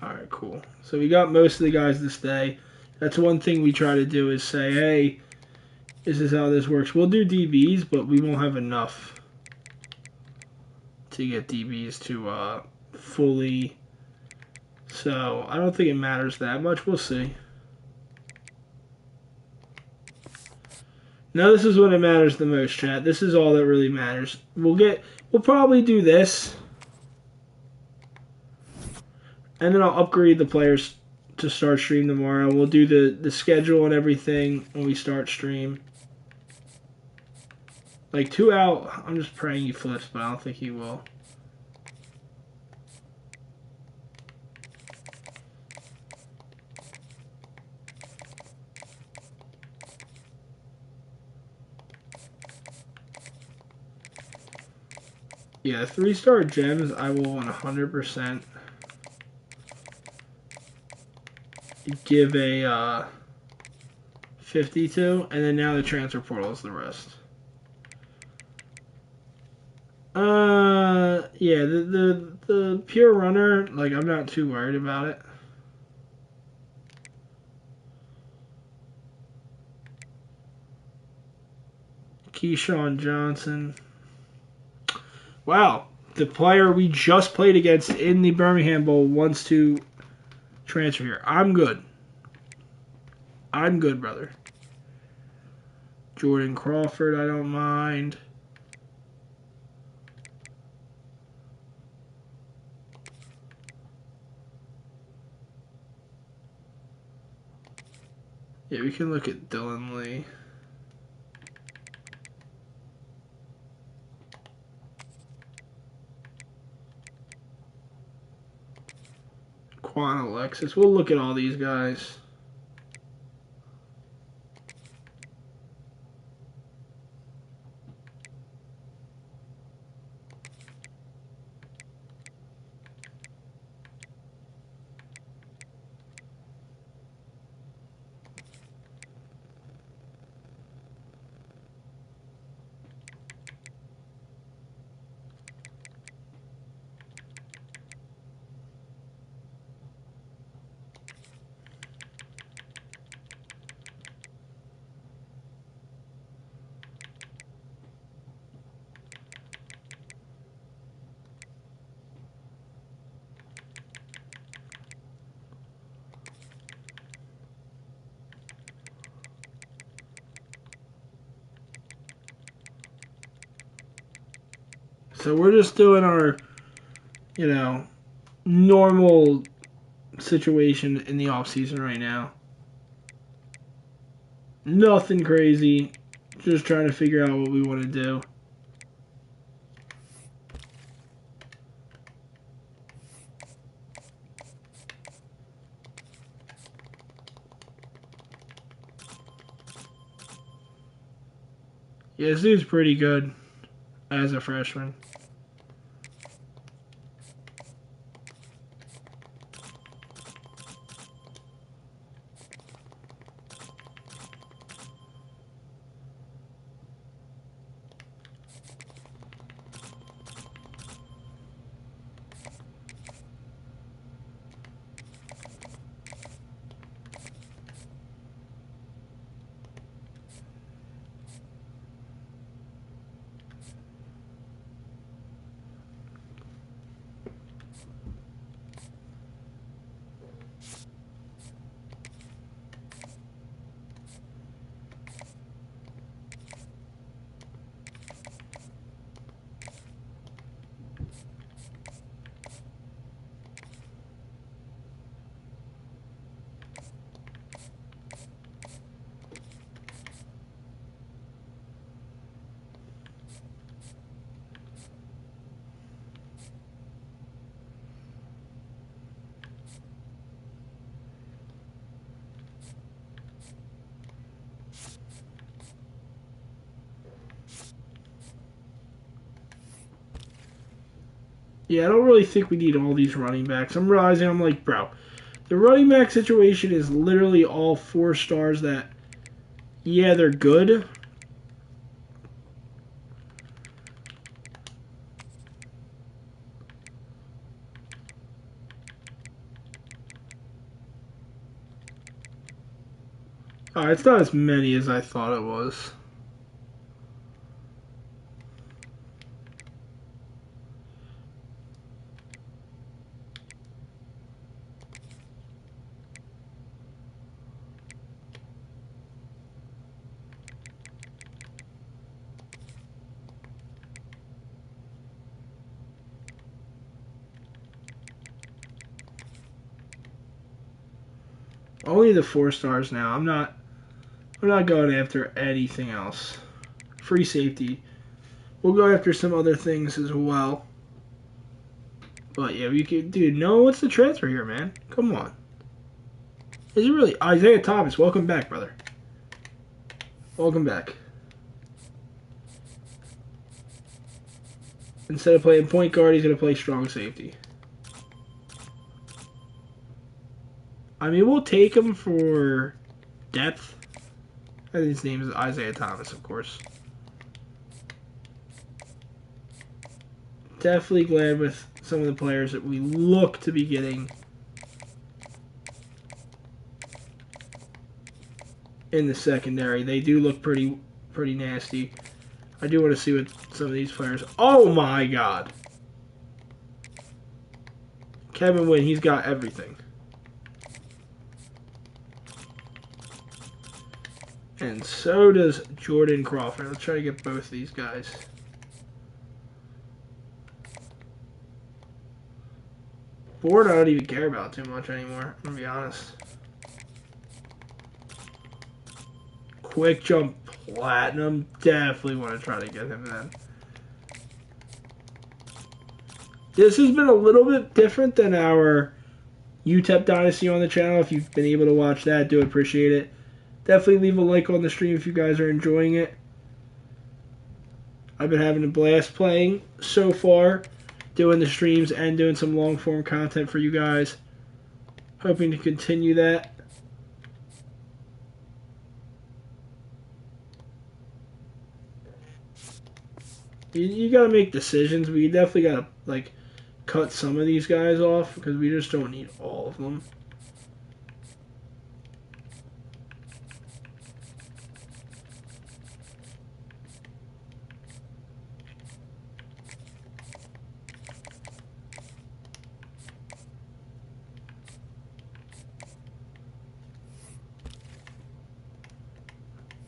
All right, cool. So we got most of the guys to stay. That's one thing we try to do is say, hey, this is how this works. We'll do DBs, but we won't have enough to get DBs to fully. So I don't think it matters that much. We'll see. Now this is when it matters the most, chat. This is all that really matters. We'll probably do this. And then I'll upgrade the players to start stream tomorrow. We'll do the schedule and everything when we start stream. Like 2 out, I'm just praying he flips, but I don't think he will. Yeah, 3-star gems, I will 100% give a 50 to, and then now the transfer portal is the rest. Yeah, the pure runner, like, I'm not too worried about it. Keyshawn Johnson. Wow, the player we just played against in the Birmingham Bowl wants to transfer here. I'm good. I'm good, brother. Jordan Crawford, I don't mind. Yeah, we can look at Dylan Lee. Quan Alexis. We'll look at all these guys. So we're just doing our, normal situation in the off season right now. Nothing crazy. Just trying to figure out what we want to do. Yeah, this dude's pretty good as a freshman. Yeah, I don't really think we need all these running backs. I'm realizing, I'm like, bro, the running back situation is literally all 4 stars that, yeah, they're good. It's not as many as I thought it was. Only the 4 stars now. I'm not going after anything else. Free safety. We'll go after some other things as well. But yeah, we could, dude. No, what's the transfer here, man? Come on. Is it really Isaiah Thomas? Welcome back, brother. Welcome back. Instead of playing point guard, he's gonna play strong safety. I mean, we'll take him for depth. I think his name is Isaiah Thomas, of course. Definitely glad with some of the players that we look to be getting in the secondary. They do look pretty nasty. I do want to see what some of these players... Oh my god! Kevin Wynn, he's got everything. And so does Jordan Crawford. Let's try to get both these guys. Ford I don't even care about too much anymore, I'm going to be honest. Quick Jump Platinum. Definitely want to try to get him then. This has been a little bit different than our UTEP Dynasty on the channel. If you've been able to watch that, do appreciate it. Definitely leave a like on the stream if you guys are enjoying it. I've been having a blast playing so far, doing the streams and doing some long form content for you guys. Hoping to continue that. You got to make decisions. We definitely got to like cut some of these guys off because we just don't need all of them.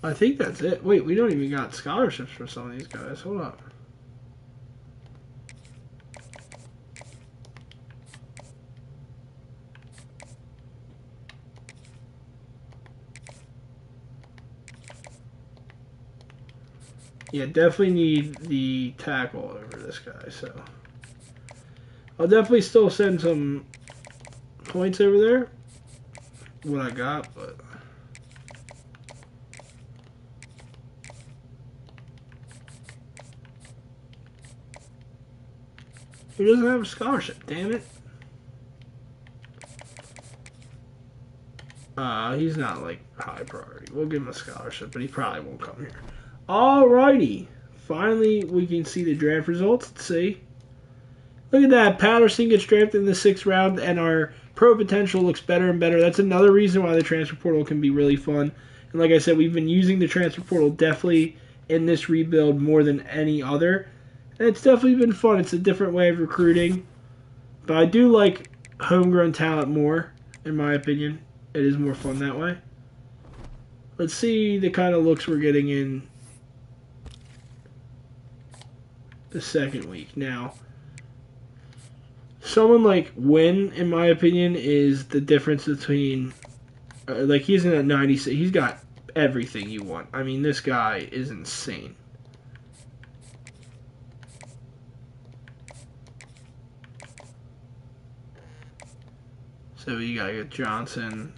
I think that's it. Wait, we don't even got scholarships for some of these guys. Hold up. Yeah, definitely need the tackle over this guy, so I'll definitely still send some points over there. What I got, but he doesn't have a scholarship, damn it. He's not like high priority. We'll give him a scholarship, but he probably won't come here. Alrighty. Finally, we can see the draft results. Let's see. Look at that. Patterson gets drafted in the 6th round, and our pro potential looks better and better. That's another reason why the transfer portal can be really fun. And like I said, we've been using the transfer portal definitely in this rebuild more than any other. And it's definitely been fun. It's a different way of recruiting. But I do like homegrown talent more, in my opinion. It is more fun that way. Let's see the kind of looks we're getting in the 2nd week. Now, someone like Wynn, in my opinion, is the difference between... like, he's in a 96. He's got everything you want. I mean, this guy is insane. So you gotta get Johnson.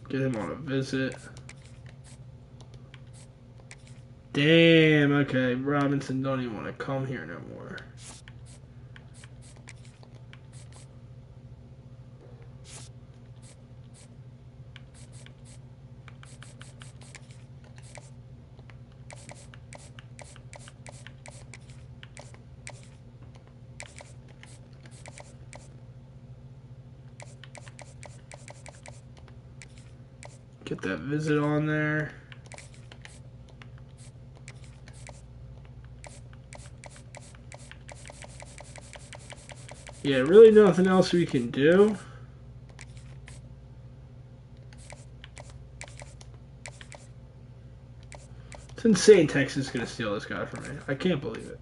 Get him on a visit. Damn, okay. Robinson don't even want to come here no more. Get that visit on there. Yeah, really nothing else we can do. It's insane Texas is going to steal this guy from me. I can't believe it.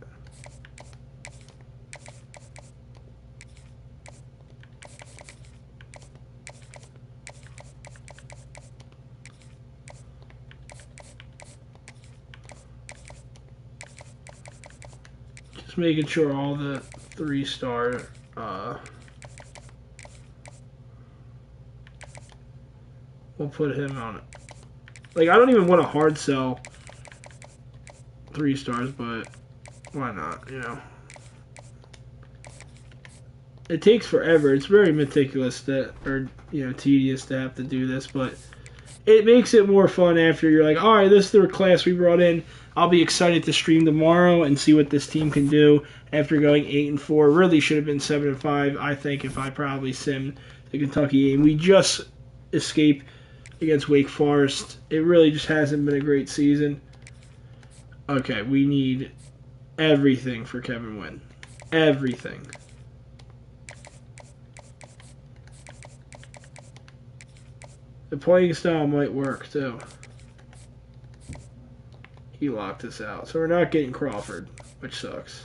Just making sure all the 3-star we'll put him on it. Like, I don't even want a hard sell 3 stars, but why not, you know? It takes forever. It's very meticulous that, or, you know, tedious to have to do this, but it makes it more fun after you're like, all right, this is the class we brought in. I'll be excited to stream tomorrow and see what this team can do after going 8-4. Really should have been 7-5. I think if I probably simmed the Kentucky game. We just escaped against Wake Forest. It really just hasn't been a great season. Okay, we need everything for Kevin Wynn. Everything. The playing style might work, too. He locked us out. So we're not getting Crawford, which sucks.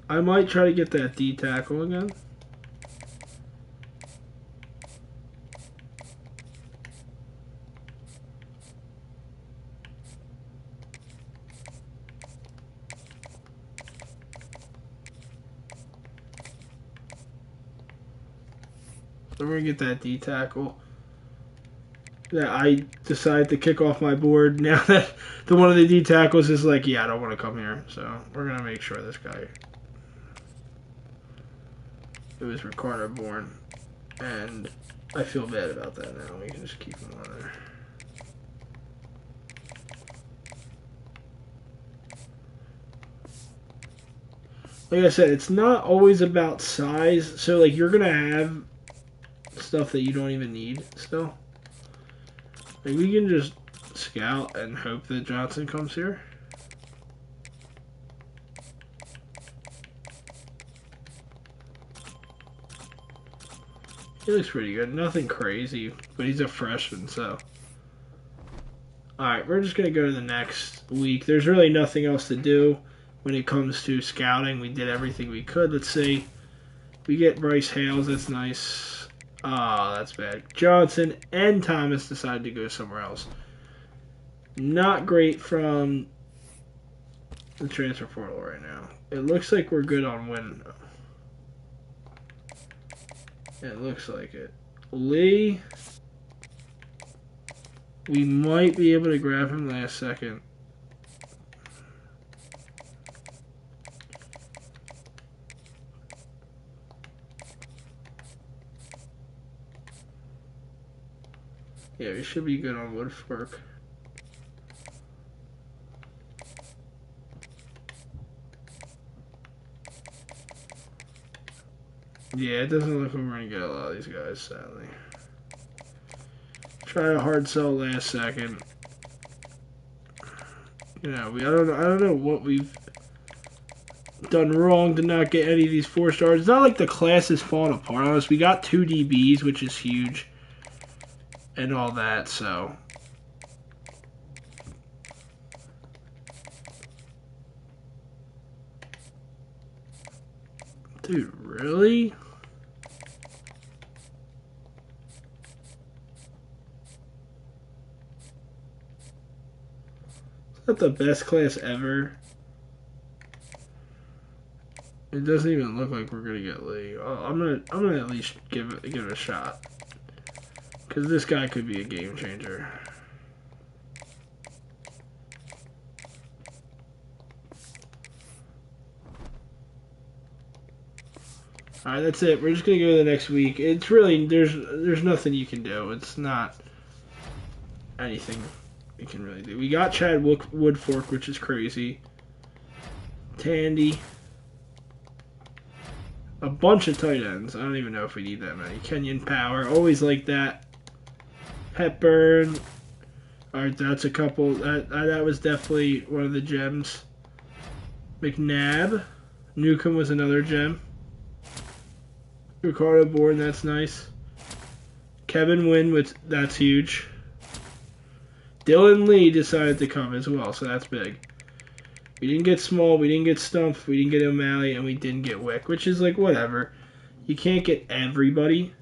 I might try to get that D tackle again. So we're going to get that D tackle. That I decided to kick off my board now that the one of the D tackles is like, yeah, I don't want to come here. So we're going to make sure this guy. It was Ricardo Bourne. And I feel bad about that now. We can just keep him on there. Like I said, it's not always about size. So, like, you're going to have stuff that you don't even need still. Like, we can just scout and hope that Johnson comes here. He looks pretty good. Nothing crazy, but he's a freshman, so. Alright, we're just going to go to the next week. There's really nothing else to do when it comes to scouting. We did everything we could. Let's see. We get Bryce Hales. That's nice. Ah, that's bad. Johnson and Thomas decided to go somewhere else. Not great from the transfer portal right now. It looks like we're good on win. It looks like it. Lee. We might be able to grab him last second. Yeah, we should be good on Woodfork. Yeah, it doesn't look like we're going to get a lot of these guys, sadly. Try a hard sell last second. You know, I don't know what we've done wrong to not get any of these 4 stars. It's not like the class is falling apart on us. We got 2 DBs, which is huge. And all that, so. Dude, really? Is that the best class ever? It doesn't even look like we're gonna get Lee. Oh, I'm gonna at least give it a shot, because this guy could be a game changer. All right, that's it. We're just gonna go to the next week. It's really there's nothing you can do. It's not anything you can really do. We got Chad Woodfork, which is crazy. Tandy. A bunch of tight ends. I don't even know if we need that many. Kenyon Power. Always like that. Hepburn. Alright, that's a couple. That was definitely one of the gems. McNabb. Newcomb was another gem. Ricardo Bourne, that's nice. Kevin Wynn, which that's huge. Dylan Lee decided to come as well, so that's big. We didn't get Small, we didn't get Stumpf, we didn't get O'Malley, and we didn't get Wick, which is like whatever. You can't get everybody.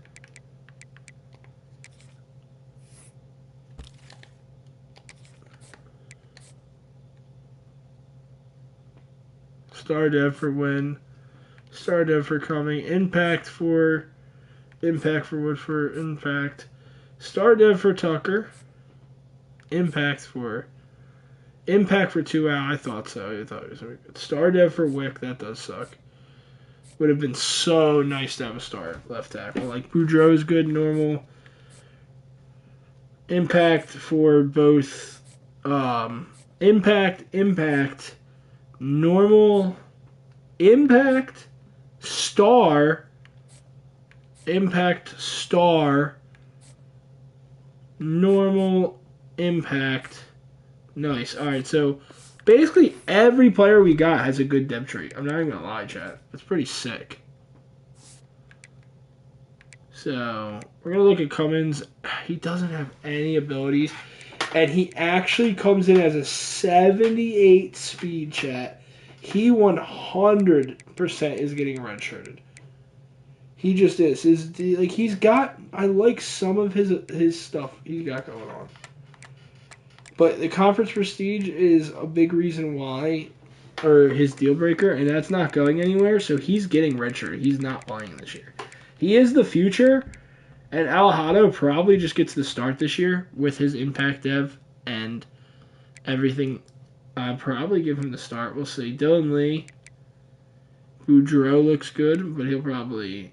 Star Dev for Win. Star Dev for coming. Impact for Impact for Woodford. Impact. Star Dev for Tucker. Impact for 2 out. I thought so. I thought it was very good. Star Dev for Wick. That does suck. Would have been so nice to have a star left tackle. Like Boudreaux is good, normal. Impact for both. Impact, normal, impact, star, normal, impact. Nice. All right, so basically every player we got has a good depth trait. I'm not even going to lie, chat. That's pretty sick. So we're going to look at Cummins. He doesn't have any abilities. And he actually comes in as a 78 speed, chat. He 100% is getting redshirted. He just is. He's got. I like some of his stuff he's got going on. But the conference prestige is a big reason why, or his deal breaker, and that's not going anywhere. So he's getting redshirted. He's not playing this year. He is the future. And Alejado probably just gets the start this year with his impact dev and everything. I'll probably give him the start. We'll see. Dylan Lee. Boudreaux looks good, but he'll probably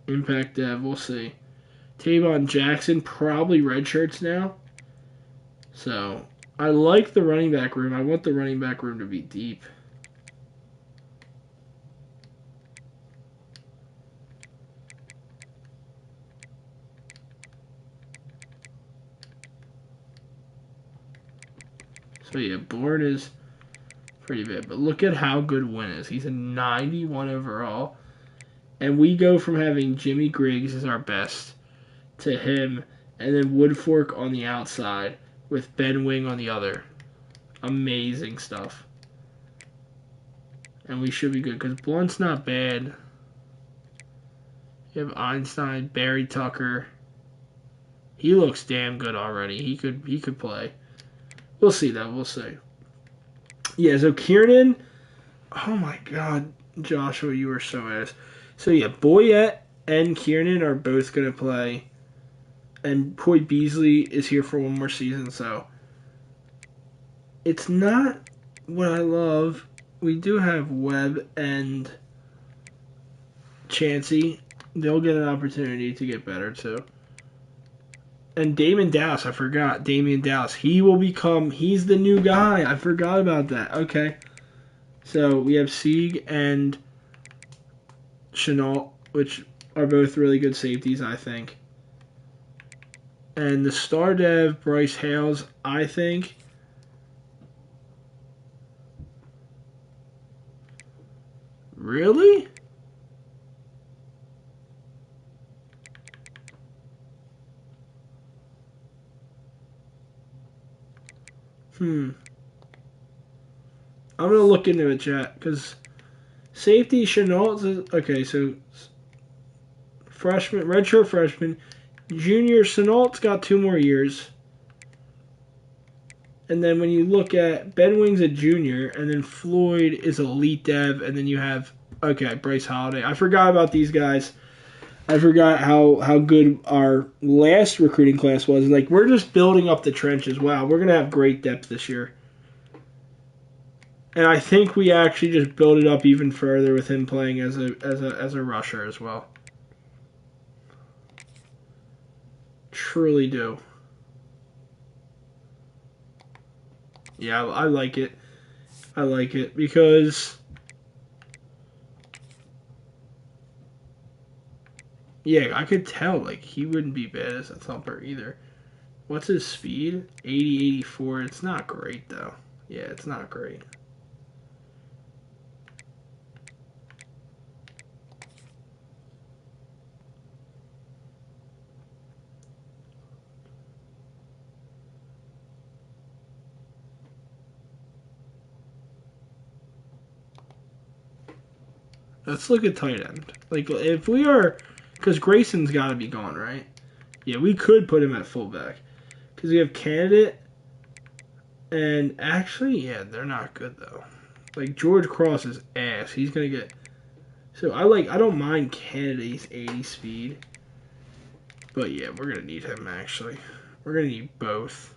impact dev. We'll see. Tavon Jackson probably red shirts now. So I like the running back room. I want the running back room to be deep. So yeah, Bourne is pretty bad. But look at how good Wynn is. He's a 91 overall. And we go from having Jimmy Griggs as our best to him, and then Woodfork on the outside with Ben Wing on the other. Amazing stuff. And we should be good because Blunt's not bad. You have Einstein, Barry Tucker. He looks damn good already. He could play. We'll see that. We'll see. Yeah, so Kiernan. Oh my God, Joshua, you were so ass. So yeah, Boyette and Kiernan are both going to play. And Coy Beasley is here for one more season, so it's not what I love. We do have Webb and Chansey. They'll get an opportunity to get better, too. And Damon Dallas, I forgot. Damian Dallas. He's the new guy. I forgot about that. Okay. So we have Sieg and Chenault, which are both really good safeties, I think. And the star dev, Bryce Hales, I think. Really? I'm going to look into it, chat, because safety, Chenault is... Okay, so freshman, redshirt freshman. Junior, Chenault's got 2 more years. And then when you look at Ben Wing's a junior, and then Floyd is elite dev, and then you have, okay, Bryce Holiday. I forgot about these guys. I forgot how good our last recruiting class was. Like, we're just building up the trenches. Wow, we're going to have great depth this year. And I think we actually just build it up even further with him playing as a rusher as well. Truly do. Yeah, I like it. I like it because, yeah, I could tell, like, he wouldn't be bad as a thumper either. What's his speed? 80, 84. It's not great, though. Yeah, it's not great. Let's look at tight end. Like, if we are... Because Grayson's got to be gone, right? Yeah, we could put him at fullback. Because we have Candidate. And actually, yeah, they're not good, though. Like, George Cross is ass. He's going to get So I don't mind Kennedy's 80 speed. But yeah, we're going to need him actually. We're going to need both.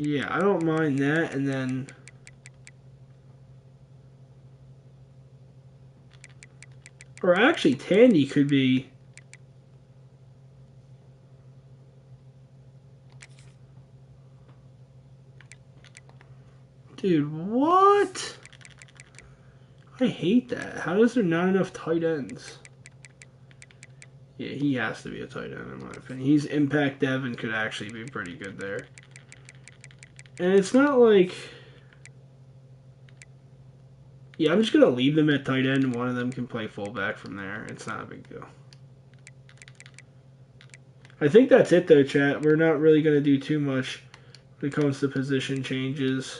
Yeah, I don't mind that, and then or actually Tandy could be dude, what? I hate that. How is there not enough tight ends? Yeah, he has to be a tight end in my opinion. He's impact dev and could actually be pretty good there. And it's not like yeah, I'm just gonna leave them at tight end and one of them can play fullback from there. It's not a big deal. I think that's it though, chat. We're not really gonna do too much when it comes to position changes.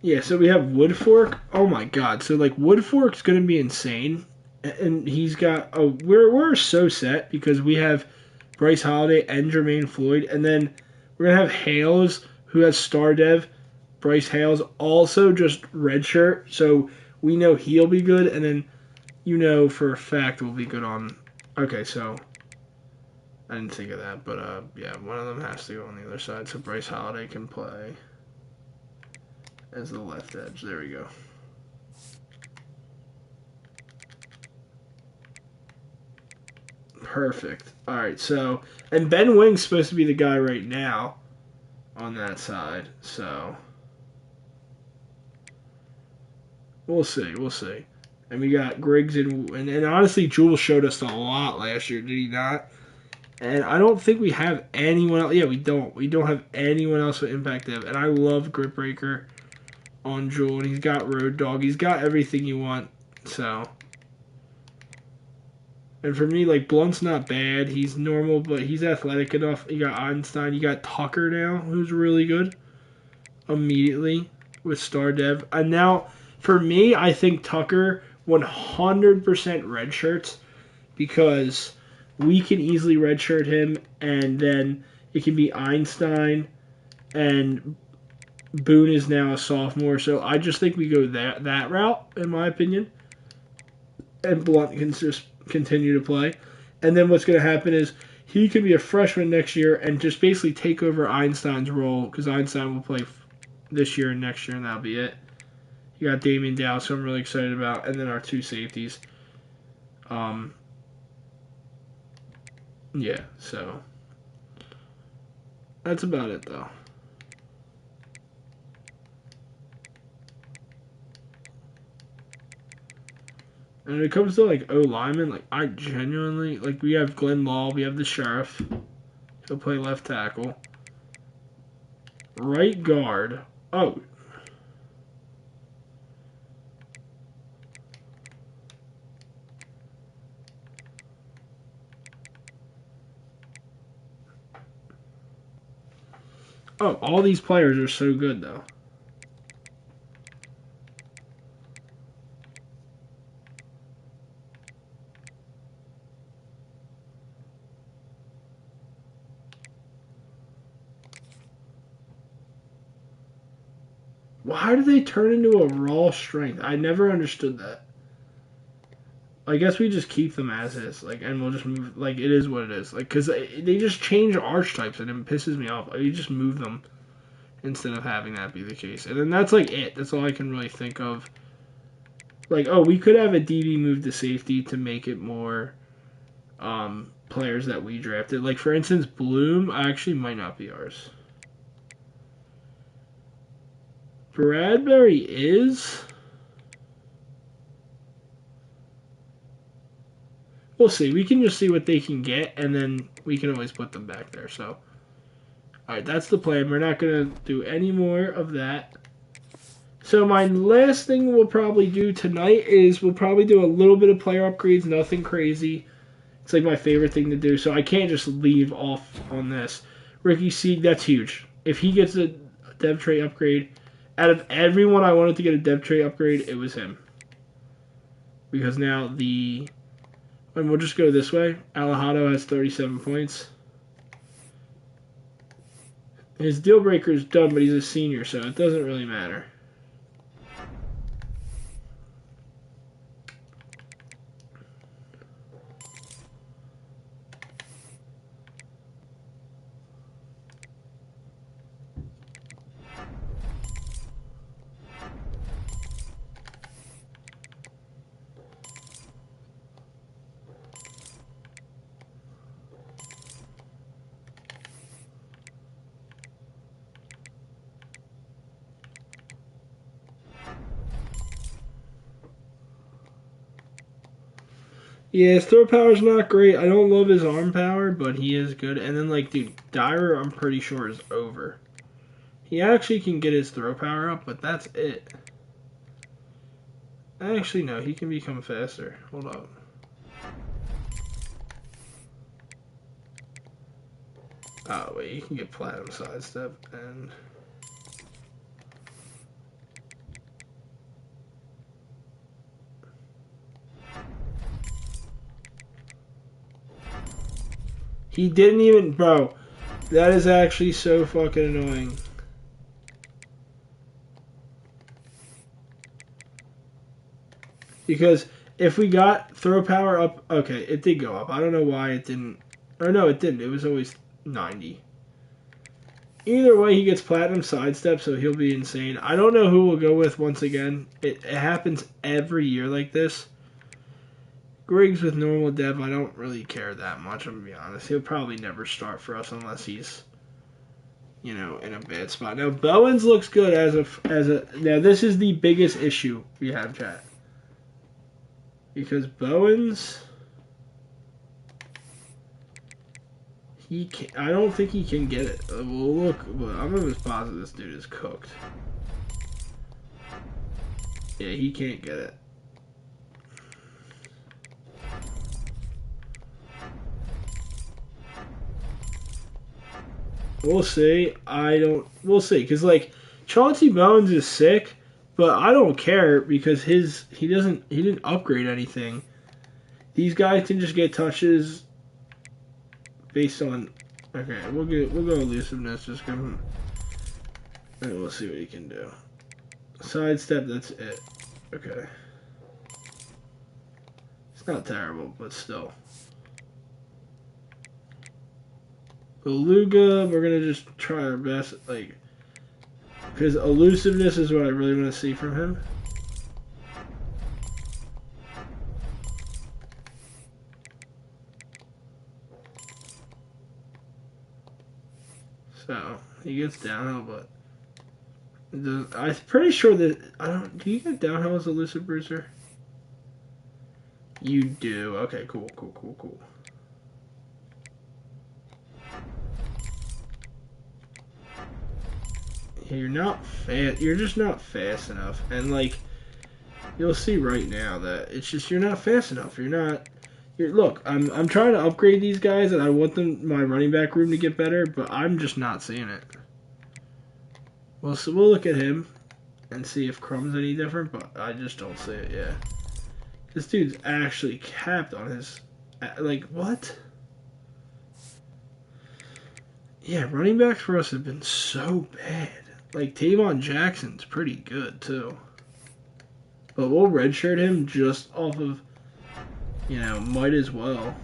Yeah, so we have Woodfork. Oh my god. So like Woodfork's gonna be insane. And he's got we're so set because we have Bryce Holiday and Jermaine Floyd, and then we're gonna have Hales who has star dev. Bryce Hales also just redshirt, so we know he'll be good, and then you know for a fact we'll be good on. Okay, so I didn't think of that, but yeah, one of them has to go on the other side, so Bryce Holiday can play as the left edge. There we go. Perfect. All right, so and Ben Wing's supposed to be the guy right now on that side, so we'll see. We'll see. And we got Griggs and honestly, Jules showed us a lot last year, did he not? And I don't think we have anyone else. Yeah, we don't. We don't have anyone else with impact dev. And I love Grip Breaker on Jewel, and he's got Road Dog. He's got everything you want. So, and for me, like Blunt's not bad. He's normal, but he's athletic enough. You got Einstein. You got Tucker now, who's really good. Immediately with Star Dev, and now for me, I think Tucker 100% red shirts because we can easily redshirt him, and then it can be Einstein, and Boone is now a sophomore. So I just think we go that route, in my opinion, and Blunt can just continue to play. And then what's going to happen is he could be a freshman next year and just basically take over Einstein's role because Einstein will play this year and next year, and that'll be it. You got Damian Dallas, who I'm really excited about, and then our two safeties. Yeah, so that's about it, though. And when it comes to like O lineman, like I genuinely like we have Glenn Law, we have the Sheriff. He'll play left tackle. Right guard. Oh. Oh, all these players are so good though. Why do they turn into a raw strength? I never understood that. I guess we just keep them as is, like, and we'll just move. Like, it is what it is. Like, cause they just change archetypes, and it pisses me off. You just move them instead of having that be the case, and then that's like it. That's all I can really think of. Like, oh, we could have a DB move to safety to make it more players that we drafted. Like, for instance, Bloom actually might not be ours. Bradbury is. We'll see. We can just see what they can get, and then we can always put them back there. So, all right, that's the plan. We're not going to do any more of that. So my last thing we'll probably do tonight is we'll probably do a little bit of player upgrades, nothing crazy. It's like my favorite thing to do, so I can't just leave off on this. Ricky Sieg, that's huge. If he gets a dev trait upgrade, out of everyone I wanted to get a dev trait upgrade, it was him. Because now and we'll just go this way. Alejado has 37 points. His deal breaker is done, but he's a senior, so it doesn't really matter. Yeah, his throw power is not great. I don't love his arm power, but he is good. And then, like, dude, Dyer, I'm pretty sure, is over. He actually can get his throw power up, but that's it. Actually, no, he can become faster. Hold up. Oh, wait, you can get platinum sidestep, and... He didn't even... Bro, that is actually so fucking annoying. Because if we got throw power up... Okay, it did go up. I don't know why it didn't... Or no, it didn't. It was always 90. Either way, he gets platinum sidestep, so he'll be insane. I don't know who we'll go with once again. It happens every year like this. Griggs with normal dev, I don't really care that much, I'm going to be honest. He'll probably never start for us unless he's, you know, in a bad spot. Now, Bowens looks good as a... Now, this is the biggest issue we have, chat. Because Bowens... I don't think he can get it. Well, look, I'm almost positive this dude is cooked. Yeah, he can't get it. We'll see. We'll see. Because, like, Chauncey Bowens is sick, but I don't care because he didn't upgrade anything. These guys can just get touches based on... Okay, we'll go elusiveness, just give him... And we'll see what he can do. Sidestep, that's it. Okay. It's not terrible, but still. Beluga, we're gonna just try our best, like... Because elusiveness is what I really want to see from him. So, he gets downhill, but... I'm pretty sure that... Do you get downhill as elusive bruiser? You do. Okay, cool. You're not fast. You're just not fast enough. And, like, you'll see right now that it's just you're not fast enough. Look, I'm trying to upgrade these guys, and I want my running back room to get better, but I'm just not seeing it. Well, so we'll look at him and see if Crumb's any different, but I just don't see it yet. This dude's actually capped on his... Like, what? Yeah, running backs for us have been so bad. Like, Tavon Jackson's pretty good, too. But we'll redshirt him just off of, you know, might as well.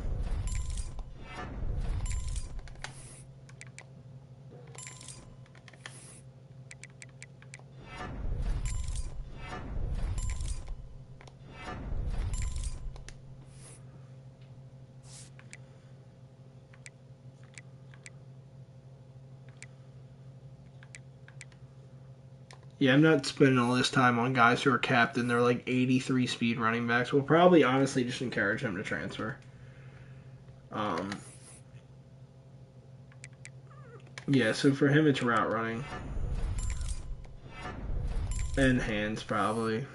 Yeah, I'm not spending all this time on guys who are capped and they're like 83 speed running backs. We'll probably honestly just encourage him to transfer. Yeah, so for him it's route running. And hands, probably.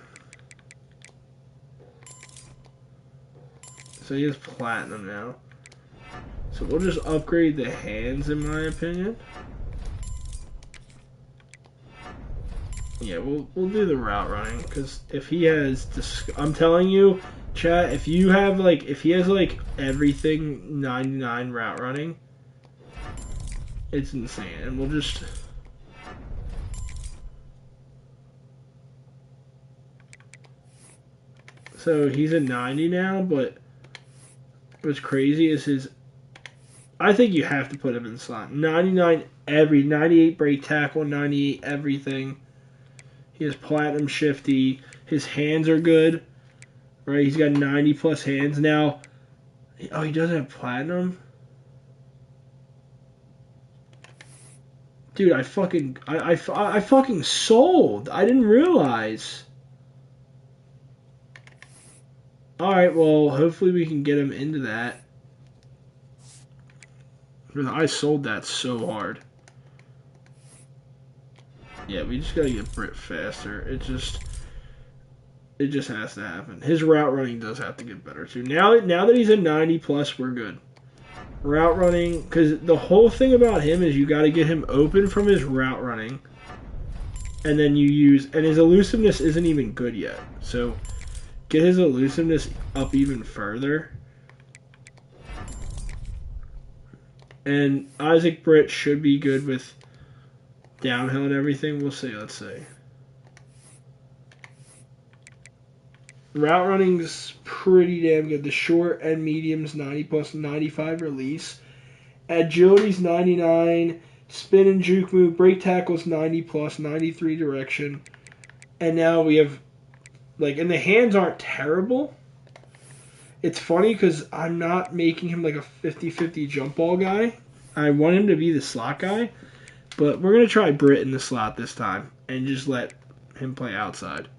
So he has platinum now. So we'll just upgrade the hands, in my opinion. Yeah, we'll do the route running, because if he has, I'm telling you, chat, if you have like, if he has like everything 99 route running, it's insane. And we'll just, so he's a 90 now, but what's crazy is his, I think you have to put him in the slot. 99 every, 98 break tackle, 98 everything. He has platinum shifty. His hands are good, right? He's got 90 plus hands now. Oh, he doesn't have platinum? Dude, I fucking sold. I didn't realize. Alright, well, hopefully we can get him into that. I sold that so hard. Yeah, we just gotta get Brit faster. It just has to happen. His route running does have to get better too. Now that he's a 90 plus, we're good. Route running, because the whole thing about him is you got to get him open from his route running, and then you use, and his elusiveness isn't even good yet. So get his elusiveness up even further. And Isaac Britt should be good with downhill and everything. We'll see. Let's see. Route running's pretty damn good. The short and medium's 90 plus 95 release. Agility's 99. Spin and juke move. Break tackle's 90 plus 93 direction. And now we have, like, and the hands aren't terrible. It's funny because I'm not making him like a 50-50 jump ball guy. I want him to be the slot guy. But we're going to try Britt in the slot this time and just let him play outside.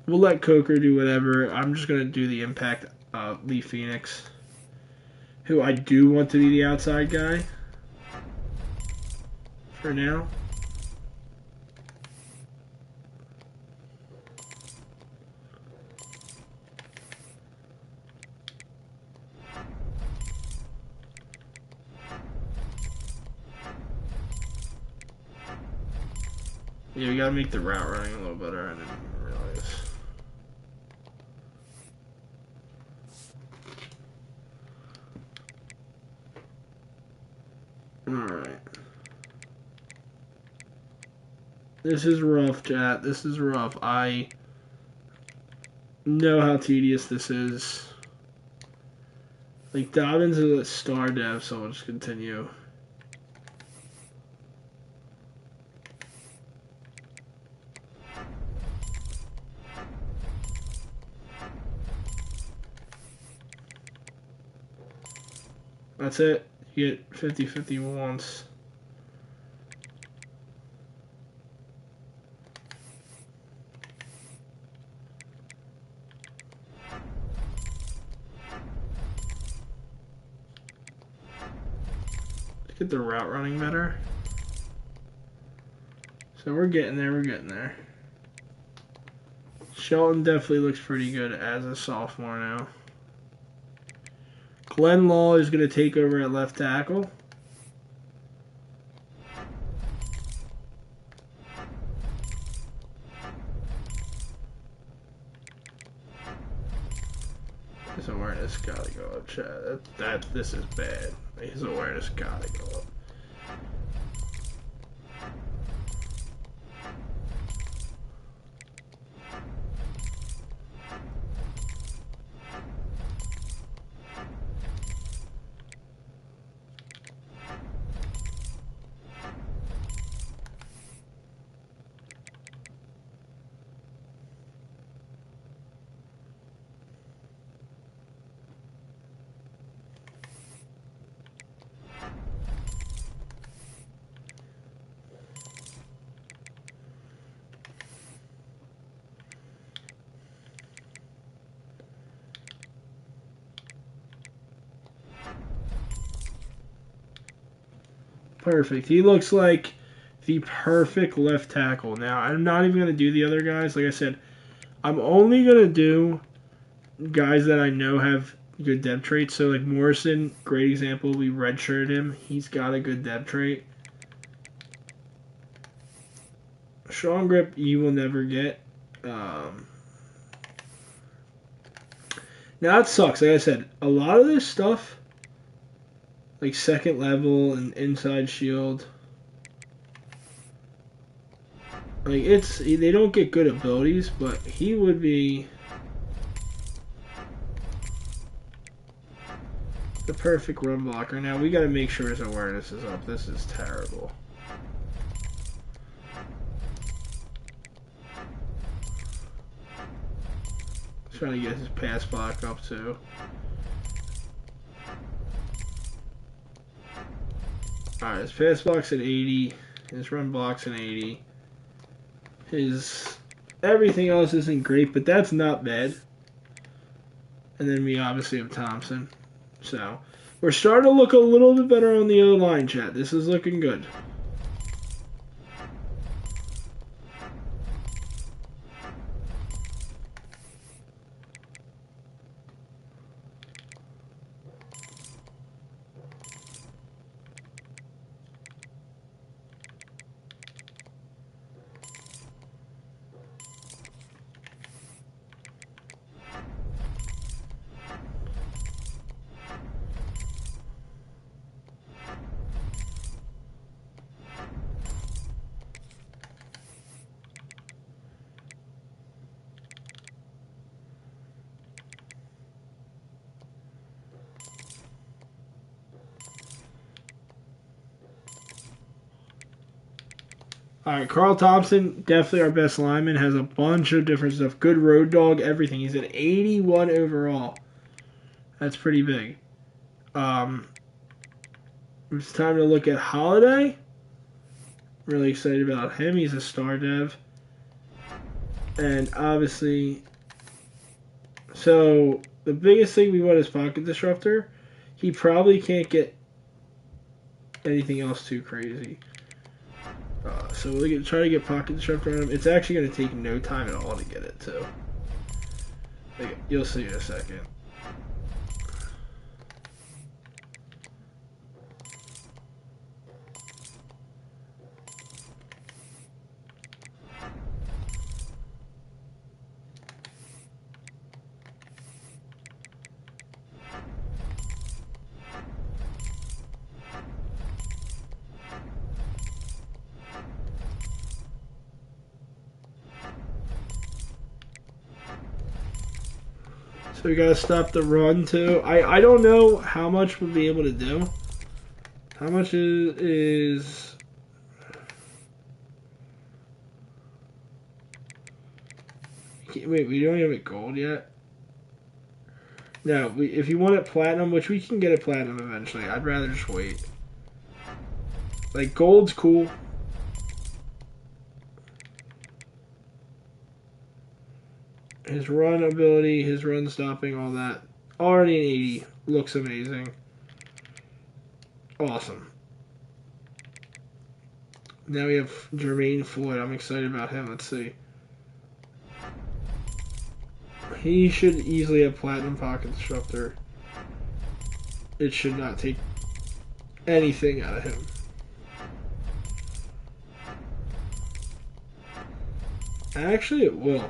We'll let Coker do whatever. I'm just going to do the impact Lee Phoenix, who I do want to be the outside guy for now. Yeah, we gotta make the route running a little better. I didn't realize. Alright. This is rough, chat. This is rough. I know how tedious this is. Like, Dobbins is a star dev, so I'll just continue. That's it. You get 50-50 once. Let's get the route running better. So we're getting there, we're getting there. Shelton definitely looks pretty good as a sophomore now. Glenn Law is going to take over at left tackle. His awareness gotta go up, chat. This is bad. His awareness gotta go up. Perfect. He looks like the perfect left tackle. Now, I'm not even going to do the other guys. Like I said, I'm only going to do guys that I know have good depth traits. So, like Morrison, great example. We redshirted him. He's got a good depth trait. Strong grip, you will never get. Now, that sucks. Like I said, a lot of this stuff, like second level and inside shield, like they don't get good abilities, but he would be the perfect run blocker. Now, we got to make sure his awareness is up. This is terrible. Trying to get his pass block up too. Alright, his pass block's at 80. His run block's at 80. His everything else isn't great, but that's not bad. And then we obviously have Thompson. So, we're starting to look a little bit better on the O-line, chat. This is looking good. All right, Carl Thompson, definitely our best lineman, has a bunch of different stuff. Good road dog, everything. He's at 81 overall. That's pretty big. It's time to look at Holiday. Really excited about him. He's a star dev. And obviously, so the biggest thing we want is Pocket Disruptor. He probably can't get anything else too crazy. So we'll try to get Pocket Disruptor on him. It's actually going to take no time at all to get it, too. You'll see in a second. So we gotta stop the run too. I don't know how much we'll be able to do. How much is wait, we don't have it gold yet? No, if you want it platinum, which we can get it platinum eventually, I'd rather just wait. Like, gold's cool. His run ability, his run stopping, all that. Already an 80. Looks amazing. Awesome. Now we have Jermaine Floyd. I'm excited about him. Let's see. He should easily have Platinum Pocket Disruptor. It should not take anything out of him. Actually, it will.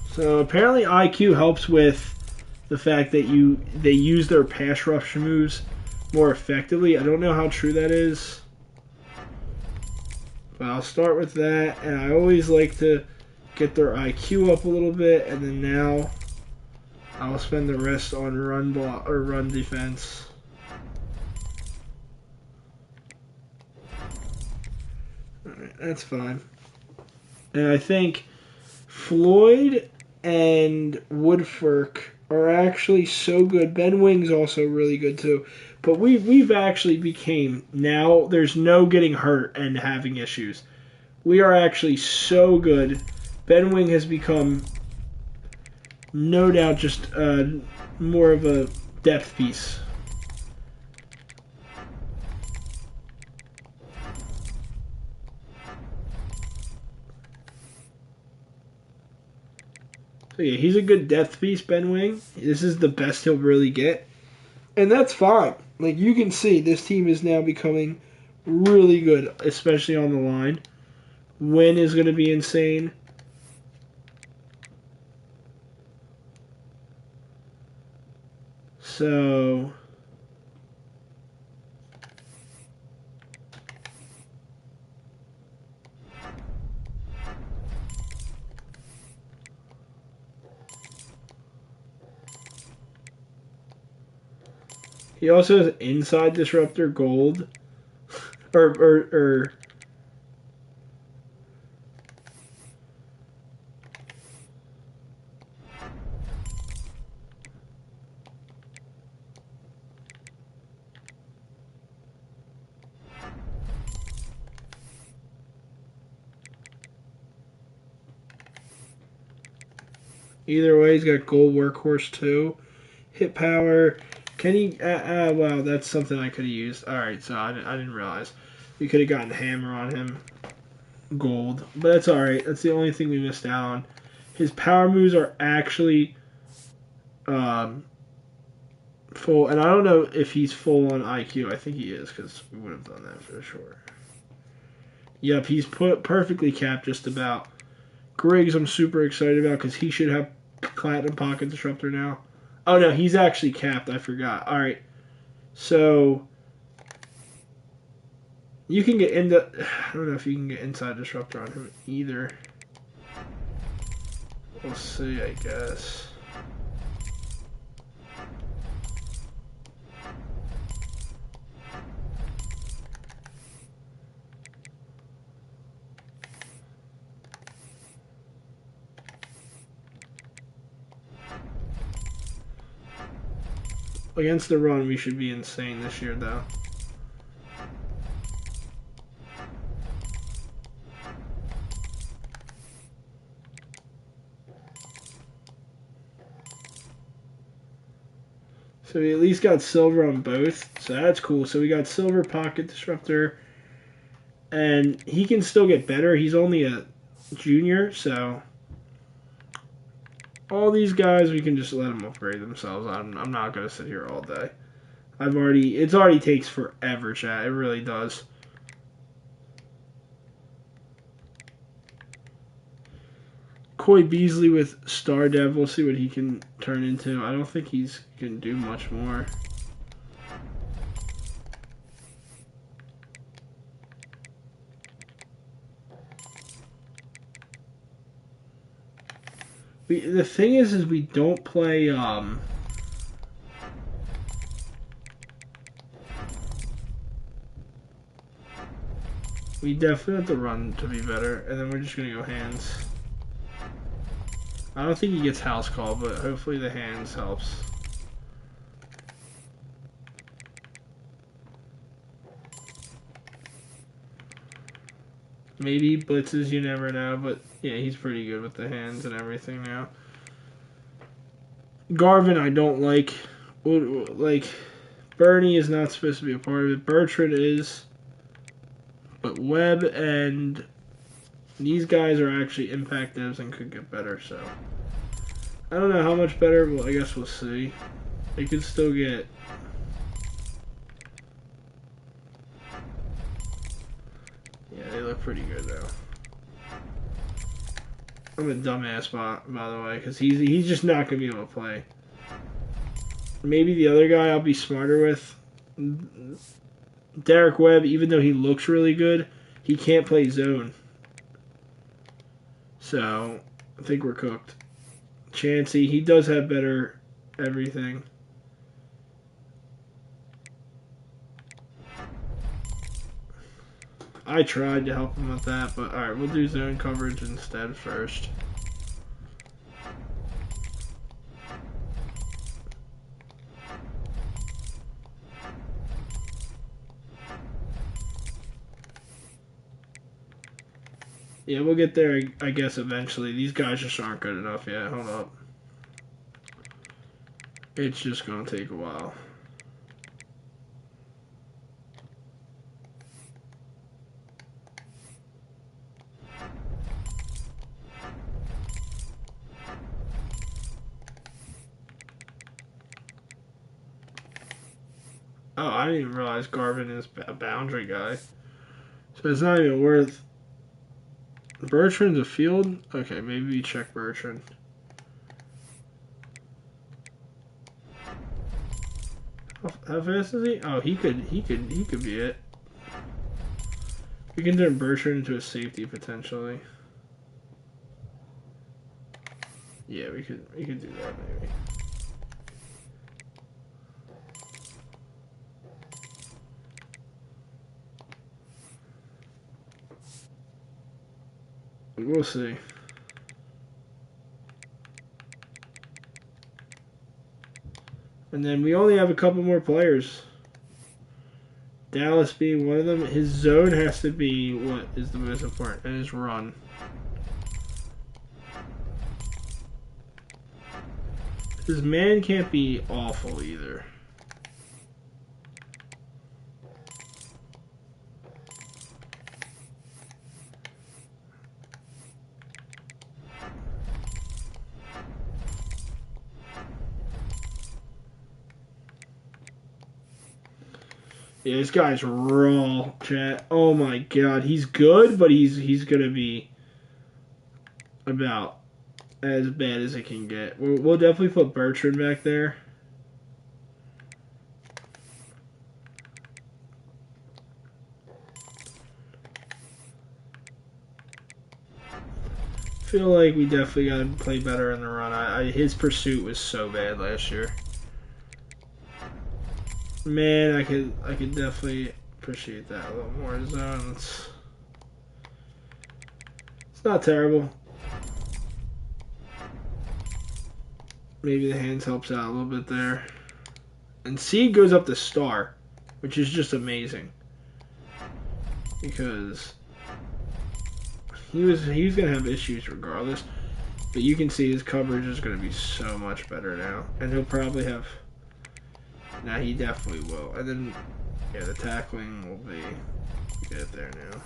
So apparently IQ helps with the fact that they use their pass rush moves more effectively. I don't know how true that is, but I'll start with that. And I always like to get their IQ up a little bit, and then now I'll spend the rest on run block or run defense. All right, that's fine. And I think Floyd and Woodfork are actually so good. Ben Wing's also really good too. But we've actually became, now there's no getting hurt and having issues. We are actually so good. Ben Wing has become, no doubt, just more of a depth piece. So yeah, he's a good depth piece, Ben Wing. This is the best he'll really get. And that's fine. Like, you can see, this team is now becoming really good, especially on the line. Win is going to be insane. So he also has inside disruptor gold. or either way, he's got gold workhorse too. Hit power. Can he? Wow, that's something I could have used. All right, so I didn't realize we could have gotten hammer on him. Gold, but that's all right. That's the only thing we missed out on. His power moves are actually full, and I don't know if he's full on IQ. I think he is, because we would have done that for sure. Yep, he's put perfectly capped just about. Griggs, I'm super excited about because he should have Platinum Pocket Disruptor now. Oh no, he's actually capped. I forgot. All right, so you can get into. I don't know if you can get Inside Disruptor on him either. We'll see, I guess. Against the run, we should be insane this year, though. So we at least got silver on both, so that's cool. So we got silver pocket disruptor, and he can still get better. He's only a junior, so all these guys, we can just let them upgrade themselves. I'm not gonna sit here all day. It already takes forever, chat. It really does. Coy Beasley with Star Dev. We'll see what he can turn into. I don't think he's can do much more. The thing is we don't play. We definitely have to run to be better, and then we're just gonna go hands. I don't think he gets house call, but hopefully the hands helps. Maybe he blitzes, you never know, but yeah, he's pretty good with the hands and everything now. Garvin, I don't like. Like, Bernie is not supposed to be a part of it. Bertrand is. But Webb and these guys are actually impact devs and could get better, so. I don't know how much better, but I guess we'll see. They could still get. Yeah, they look pretty good though. I'm a dumbass by the way, because he's just not gonna be able to play. Maybe the other guy I'll be smarter with. Derek Webb, even though he looks really good, he can't play zone. So I think we're cooked. Chansey, he does have better everything. I tried to help him with that, but alright, we'll do zone coverage instead first. Yeah, we'll get there, I guess, eventually. These guys just aren't good enough yet. Hold up. It's just going to take a while. Oh, I didn't even realize Garvin is a boundary guy. So it's not even worth... Bertrand's a field? Okay, maybe we check Bertrand. How fast is he? Oh, he could be it. We can turn Bertrand into a safety potentially. Yeah, we could do that maybe. We'll see. And then we only have a couple more players. Dallas being one of them. His zone has to be what is the most important, and his run. His man can't be awful either. Yeah, this guy's raw, chat. Oh my god, he's good, but he's gonna be about as bad as it can get. We'll definitely put Bertrand back there. Feel like we definitely got to play better in the run. His pursuit was so bad last year. Man, I could definitely appreciate that a little more. Zones. It's not terrible. Maybe the hands helps out a little bit there. And C goes up to star, which is just amazing. Because he was gonna have issues regardless. But you can see his coverage is gonna be so much better now. And he'll probably have... Now he definitely will. And then, yeah, the tackling will be... Get it there now.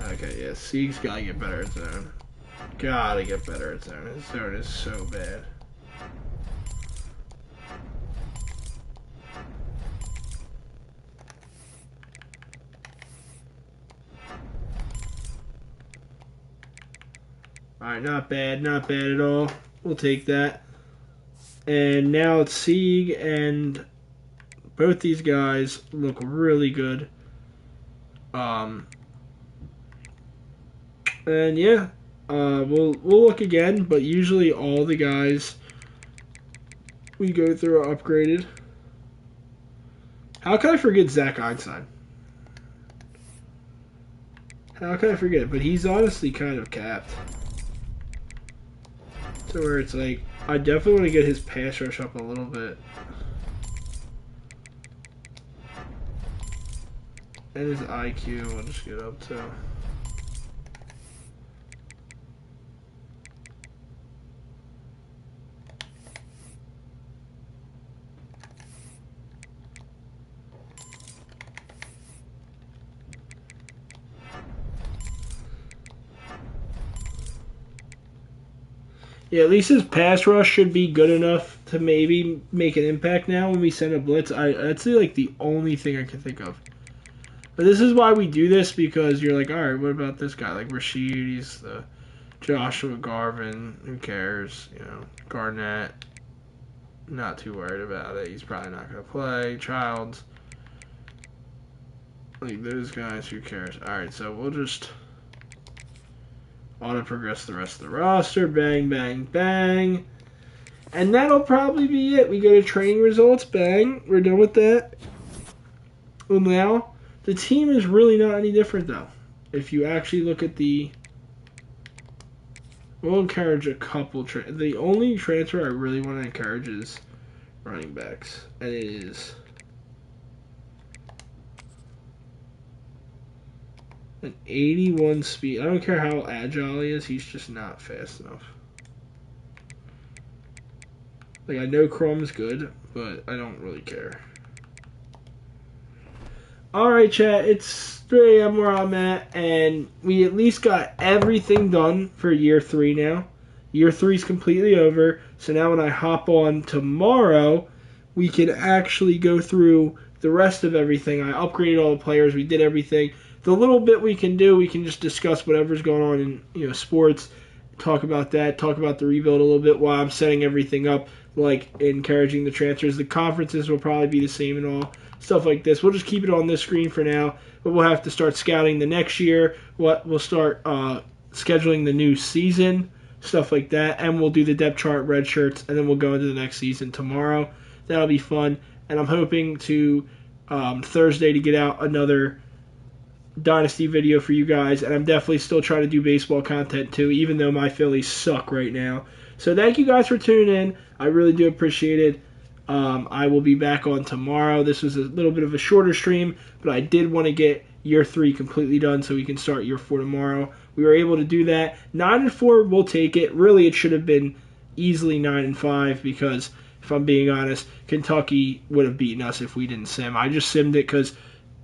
Okay, yeah, Sieg's gotta get better at zone. Gotta get better at zone. His zone is so bad. Alright, not bad at all. We'll take that. And now it's Sieg, and both these guys look really good. And yeah, we'll look again, but usually all the guys we go through are upgraded. How can I forget Zach Einstein? How can I forget? But he's honestly kind of capped. To where it's like, I definitely want to get his pass rush up a little bit. And his IQ will just get up too. Yeah, at least his pass rush should be good enough to maybe make an impact now when we send a blitz. That's like the only thing I can think of. But this is why we do this, because you're like, all right, what about this guy? Like Rashid, he's the Joshua Garvin. Who cares? You know, Garnett. Not too worried about it. He's probably not going to play. Childs. Like those guys, who cares? All right, so we'll just auto progress the rest of the roster. Bang, bang, bang. And that'll probably be it. We go to training results. Bang. We're done with that. Well, now, the team is really not any different, though. If you actually look at the... We'll encourage a couple... The only transfer I really want to encourage is running backs. And it is an 81 speed. I don't care how agile he is. He's just not fast enough. Like, I know Chrome's good, but I don't really care. Alright, chat. It's 3 a.m. where I'm at, and we at least got everything done for year 3 now. Year 3 is completely over, so now when I hop on tomorrow, we can actually go through the rest of everything. I upgraded all the players. We did everything. The little bit we can do, we can just discuss whatever's going on in sports, talk about that, talk about the rebuild a little bit while I'm setting everything up, like encouraging the transfers. The conferences will probably be the same and all, stuff like this. We'll just keep it on this screen for now, but we'll have to start scouting the next year. We'll start scheduling the new season, stuff like that, and we'll do the depth chart, red shirts, and then we'll go into the next season tomorrow. That'll be fun, and I'm hoping to Thursday to get out another Dynasty video for you guys, and I'm definitely still trying to do baseball content too, even though my Phillies suck right now. So thank you guys for tuning in. I really do appreciate it. I will be back on tomorrow. This was a little bit of a shorter stream, but I did want to get year 3 completely done so we can start year 4 tomorrow. We were able to do that. 9-4, we'll take it. Really, it should have been easily 9-5 because, if I'm being honest, Kentucky would have beaten us if we didn't sim. I just simmed it because,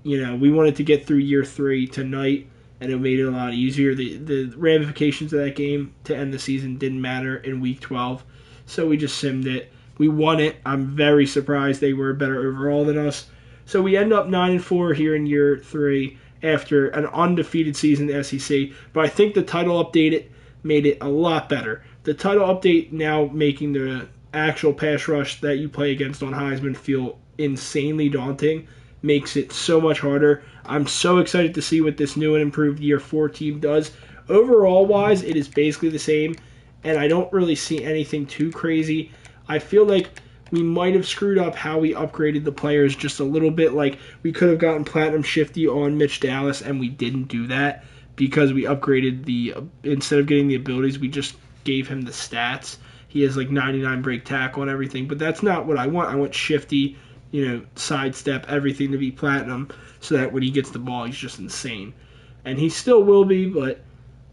we wanted to get through year 3 tonight, and it made it a lot easier. The ramifications of that game to end the season didn't matter in week 12, so we just simmed it. We won it. I'm very surprised they were better overall than us. So we end up 9-4 here in year 3 after an undefeated season in the SEC. But I think the title update made it a lot better. The title update now making the actual pass rush that you play against on Heisman feel insanely daunting makes it so much harder. I'm so excited to see what this new and improved year 4 team does. Overall wise, it is basically the same, and I don't really see anything too crazy. I feel like we might have screwed up how we upgraded the players just a little bit. Like, we could have gotten Platinum Shifty on Mitch Dallas, and we didn't do that because we upgraded instead of getting the abilities, we just gave him the stats. He has like 99 break tackle and everything, but that's not what I want. I want Shifty, sidestep, everything to be Platinum so that when he gets the ball, he's just insane. And he still will be, but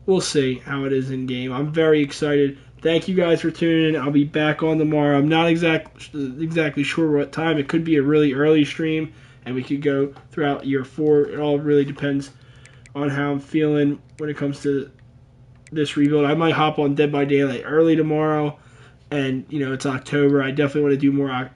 we'll see how it is in game. I'm very excited. Thank you guys for tuning in. I'll be back on tomorrow. I'm not exactly sure what time. It could be a really early stream, and we could go throughout year 4. It all really depends on how I'm feeling when it comes to this rebuild. I might hop on Dead by Daylight early tomorrow, and, it's October. I definitely want to do more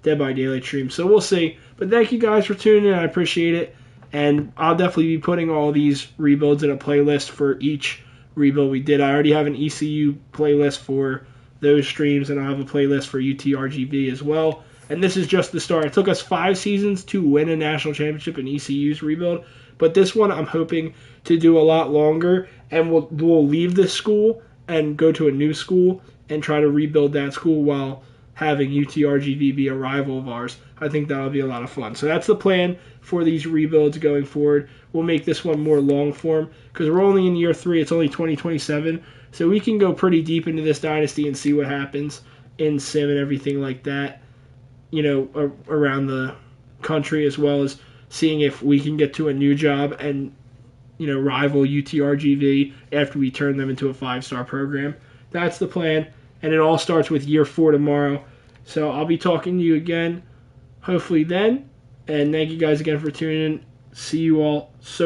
Dead by Daylight streams, so we'll see. But thank you guys for tuning in. I appreciate it, and I'll definitely be putting all these rebuilds in a playlist for each rebuild we did. I already have an ECU playlist for those streams, and I'll have a playlist for UTRGV as well. And this is just the start. It took us 5 seasons to win a national championship in ECU's rebuild, but this one I'm hoping to do a lot longer, and we'll leave this school and go to a new school and try to rebuild that school while having UTRGV be a rival of ours. I think that'll be a lot of fun. So that's the plan for these rebuilds going forward. We'll make this one more long form because we're only in year 3. It's only 2027. So we can go pretty deep into this dynasty and see what happens in sim and everything like that, around the country, as well as seeing if we can get to a new job and, rival UTRGV after we turn them into a 5-star program. That's the plan. And it all starts with year 4 tomorrow. So I'll be talking to you again, hopefully then. And thank you guys again for tuning in. See you all so